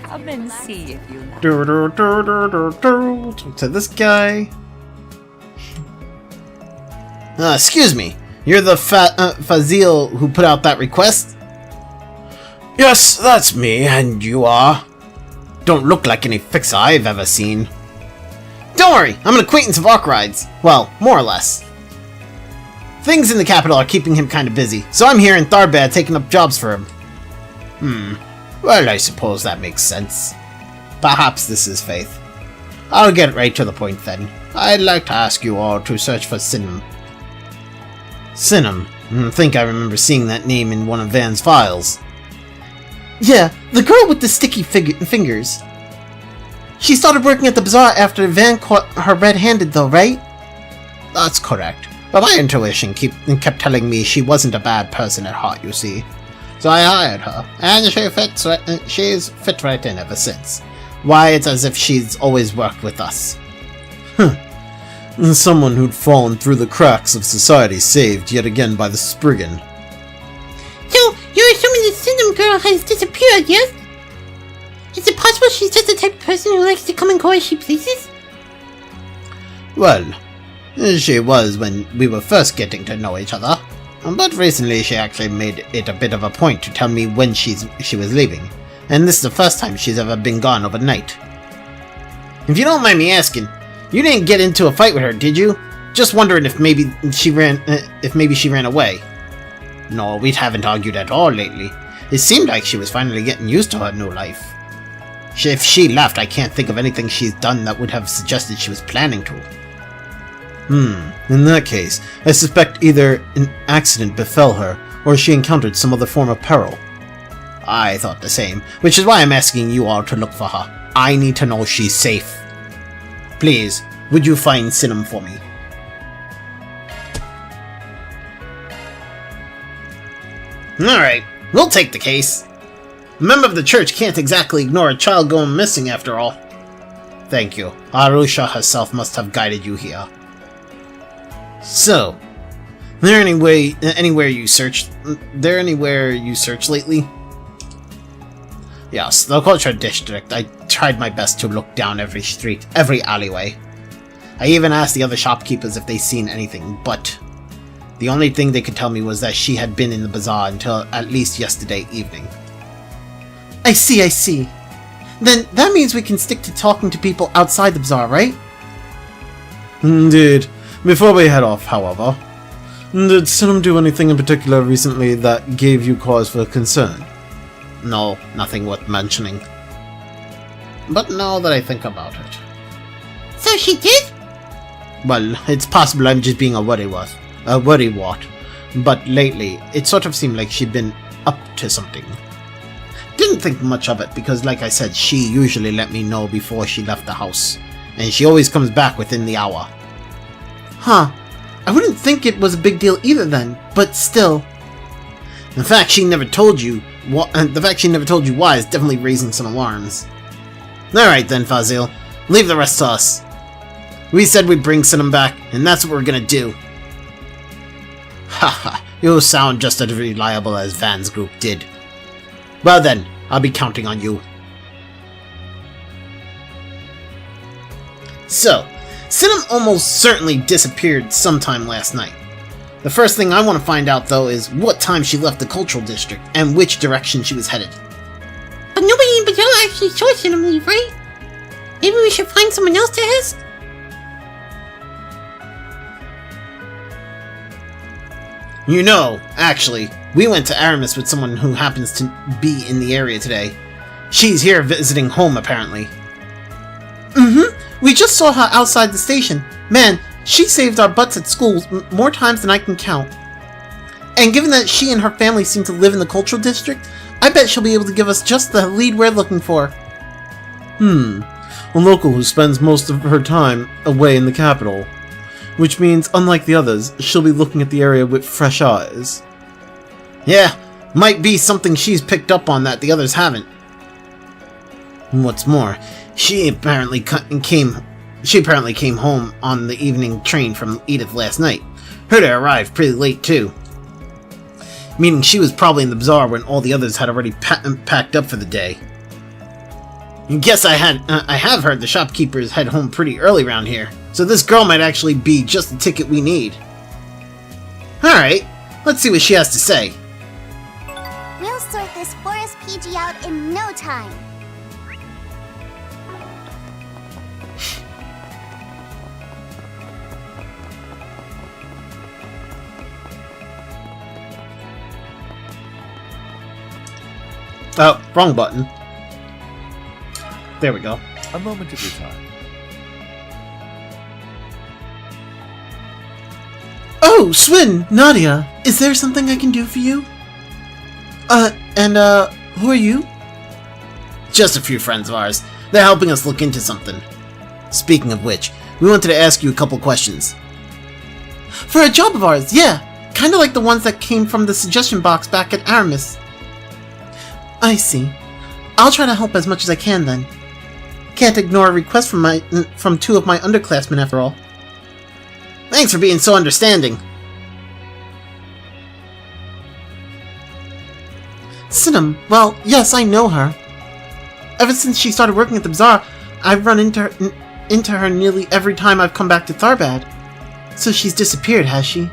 Come and see if you like. Do, do, do, do, do, do. Talk to this guy. Excuse me. You're the Fazil who put out that request? Yes, that's me, and you are? Don't look like any fixer I've ever seen. Don't worry, I'm an acquaintance of Arkwright's. Well, more or less. Things in the capital are keeping him kind of busy, so I'm here in Tharbad taking up jobs for him. Well, I suppose that makes sense. Perhaps this is Faith. I'll get right to the point then. I'd like to ask you all to search for Sinum. Sinum? I think I remember seeing that name in one of Van's files. Yeah, the girl with the sticky fingers. She started working at the bazaar after Van caught her red-handed though, right? That's correct. But my intuition kept telling me she wasn't a bad person at heart, you see. So I hired her, and she's fit right in ever since. Why, it's as if she's always worked with us. Someone who'd fallen through the cracks of society saved yet again by the Spriggan. So, you're assuming the Syndrome girl has disappeared, yes? Is it possible she's just the type of person who likes to come and go as she pleases? Well, she was when we were first getting to know each other. But recently she actually made it a bit of a point to tell me when she was leaving. And this is the first time she's ever been gone overnight. If you don't mind me asking, you didn't get into a fight with her, did you? Just wondering if maybe she ran away. No, we haven't argued at all lately. It seemed like she was finally getting used to her new life. If she left, I can't think of anything she's done that would have suggested she was planning to. In that case, I suspect either an accident befell her, or she encountered some other form of peril. I thought the same, which is why I'm asking you all to look for her. I need to know she's safe. Please, would you find Sinum for me? Alright, we'll take the case. A member of the church can't exactly ignore a child going missing after all. Thank you. Arusha herself must have guided you here. So, anywhere you searched lately? Yes, the culture district. I tried my best to look down every street, every alleyway. I even asked the other shopkeepers if they'd seen anything, but the only thing they could tell me was that she had been in the bazaar until at least yesterday evening. I see. Then that means we can stick to talking to people outside the bazaar, right? Indeed. Before we head off, however, did Sinum do anything in particular recently that gave you cause for concern? No, nothing worth mentioning. But now that I think about it... So she did? Well, it's possible I'm just being a worrywart. But lately, it sort of seemed like she'd been up to something. Didn't think much of it because, like I said, she usually let me know before she left the house. And she always comes back within the hour. Huh. I wouldn't think it was a big deal either then, but still. The fact she never told you why is definitely raising some alarms. Alright then, Fazil. Leave the rest to us. We said we'd bring Sinum back, and that's what we're gonna do. Haha, you sound just as reliable as Van's group did. Well then, I'll be counting on you. So, Sinum almost certainly disappeared sometime last night. The first thing I want to find out, though, is what time she left the cultural district and which direction she was headed. But nobody in Bazaar actually saw Sinum leave, right? Maybe we should find someone else to ask? You know, actually, we went to Aramis with someone who happens to be in the area today. She's here visiting home, apparently. We just saw her outside the station. Man, she saved our butts at school more times than I can count. And given that she and her family seem to live in the cultural district, I bet she'll be able to give us just the lead we're looking for. A local who spends most of her time away in the capital. Which means, unlike the others, she'll be looking at the area with fresh eyes. Yeah, Might be something she's picked up on that the others haven't. And what's more, she apparently came home on the evening train from Edith last night. Heard her arrive pretty late too. Meaning she was probably in the bazaar when all the others had already packed up for the day. I guess I have heard the shopkeepers head home pretty early around here, so this girl might actually be just the ticket we need. Alright, let's see what she has to say. We'll sort this Forest PG out in no time. Oh, wrong button. There we go. A moment of your time. Oh, Swin, Nadia, is there something I can do for you? Who are you? Just a few friends of ours. They're helping us look into something. Speaking of which, we wanted to ask you a couple questions. For a job of ours, yeah. Kinda like the ones that came from the suggestion box back at Aramis. I see. I'll try to help as much as I can then. Can't ignore a request from two of my underclassmen after all. Thanks for being so understanding. Sinam, well, yes, I know her. Ever since she started working at the bazaar, I've run into her nearly every time I've come back to Tharbad. So she's disappeared, has she?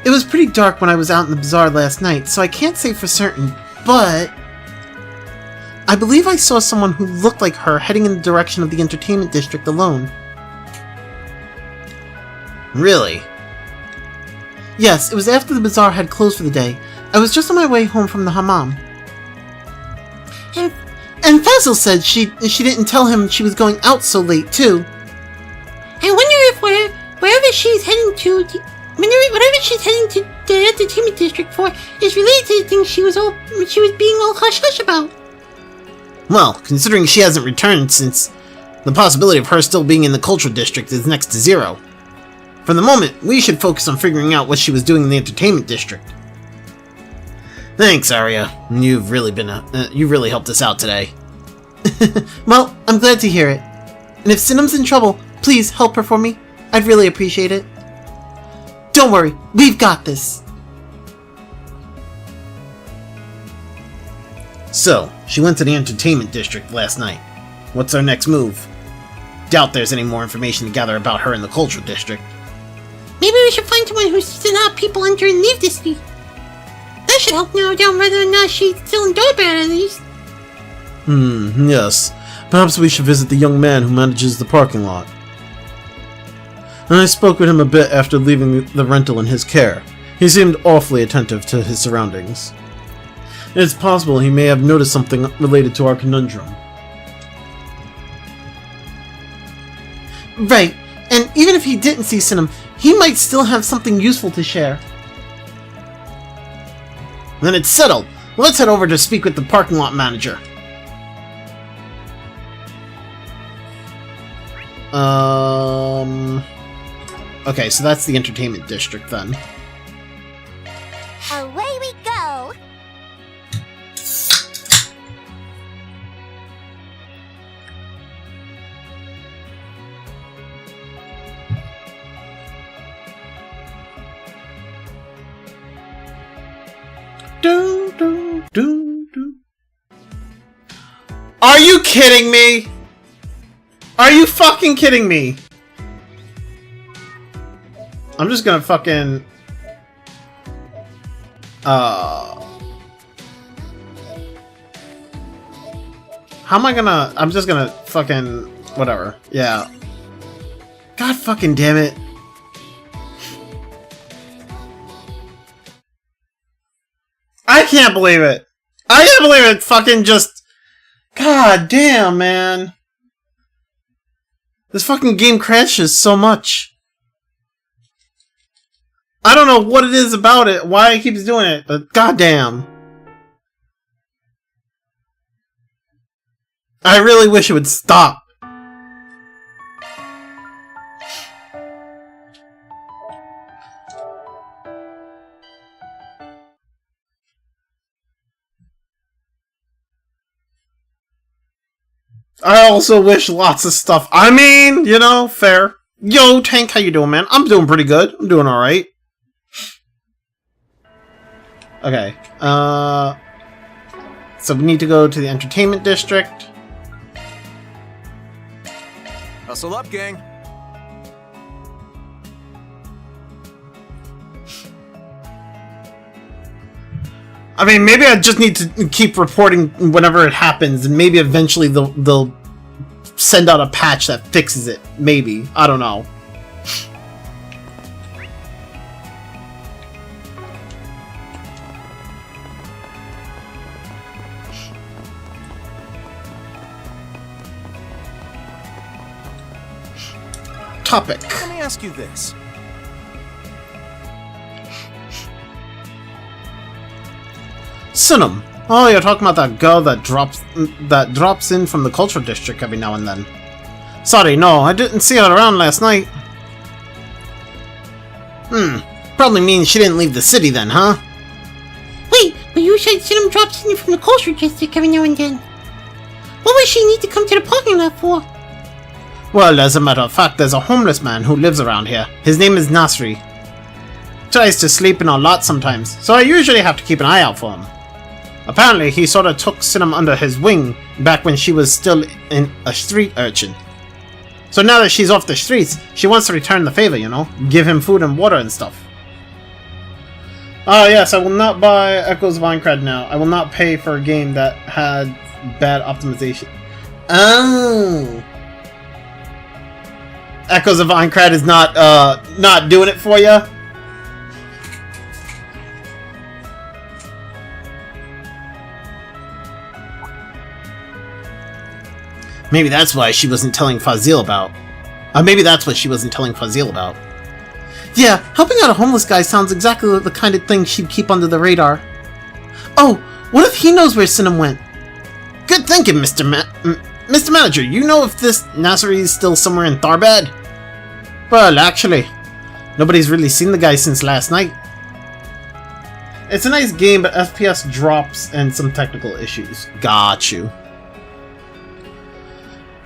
It was pretty dark when I was out in the bazaar last night, so I can't say for certain, but I believe I saw someone who looked like her heading in the direction of the entertainment district alone. Really? Yes, it was after the bazaar had closed for the day. I was just on my way home from the hammam. And Fazel said she didn't tell him she was going out so late, too. I wonder if wherever she's heading to the entertainment district for is related to the thing she was being all hush-hush about. Well, considering she hasn't returned since, the possibility of her still being in the cultural district is next to zero. For the moment, we should focus on figuring out what she was doing in the entertainment district. Thanks, Arya. You've really helped us out today. Well, I'm glad to hear it. And if Sinam's in trouble, please help her for me. I'd really appreciate it. Don't worry, we've got this. So, she went to the entertainment district last night. What's our next move? Doubt there's any more information to gather about her in the cultural district. Maybe we should find someone who's seen how people enter and leave this city. That should help narrow down whether or not she's still in Tharbad, at least. Yes. Perhaps we should visit the young man who manages the parking lot. And I spoke with him a bit after leaving the rental in his care. He seemed awfully attentive to his surroundings. It's possible he may have noticed something related to our conundrum. Right, and even if he didn't see Sinam, he might still have something useful to share. Then it's settled. Let's head over to speak with the parking lot manager. Okay, so that's the entertainment district then. Away we go! Are you kidding me? Are you fucking kidding me? I'm just gonna fucking... How am I gonna... I'm just gonna fucking... Whatever. Yeah. God fucking damn it. I can't believe it. I can't believe it fucking just... God damn, man. This fucking game crashes so much. I don't know what it is about it, why it keeps doing it, but goddamn. I really wish it would stop. I also wish lots of stuff. I mean, you know, fair. Yo, Tank, how you doing, man? I'm doing pretty good. I'm doing alright. Okay, so we need to go to the entertainment district. Hustle up, gang. I mean, maybe I just need to keep reporting whenever it happens, and maybe eventually they'll send out a patch that fixes it. Maybe. I don't know. Topic. Let me ask you this. Sunam. Oh, you're talking about that girl that drops in from the cultural district every now and then. Sorry, no, I didn't see her around last night. Probably means she didn't leave the city then, huh? Wait, but you said Sunam drops in from the cultural district every now and then. What would she need to come to the parking lot for? Well, as a matter of fact, there's a homeless man who lives around here. His name is Nasri. Tries to sleep in our lot sometimes, so I usually have to keep an eye out for him. Apparently, he sort of took Sinam under his wing back when she was still a street urchin. So now that she's off the streets, she wants to return the favor, you know? Give him food and water and stuff. Oh yes, I will not buy Echoes of Aincrad now. I will not pay for a game that had bad optimization. Oh. Echoes of Aincrad is not doing it for you. Maybe that's why she wasn't telling Fazil about. Maybe that's what she wasn't telling Fazil about. Yeah, helping out a homeless guy sounds exactly like the kind of thing she'd keep under the radar. Oh, what if he knows where Sinam went? Good thinking, Mr. Manager. You know if this Nasri is still somewhere in Tharbad? Well, actually, nobody's really seen the guy since last night. It's a nice game, but FPS drops and some technical issues. Got you.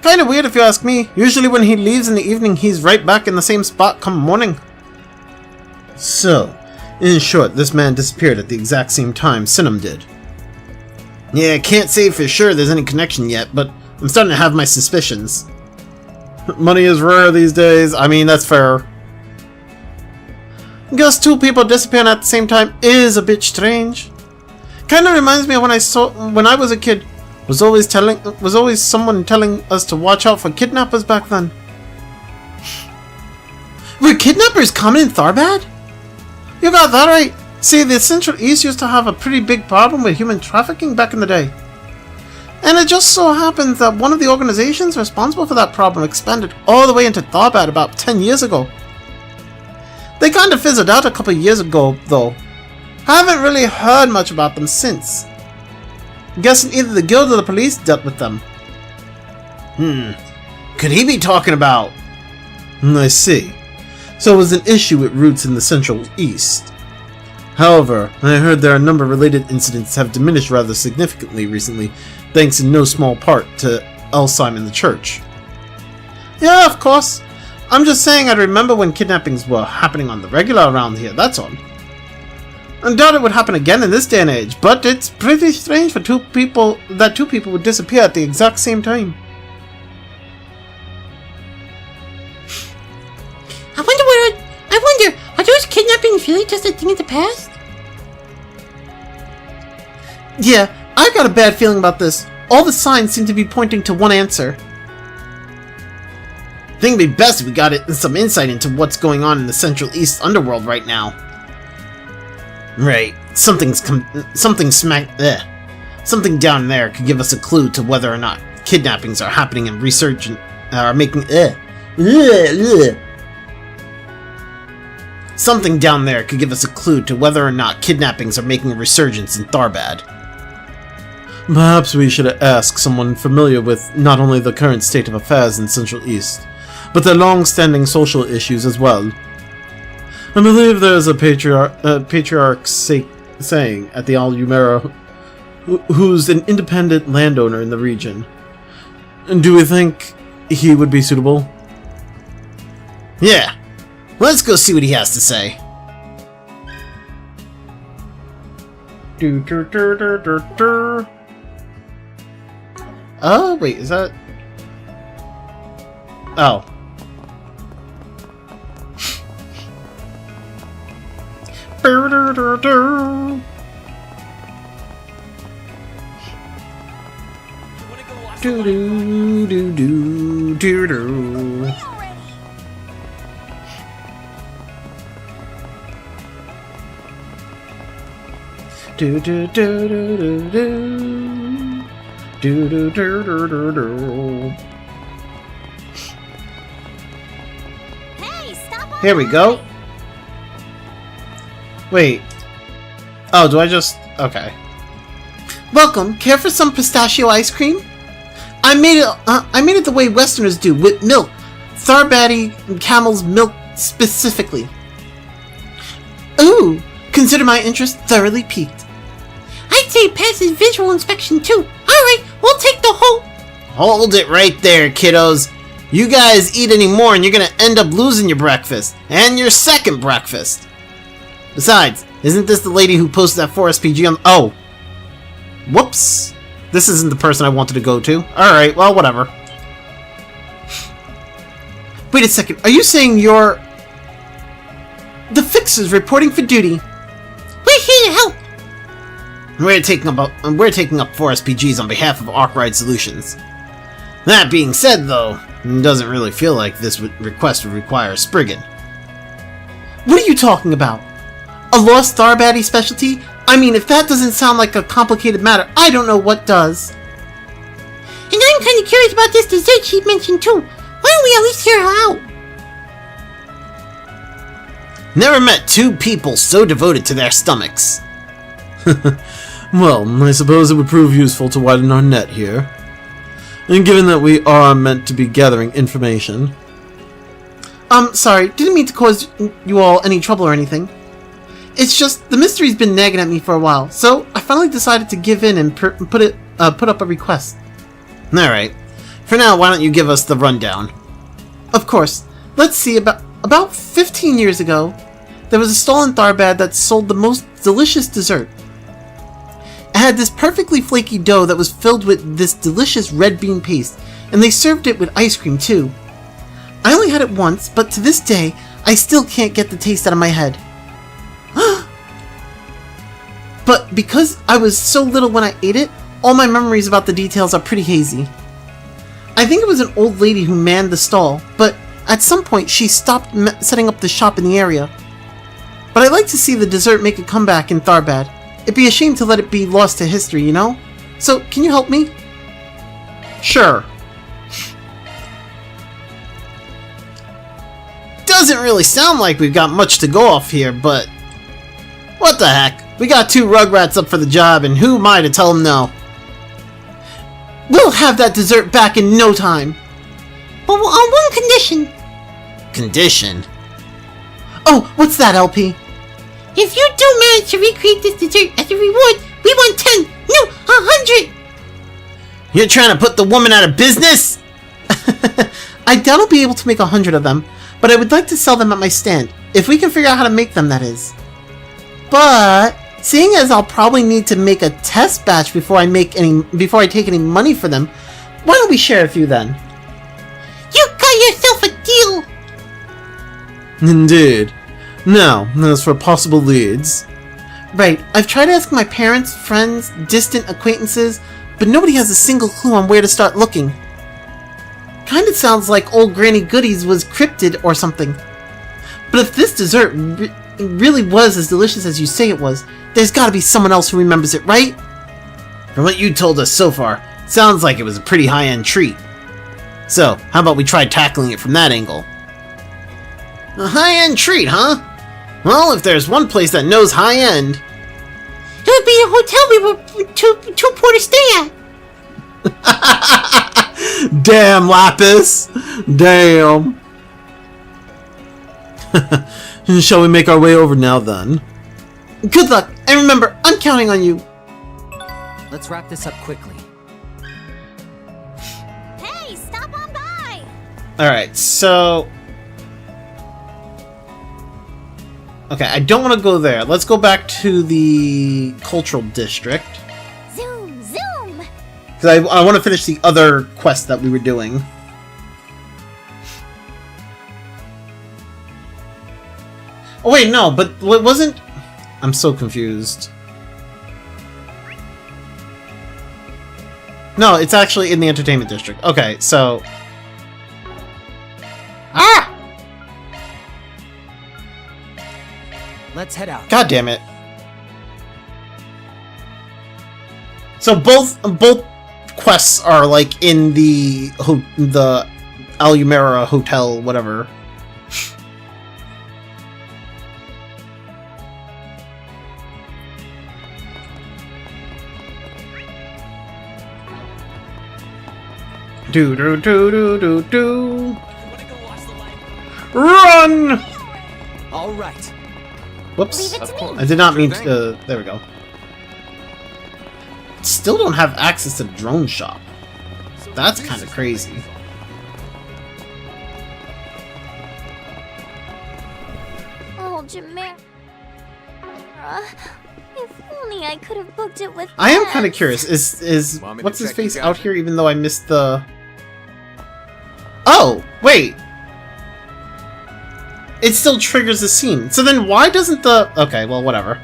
Kinda weird if you ask me. Usually when he leaves in the evening, he's right back in the same spot come morning. So, in short, this man disappeared at the exact same time Sinam did. Yeah, I can't say for sure there's any connection yet, but I'm starting to have my suspicions. Money is rare these days. I mean, that's fair. Guess two people disappearing at the same time is a bit strange. Kinda reminds me of when I was a kid. Was always someone telling us to watch out for kidnappers back then. Were kidnappers common in Tharbad? You got that right. See, the Central East used to have a pretty big problem with human trafficking back in the day. And it just so happens that one of the organizations responsible for that problem expanded all the way into Tharbad about 10 years ago. They kinda fizzled out a couple years ago, though. Haven't really heard much about them since. Guessing either the guild or the police dealt with them. Could he be talking about... I see. So it was an issue with roots in the Central East. However, I heard there are a number of related incidents have diminished rather significantly recently, thanks in no small part to Elsham in the church. Yeah, of course. I'm just saying I remember when kidnappings were happening on the regular around here, that's all. I doubt it would happen again in this day and age, but it's pretty strange for two people would disappear at the exact same time. I wonder, are those kidnappings really just a thing of the past? Yeah, I got a bad feeling about this. All the signs seem to be pointing to one answer. I think it'd be best if we got some insight into what's going on in the Central East underworld right now. Right, something down there could give us a clue to whether or not kidnappings are happening and Something down there could give us a clue to whether or not kidnappings are making a resurgence in Tharbad. Perhaps we should ask someone familiar with not only the current state of affairs in Central East, but their long-standing social issues as well. I believe there is a patriarch saying at the Al Umera, who's an independent landowner in the region, Do we think he would be suitable? Yeah. Let's go see what he has to say. Oh, wait, is that... Oh. Do do do do do do. Do do do do do do. Do do do do do do. Hey, stop! Here we go. Wait. Oh, do I just... Okay. Welcome. Care for some pistachio ice cream? I made it the way Westerners do, with milk. Tharbaddy and camel's milk specifically. Ooh, consider my interest thoroughly piqued. I'd say it passes visual inspection too. Alright, we'll take the whole... Hold it right there, kiddos. You guys eat any more and you're gonna end up losing your breakfast. And your second breakfast. Besides, isn't this the lady who posted that 4SPG on... Oh. Whoops. This isn't the person I wanted to go to. Alright, well, whatever. Wait a second, are you saying you're... The Fixers reporting for duty? We're here to help. We're taking up 4SPGs on behalf of Arkwright Solutions. That being said, though, it doesn't really feel like this request would require a Spriggan. What are you talking about? A lost Tharbaddy specialty? I mean, if that doesn't sound like a complicated matter, I don't know what does. And I'm kind of curious about this dessert she mentioned too. Why don't we at least hear her out? Never met two people so devoted to their stomachs. Well, I suppose it would prove useful to widen our net here. And given that we are meant to be gathering information... Sorry, didn't mean to cause you all any trouble or anything. It's just, the mystery's been nagging at me for a while, so I finally decided to give in and put up a request. Alright. For now, why don't you give us the rundown? Of course. Let's see, about 15 years ago, there was a stall in Tharbad that sold the most delicious dessert. It had this perfectly flaky dough that was filled with this delicious red bean paste, and they served it with ice cream too. I only had it once, but to this day, I still can't get the taste out of my head. But because I was so little when I ate it, all my memories about the details are pretty hazy. I think it was an old lady who manned the stall, but at some point she stopped setting up the shop in the area. But I'd like to see the dessert make a comeback in Tharbad. It'd be a shame to let it be lost to history, you know? So, can you help me? Sure. Doesn't really sound like we've got much to go off here, but... What the heck? We got two Rugrats up for the job, and who am I to tell them no? We'll have that dessert back in no time. But on one condition. Condition? Oh, what's that, LP? If you do manage to recreate this dessert as a reward, we want 10, no, 100! You're trying to put the woman out of business? I doubt I'll be able to make 100 of them, but I would like to sell them at my stand, if we can figure out how to make them, that is. But, seeing as I'll probably need to make a test batch before I take any money for them, why don't we share a few then? You got yourself a deal! Indeed. Now, as for possible leads... Right, I've tried asking my parents, friends, distant acquaintances, but nobody has a single clue on where to start looking. Kinda sounds like old Granny Goodies was cryptid or something. But if this dessert really was as delicious as you say it was, there's gotta be someone else who remembers it, right? From what you told us so far, sounds like it was a pretty high-end treat. So, how about we try tackling it from that angle? A high-end treat, huh? Well, if there's one place that knows high-end... It would be a hotel we were too poor to stay at. Damn, Lapis! Damn! Shall we make our way over now, then? Good luck, and remember, I'm counting on you. Let's wrap this up quickly. Hey, Alright, so... Okay, I don't want to go there. Let's go back to the cultural district. Zoom, zoom! Because I want to finish the other quest that we were doing. Oh wait, no, but it wasn't... I'm so confused. No, it's actually in the entertainment district. Okay, so... Ah! Let's head out. God damn it. So both quests are like in the Alumera Hotel, whatever. Do do do do do do. Run! All right. Whoops. I did not mean to. There we go. Still don't have access to the drone shop. That's kind of crazy. Oh, Jamera. If only I could have booked it with I am Pets. kind of curious. Is what's his face out here? Even though I missed the. Oh wait. It still triggers the scene. So then why doesn't the... Okay, well, whatever.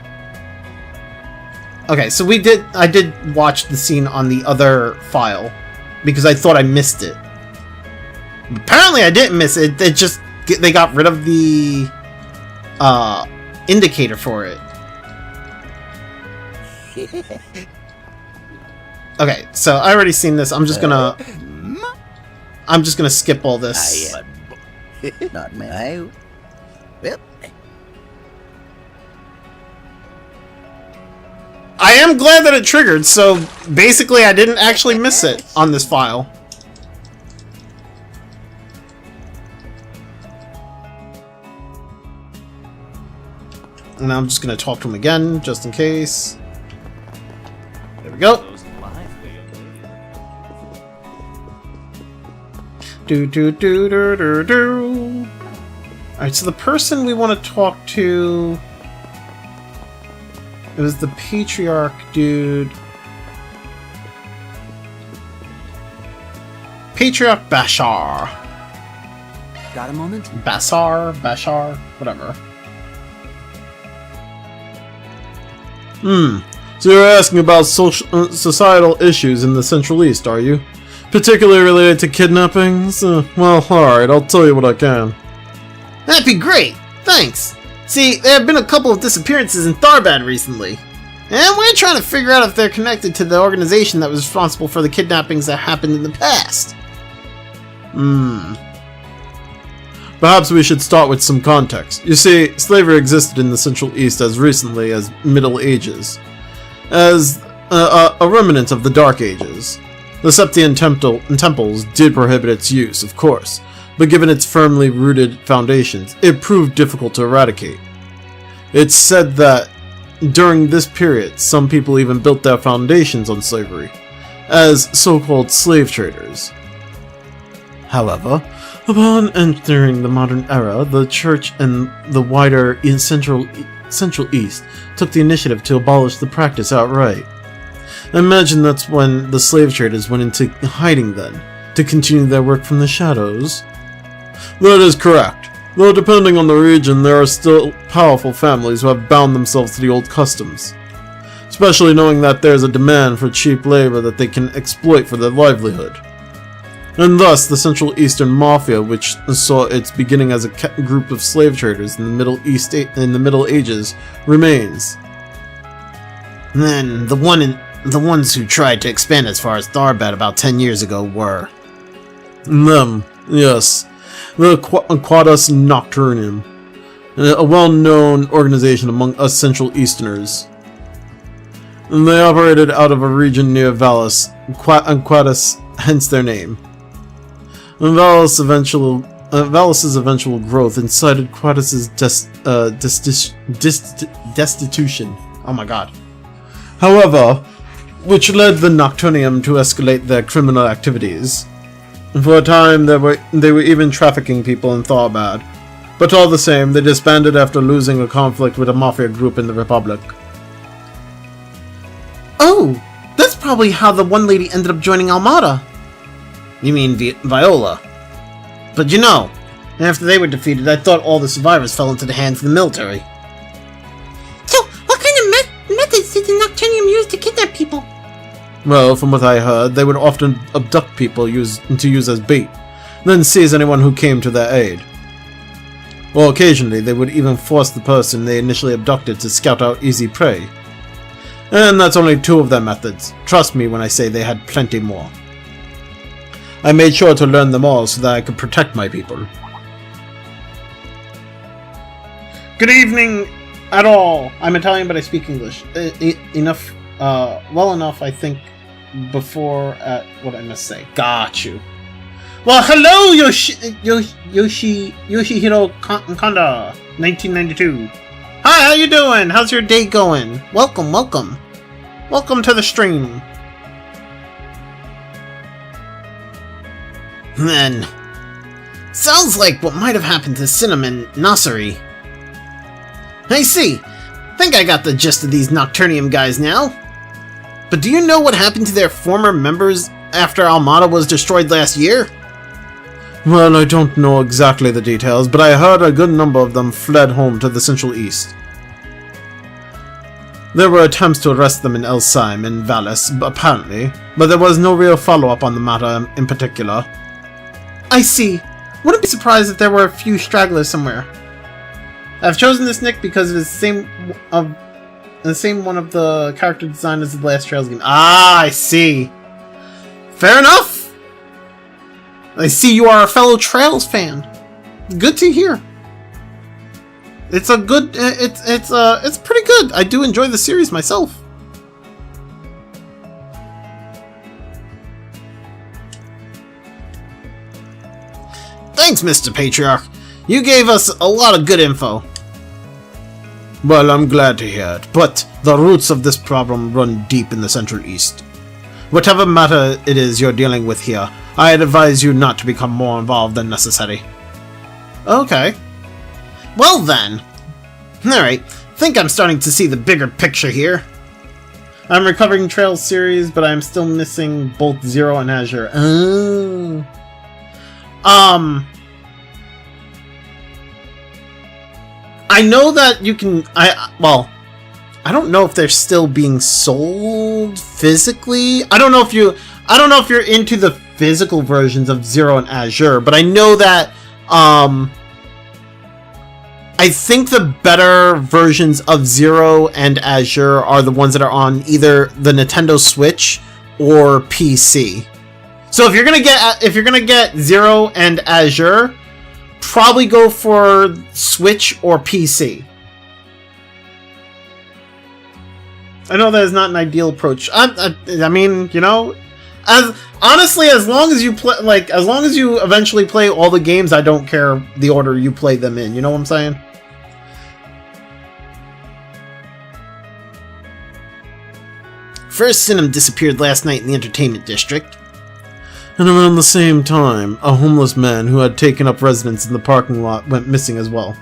Okay, so I did watch the scene on the other file because I thought I missed it. Apparently I didn't miss it. It just... They got rid of the indicator for it. Okay, so I already seen this. I'm just gonna skip all this. Not my... Well, I am glad that it triggered, so basically I didn't actually miss it on this file. And I'm just gonna talk to him again, just in case. There we go. Do do do do do do. Alright, so the person we want to talk to... It was the Patriarch dude. Patriarch Bashar. Got a moment? Bashar, whatever. So you're asking about societal issues in the Central East, are you? Particularly related to kidnappings? Well, alright, I'll tell you what I can. That'd be great! Thanks! See, there have been a couple of disappearances in Tharbad recently. And we're trying to figure out if they're connected to the organization that was responsible for the kidnappings that happened in the past. Perhaps we should start with some context. You see, slavery existed in the Central East as recently as Middle Ages, as a remnant of the Dark Ages. The Septian temples did prohibit its use, of course, but given its firmly rooted foundations, it proved difficult to eradicate. It's said that during this period, some people even built their foundations on slavery, as so-called slave traders. However, upon entering the modern era, the Church and the wider Central East took the initiative to abolish the practice outright. I imagine that's when the slave traders went into hiding then, to continue their work from the shadows. That is correct, though depending on the region, there are still powerful families who have bound themselves to the old customs, especially knowing that there is a demand for cheap labor that they can exploit for their livelihood. And thus, the Central Eastern Mafia, which saw its beginning as a group of slave traders in the Middle Ages, remains. Then, the ones who tried to expand as far as Tharbad about 10 years ago were... Them, yes. The Quadus Nocturnum, a well-known organization among us Central Easterners. And they operated out of a region near Valus, Quadus, hence their name. And Valus's eventual growth incited Quadus's destitution. Oh my god. However, which led the Nocturnium to escalate their criminal activities. For a time, they were even trafficking people in Tharbad. But all the same, they disbanded after losing a conflict with a mafia group in the Republic. Oh, that's probably how the one lady ended up joining Almada. You mean Viola? But you know, after they were defeated, I thought all the survivors fell into the hands of the military. So, what kind of methods did the Nocturnium use to kidnap people? Well, from what I heard, they would often abduct people to use as bait, then seize anyone who came to their aid. Or occasionally, they would even force the person they initially abducted to scout out easy prey. And that's only 2 of their methods. Trust me when I say they had plenty more. I made sure to learn them all so that I could protect my people. Good evening at all. I'm Italian, but I speak English. Enough, well enough, I think, before, what I must say. Got you. Well, hello, Yoshihiro Kanda, 1992. Hi, how you doing? How's your day going? Welcome, welcome. Welcome to the stream. Then, sounds like what might have happened to Cinnamon Nasari. I see. Think I got the gist of these Nocturnium guys now. But do you know what happened to their former members after Almada was destroyed last year? Well, I don't know exactly the details, but I heard a good number of them fled home to the Central East. There were attempts to arrest them in El'Sime and Valis, apparently, but there was no real follow-up on the matter in particular. I see. Wouldn't be surprised if there were a few stragglers somewhere. I've chosen this nick because it is the same one of the character design as the last Trails game. Ah, I see. Fair enough. I see you are a fellow Trails fan. Good to hear. It's a good. It's pretty good. I do enjoy the series myself. Thanks, Mr. Patriarch. You gave us a lot of good info. Well, I'm glad to hear it, but the roots of this problem run deep in the Central East. Whatever matter it is you're dealing with here, I'd advise you not to become more involved than necessary. Okay. Well then. Alright, think I'm starting to see the bigger picture here. I'm recovering Trails series, but I'm still missing both Zero and Azure. Oh. I know that you can. Well, I don't know if they're still being sold physically. I don't know if you're into the physical versions of Zero and Azure, but I know that I think the better versions of Zero and Azure are the ones that are on either the Nintendo Switch or PC. So if you're gonna get Zero and Azure, probably go for Switch or PC. I know that is not an ideal approach. I mean, you know, as long as you play, as long as you eventually play all the games, I don't care the order you play them in. You know what I'm saying? First Cinema disappeared last night in the entertainment district. And around the same time, a homeless man who had taken up residence in the parking lot went missing as well.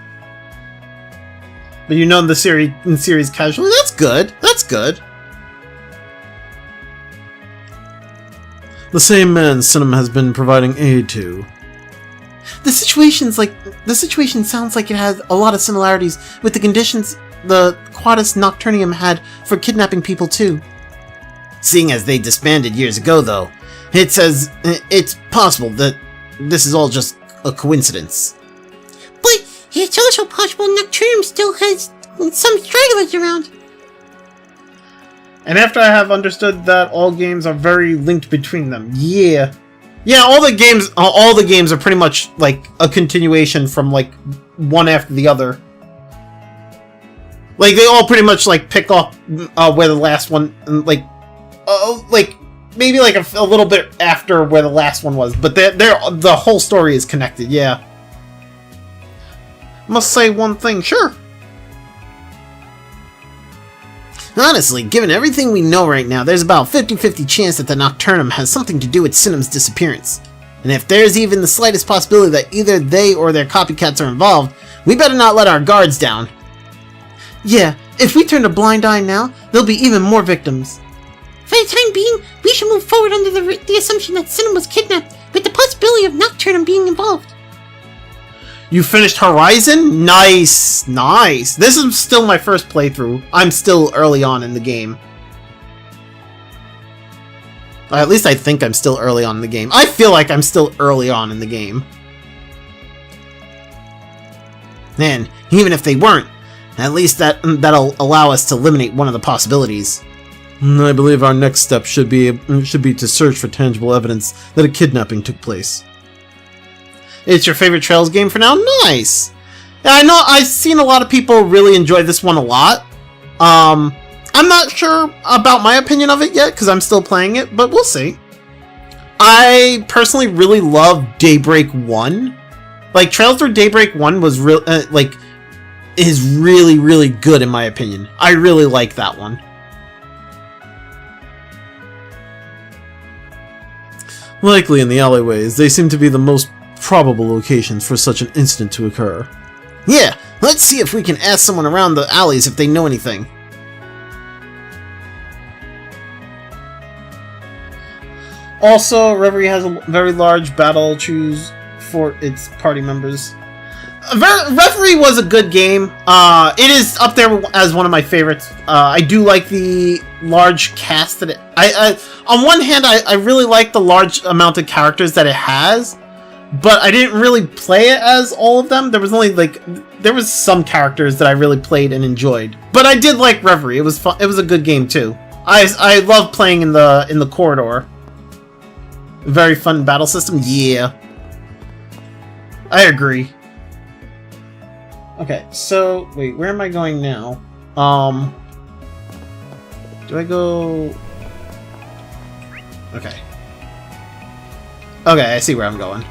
But you know the series casually. That's good. That's good. The same man Cinema has been providing aid to. The situation sounds like it has a lot of similarities with the conditions the Quadus Nocturnium had for kidnapping people too. Seeing as they disbanded years ago, though, it's possible that this is all just a coincidence. But it's also possible Nocturnium still has some stragglers around. And after I have understood that all games are very linked between them, yeah, all the games are pretty much like a continuation from like one after the other. Like they all pretty much like pick up where the last one like maybe like a little bit after where the last one was, but the whole story is connected. Yeah. Must say one thing, sure. Honestly, given everything we know right now, there's about 50-50 chance that the Nocturnum has something to do with Cinema's disappearance. And if there's even the slightest possibility that either they or their copycats are involved, we better not let our guards down. Yeah, if we turn a blind eye now, there'll be even more victims. For the time being, we should move forward under the assumption that Cinnamon was kidnapped, with the possibility of Nocturne being involved. You finished Horizon? Nice, nice. This is still my first playthrough. I'm still early on in the game. At least I think I'm still early on in the game. I feel like I'm still early on in the game. And even if they weren't, at least that'll allow us to eliminate one of the possibilities. I believe our next step should be to search for tangible evidence that a kidnapping took place. It's your favorite Trails game for now? Nice! Yeah, I know I've seen a lot of people really enjoy this one a lot. I'm not sure about my opinion of it yet, because I'm still playing it, but we'll see. I personally really love Daybreak 1. Like, Trails Through Daybreak 1 was is really, really good in my opinion. I really like that one. Likely in the alleyways, they seem to be the most probable locations for such an incident to occur. Yeah, let's see if we can ask someone around the alleys if they know anything. Also, Reverie has a very large battle choose for its party members. Reverie was a good game. It is up there as one of my favorites. I do like the large cast that it... on one hand, I really like the large amount of characters that it has, but I didn't really play it as all of them. There was only there was some characters that I really played and enjoyed. But I did like Reverie. It was fun. It was a good game too. I love playing in the corridor. Very fun battle system. Yeah, I agree. Okay, so wait, where am I going now? Do I go? Okay. Okay, I see where I'm going.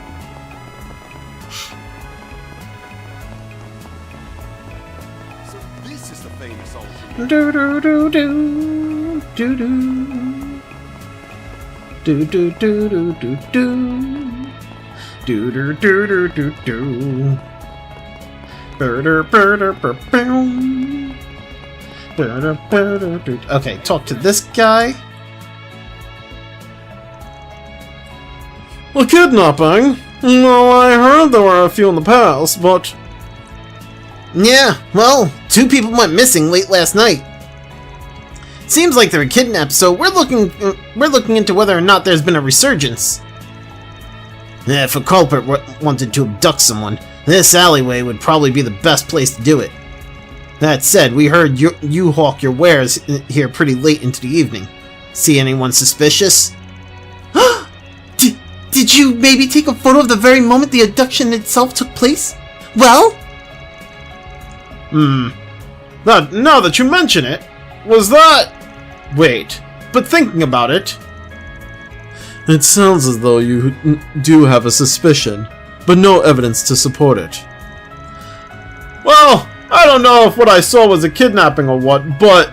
So this is the famous old. Do do do do do do. Do do do do do do. Do do do do do do. Okay, talk to this guy. A kidnapping? Well, I heard there were a few in the past, but... Yeah, well, 2 people went missing late last night. Seems like they were kidnapped, so we're looking into whether or not there's been a resurgence. If a culprit wanted to abduct someone, this alleyway would probably be the best place to do it. That said, we heard you hawk your wares here pretty late into the evening. See anyone suspicious? Did you maybe take a photo of the very moment the abduction itself took place? Well? Now that you mention it, was that... Wait, but thinking about it... It sounds as though you do have a suspicion, but no evidence to support it. Well, I don't know if what I saw was a kidnapping or what, but...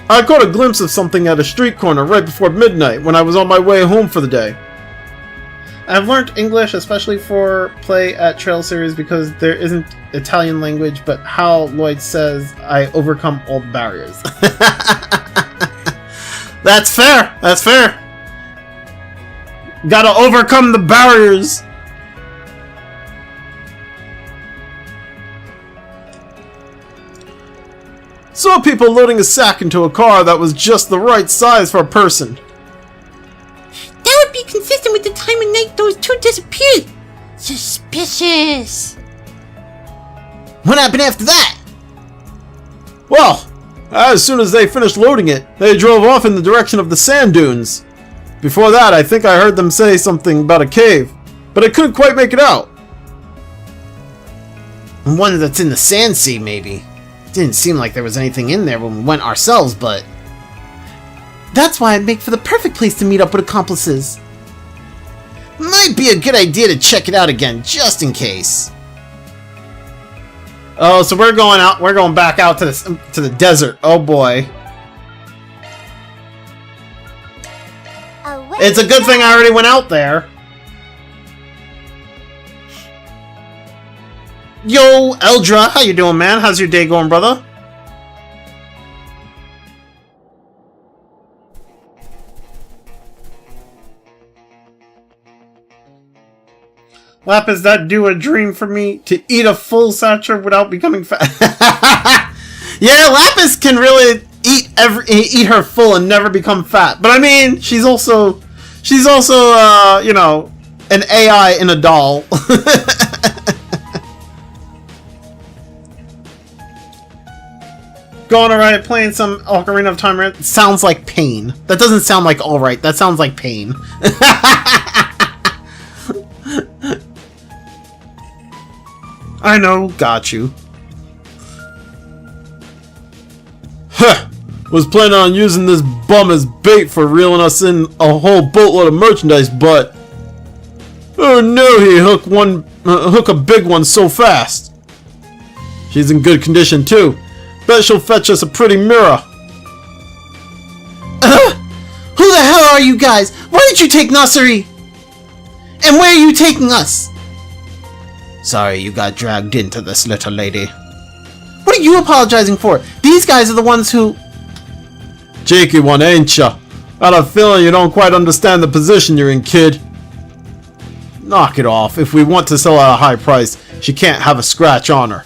I caught a glimpse of something at a street corner right before midnight when I was on my way home for the day. I've learned English, especially for play at Trail Series, because there isn't Italian language, but how Lloyd says, I overcome all the barriers. That's fair! That's fair! Gotta overcome the barriers! Saw people loading a sack into a car that was just the right size for a person. That would be consistent with the time of night those 2 disappeared. Suspicious. What happened after that? Well, as soon as they finished loading it, they drove off in the direction of the sand dunes. Before that, I think I heard them say something about a cave, but I couldn't quite make it out. One that's in the sand sea, maybe. Didn't seem like there was anything in there when we went ourselves, but... That's why I'd make for the perfect place to meet up with accomplices. Might be a good idea to check it out again, just in case. Oh, so we're going out. We're going back out to the desert. Oh boy. It's a good thing I already went out there. Yo, Eldra, how you doing, man? How's your day going, brother? Lapis, that do a dream for me to eat a full satchel without becoming fat. Yeah, Lapis can really eat her full and never become fat. But I mean, she's also you know, an AI in a doll. Going alright, playing some Ocarina of Time. Sounds like pain. That doesn't sound like alright. That sounds like pain. I know, got you. Huh! Was planning on using this bum as bait for reeling us in a whole boatload of merchandise, but oh no, he hook a big one so fast. She's in good condition too. Bet she'll fetch us a pretty mirror. Who the hell are you guys? Why did you take Nasiri? And where are you taking us? Sorry you got dragged into this, little lady. What are you apologizing for? These guys are the ones who... Cheeky one, ain't ya? Got a feeling you don't quite understand the position you're in, kid. Knock it off. If we want to sell at a high price, she can't have a scratch on her.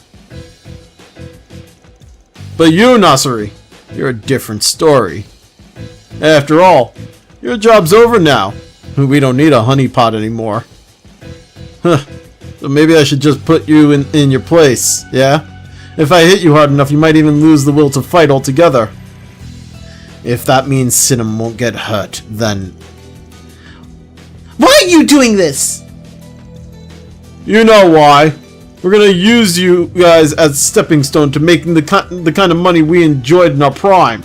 But you, Nasiri, you're a different story. After all, your job's over now. We don't need a honeypot anymore. Huh. So maybe I should just put you in your place, yeah? If I hit you hard enough, you might even lose the will to fight altogether. If that means Sinum won't get hurt, then... Why are you doing this? You know why. We're gonna use you guys as a stepping stone to making the kind of money we enjoyed in our prime.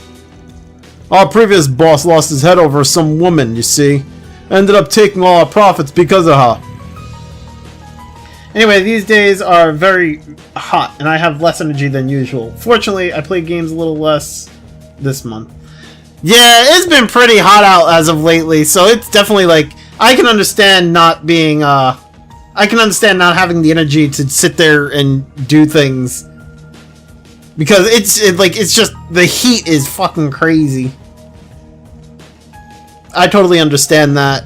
Our previous boss lost his head over some woman, you see. Ended up taking all our profits because of her. Anyway, these days are very hot, and I have less energy than usual. Fortunately, I play games a little less this month. Yeah, it's been pretty hot out as of lately, so it's definitely like, I can understand not being, I can understand not having the energy to sit there and do things. Because it's just, the heat is fucking crazy. I totally understand that.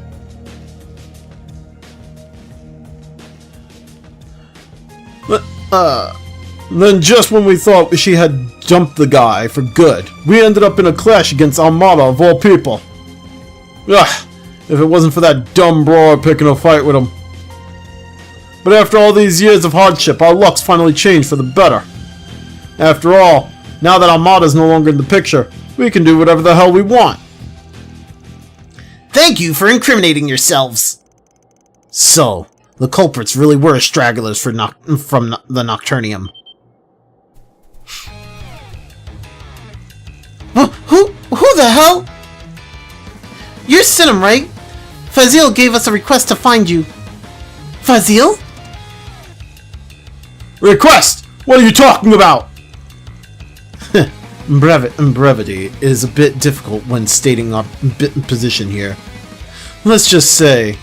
Then just when we thought she had dumped the guy for good, we ended up in a clash against Armada of all people. Ugh, if it wasn't for that dumb brawler picking a fight with him. But after all these years of hardship, our luck's finally changed for the better. After all, now that Armada's no longer in the picture, we can do whatever the hell we want. Thank you for incriminating yourselves. So, the culprits really were stragglers from the Nocturnium. Who the hell? You're Sinum, right? Fazil gave us a request to find you. Fazil? Request? What are you talking about? Brevity is a bit difficult when stating our position here. Let's just say,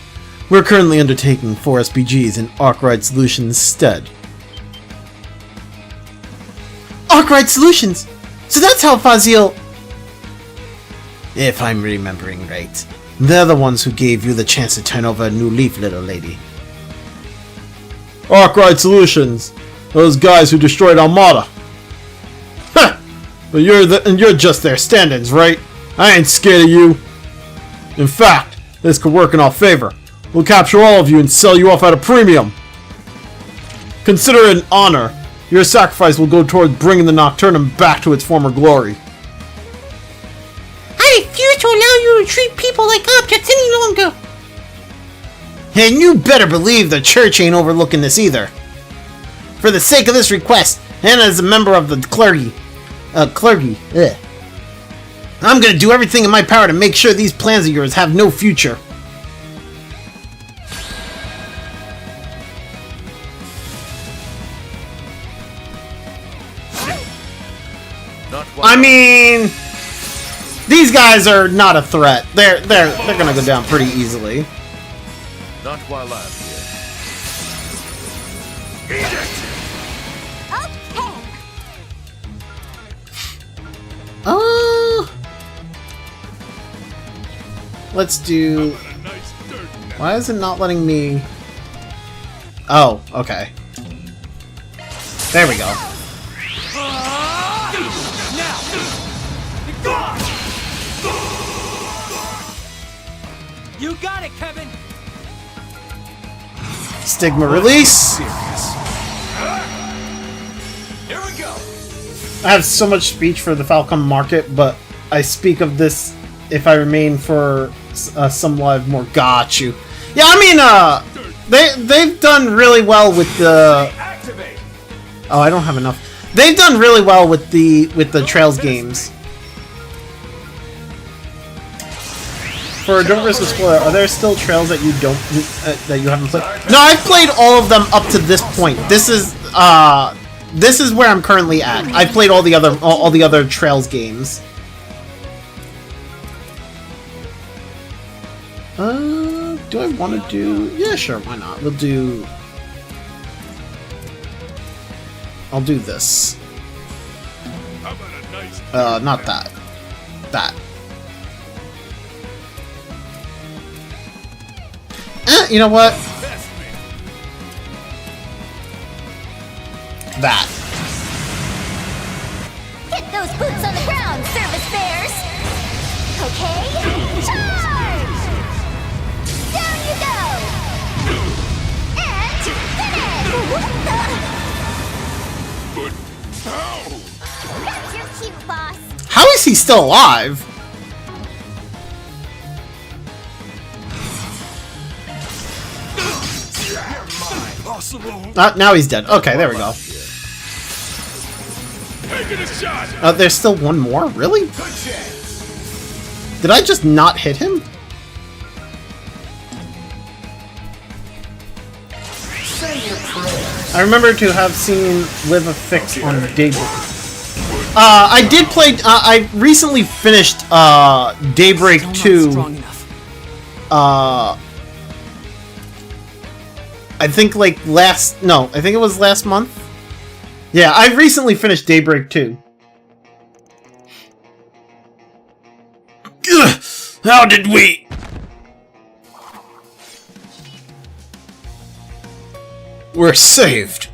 we're currently undertaking 4 SPGs in Arkwright Solutions instead. Arkwright Solutions? So that's how Fazil... If I'm remembering right, they're the ones who gave you the chance to turn over a new leaf, little lady. Arkwright Solutions. Those guys who destroyed Armada. Huh! But you're just their stand-ins, right? I ain't scared of you. In fact, this could work in our favor. We'll capture all of you and sell you off at a premium. Consider it an honor. Your sacrifice will go towards bringing the Nocturnum back to its former glory. I refuse to allow you to treat people like objects any longer. And you better believe the church ain't overlooking this either. For the sake of this request, and as a member of the clergy, I'm gonna do everything in my power to make sure these plans of yours have no future. I mean, these guys are not a threat. They're gonna go down pretty easily. Not while I'm here. Eat it! let's do... Why is it not letting me... Oh, okay. There we go. You got it, Kevin. Stigma release. Here we go. I have so much speech for the Falcom market, but I speak of this if I remain for some live more. Got you. Yeah, I mean, they've done really well with the. Oh, I don't have enough. They've done really well with the Trails games. For Don't Risk a Spoiler, are there still Trails that you don't that you haven't played? No, I've played all of them up to this point. This is where I'm currently at. I've played all the other Trails games. Do I want to do? Yeah, sure. Why not? I'll do this. Not that. That. You know what? That. Get those boots on the ground, service bears! Okay, charge! Down you go! And finish! What the? That's your cute, boss! How is he still alive? Now he's dead. Okay, there we go. There's still one more? Really? Did I just not hit him? I remember to have seen Live a Fix on Daybreak. I did play... I recently finished Daybreak 2. I think like I think it was last month. Yeah, I recently finished Daybreak 2. Ugh, how did we? We're saved.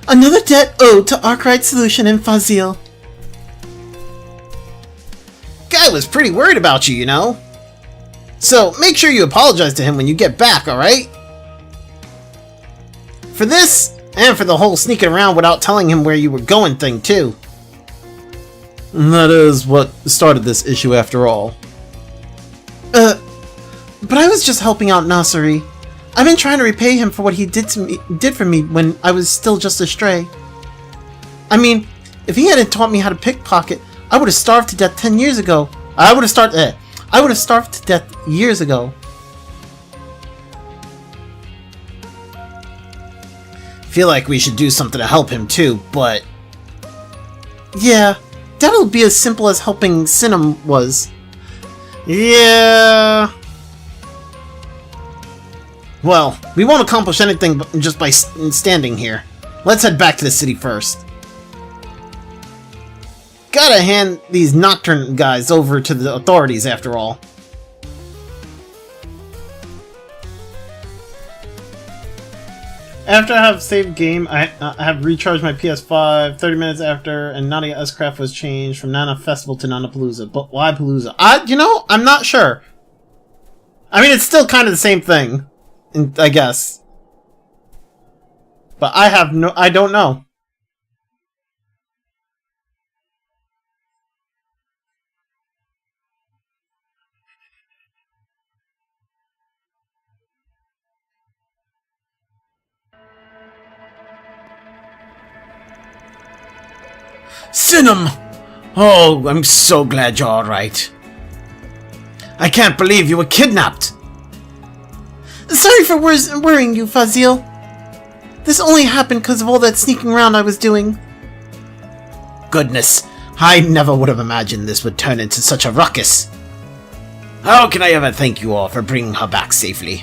Another debt owed to Arkwright Solution and Fazil. Guy was pretty worried about you, you know. So make sure you apologize to him when you get back, alright? For this, and for the whole sneaking around without telling him where you were going thing, too. That is what started this issue after all. But I was just helping out Nasiri. I've been trying to repay him for what he did for me when I was still just a stray. I mean, if he hadn't taught me how to pickpocket, I would have starved to death 10 years ago. I would have starved to death years ago. Feel like we should do something to help him too, but... Yeah, that'll be as simple as helping Sinem was. Yeah... Well, we won't accomplish anything just by standing here. Let's head back to the city first. Gotta hand these Nocturne guys over to the authorities after all. After I have saved game, I have recharged my PS5 30 minutes after, and Nadia S-Craft was changed from Nana Festival to Nana Palooza. But why Palooza? You know, I'm not sure. I mean, it's still kind of the same thing, I guess. But I don't know. Sinem! Oh, I'm so glad you're alright. I can't believe you were kidnapped. Sorry for worrying you, Fazil. This only happened because of all that sneaking around I was doing. Goodness, I never would have imagined this would turn into such a ruckus. How can I ever thank you all for bringing her back safely?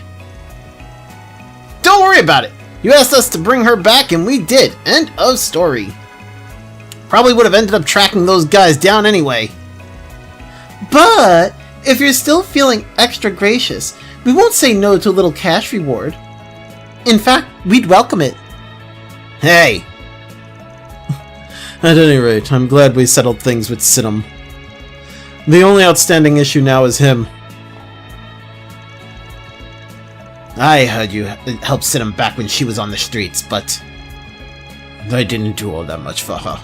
Don't worry about it. You asked us to bring her back and we did. End of story. Probably would have ended up tracking those guys down anyway. But if you're still feeling extra gracious, we won't say no to a little cash reward. In fact, we'd welcome it. Hey! At any rate, I'm glad we settled things with Sidham. The only outstanding issue now is him. I heard you helped Sidham back when she was on the streets, but I didn't do all that much for her.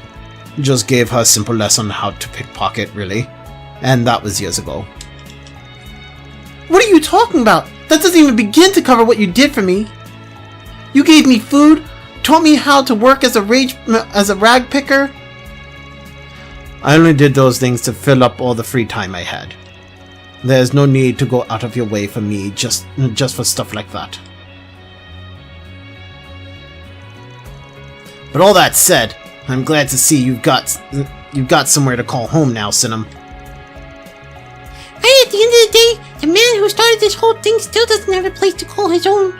Just gave her a simple lesson on how to pickpocket, really. And that was years ago. What are you talking about? That doesn't even begin to cover what you did for me. You gave me food, taught me how to work as a rag picker. I only did those things to fill up all the free time I had. There's no need to go out of your way for me just for stuff like that. But all that said, I'm glad to see you've got somewhere to call home now, Sidham. Right at the end of the day, the man who started this whole thing still doesn't have a place to call his own.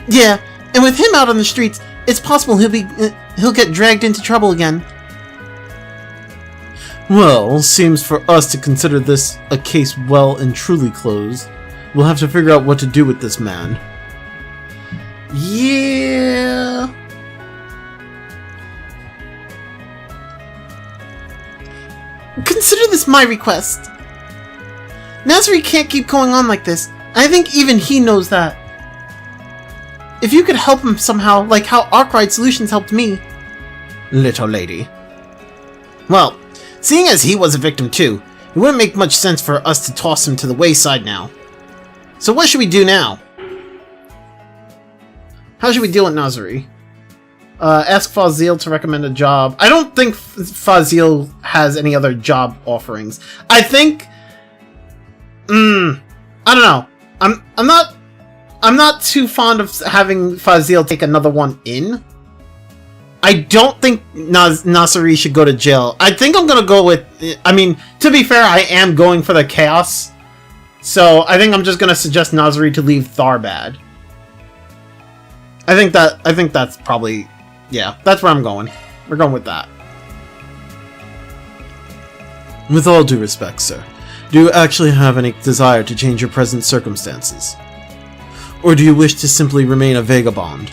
Yeah, and with him out on the streets, it's possible he'll get dragged into trouble again. Well, seems for us to consider this a case well and truly closed. We'll have to figure out what to do with this man. Yeah. Consider this my request. Nazari can't keep going on like this. I think even he knows that. If you could help him somehow, like how Arkwright Solutions helped me. Little lady. Well, seeing as he was a victim too, it wouldn't make much sense for us to toss him to the wayside now. So what should we do now? How should we deal with Nazari? Ask Fazil to recommend a job. I don't think Fazil has any other job offerings. I think... I don't know. I'm not too fond of having Fazil take another one in. I don't think Nazari should go to jail. I think I'm gonna go with... I mean, to be fair, I am going for the chaos. So, I think I'm just gonna suggest Nazari to leave Tharbad. I think that's probably... Yeah, that's where I'm going. We're going with that. With all due respect, sir, do you actually have any desire to change your present circumstances? Or do you wish to simply remain a vagabond?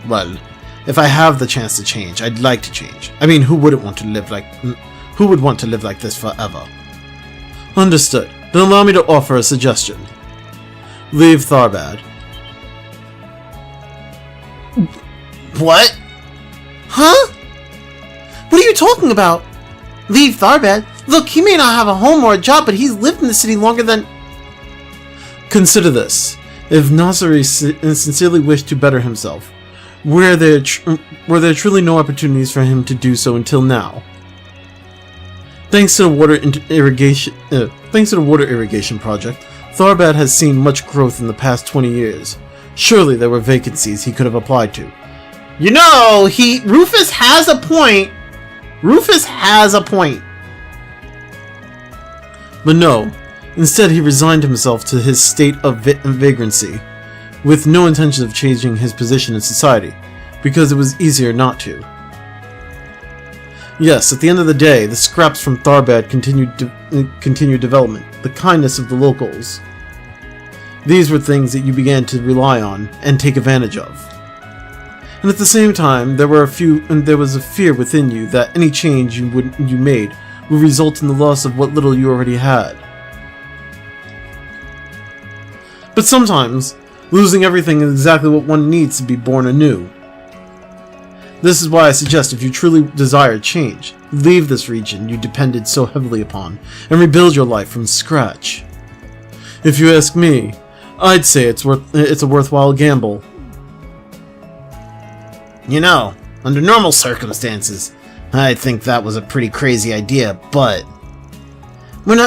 Well, if I have the chance to change, I'd like to change. I mean, who would want to live like this forever? Understood. Then allow me to offer a suggestion. Leave Tharbad. What? Huh? What are you talking about? Leave Tharbad? Look, he may not have a home or a job, but he's lived in the city longer than... Consider this. If Nazari sincerely wished to better himself, were there truly no opportunities for him to do so until now? Thanks to the water irrigation project, Tharbad has seen much growth in the past 20 years. Surely there were vacancies he could have applied to. You know, Rufus has a point. Rufus has a point. But no, instead he resigned himself to his state of vagrancy, with no intention of changing his position in society, because it was easier not to. Yes, at the end of the day, the scraps from Tharbad continued development, the kindness of the locals. These were things that you began to rely on and take advantage of. And at the same time, there was a fear within you that any change you made would result in the loss of what little you already had. But sometimes, losing everything is exactly what one needs to be born anew. This is why I suggest if you truly desire change, leave this region you depended so heavily upon, and rebuild your life from scratch. If you ask me, I'd say it's a worthwhile gamble. You know, under normal circumstances, I think that was a pretty crazy idea, but... When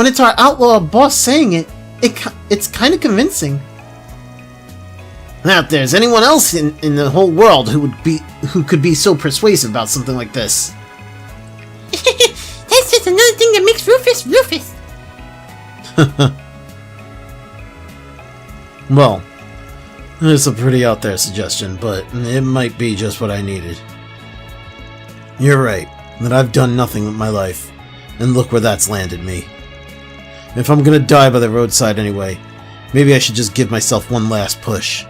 it's our outlaw boss saying it, it's kind of convincing. Now, if there's anyone else in the whole world who could be so persuasive about something like this. That's just another thing that makes Rufus Rufus. Well, it's a pretty out there suggestion, but it might be just what I needed. You're right, that I've done nothing with my life, And look where that's landed me. If I'm gonna die by the roadside anyway, maybe I should just give myself one last push.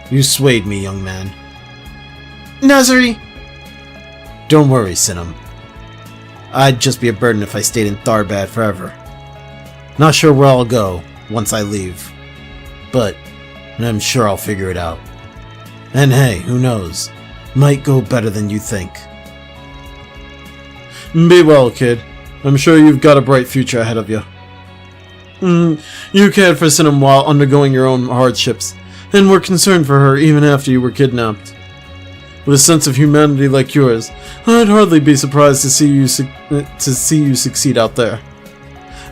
You swayed me, young man. Nazari! Don't worry, Sinum. I'd just be a burden if I stayed in Tharbad forever. Not sure where I'll go once I leave, but I'm sure I'll figure it out. And hey, who knows? Might go better than you think. Be well, kid. I'm sure you've got a bright future ahead of you. You cared for Sinum while undergoing your own hardships, and were concerned for her even after you were kidnapped. With a sense of humanity like yours, I'd hardly be surprised to see you succeed out there.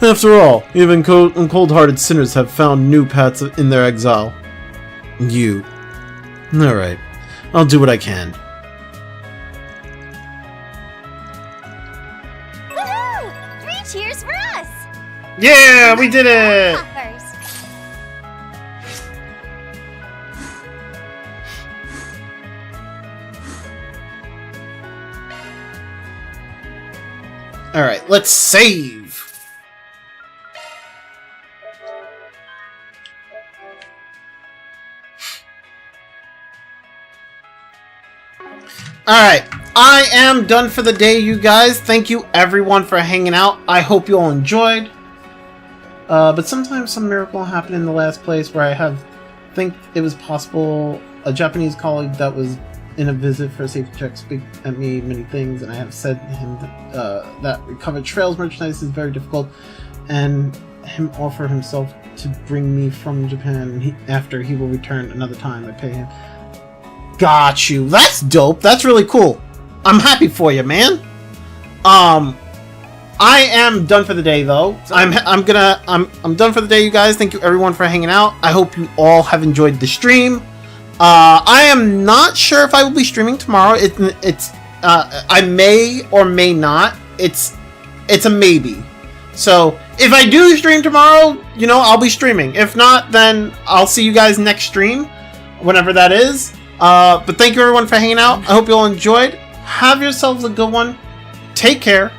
After all, even cold-hearted sinners have found new paths in their exile. You. Alright, I'll do what I can. Woohoo! 3 cheers for us! Yeah, we did it! Alright, let's save! Alright, I am done for the day, you guys. Thank you everyone for hanging out. I hope you all enjoyed. But sometimes some miracle happened in the last place where I think it was possible a Japanese colleague that was in a visit for a safety check speak at me many things, and I have said to him that recovered trails merchandise is very difficult, and him offer himself to bring me from Japan after he will return another time. I pay him. Got you. That's dope. That's really cool. I'm happy for you, man. I am done for the day though. I'm done for the day, you guys. Thank you everyone for hanging out. I hope you all have enjoyed the stream. I am not sure if I will be streaming tomorrow. I may or may not. It's a maybe. So if I do stream tomorrow, I'll be streaming. If not, then I'll see you guys next stream, whenever that is. But thank you everyone for hanging out. I hope you all enjoyed. Have yourselves a good one. Take care.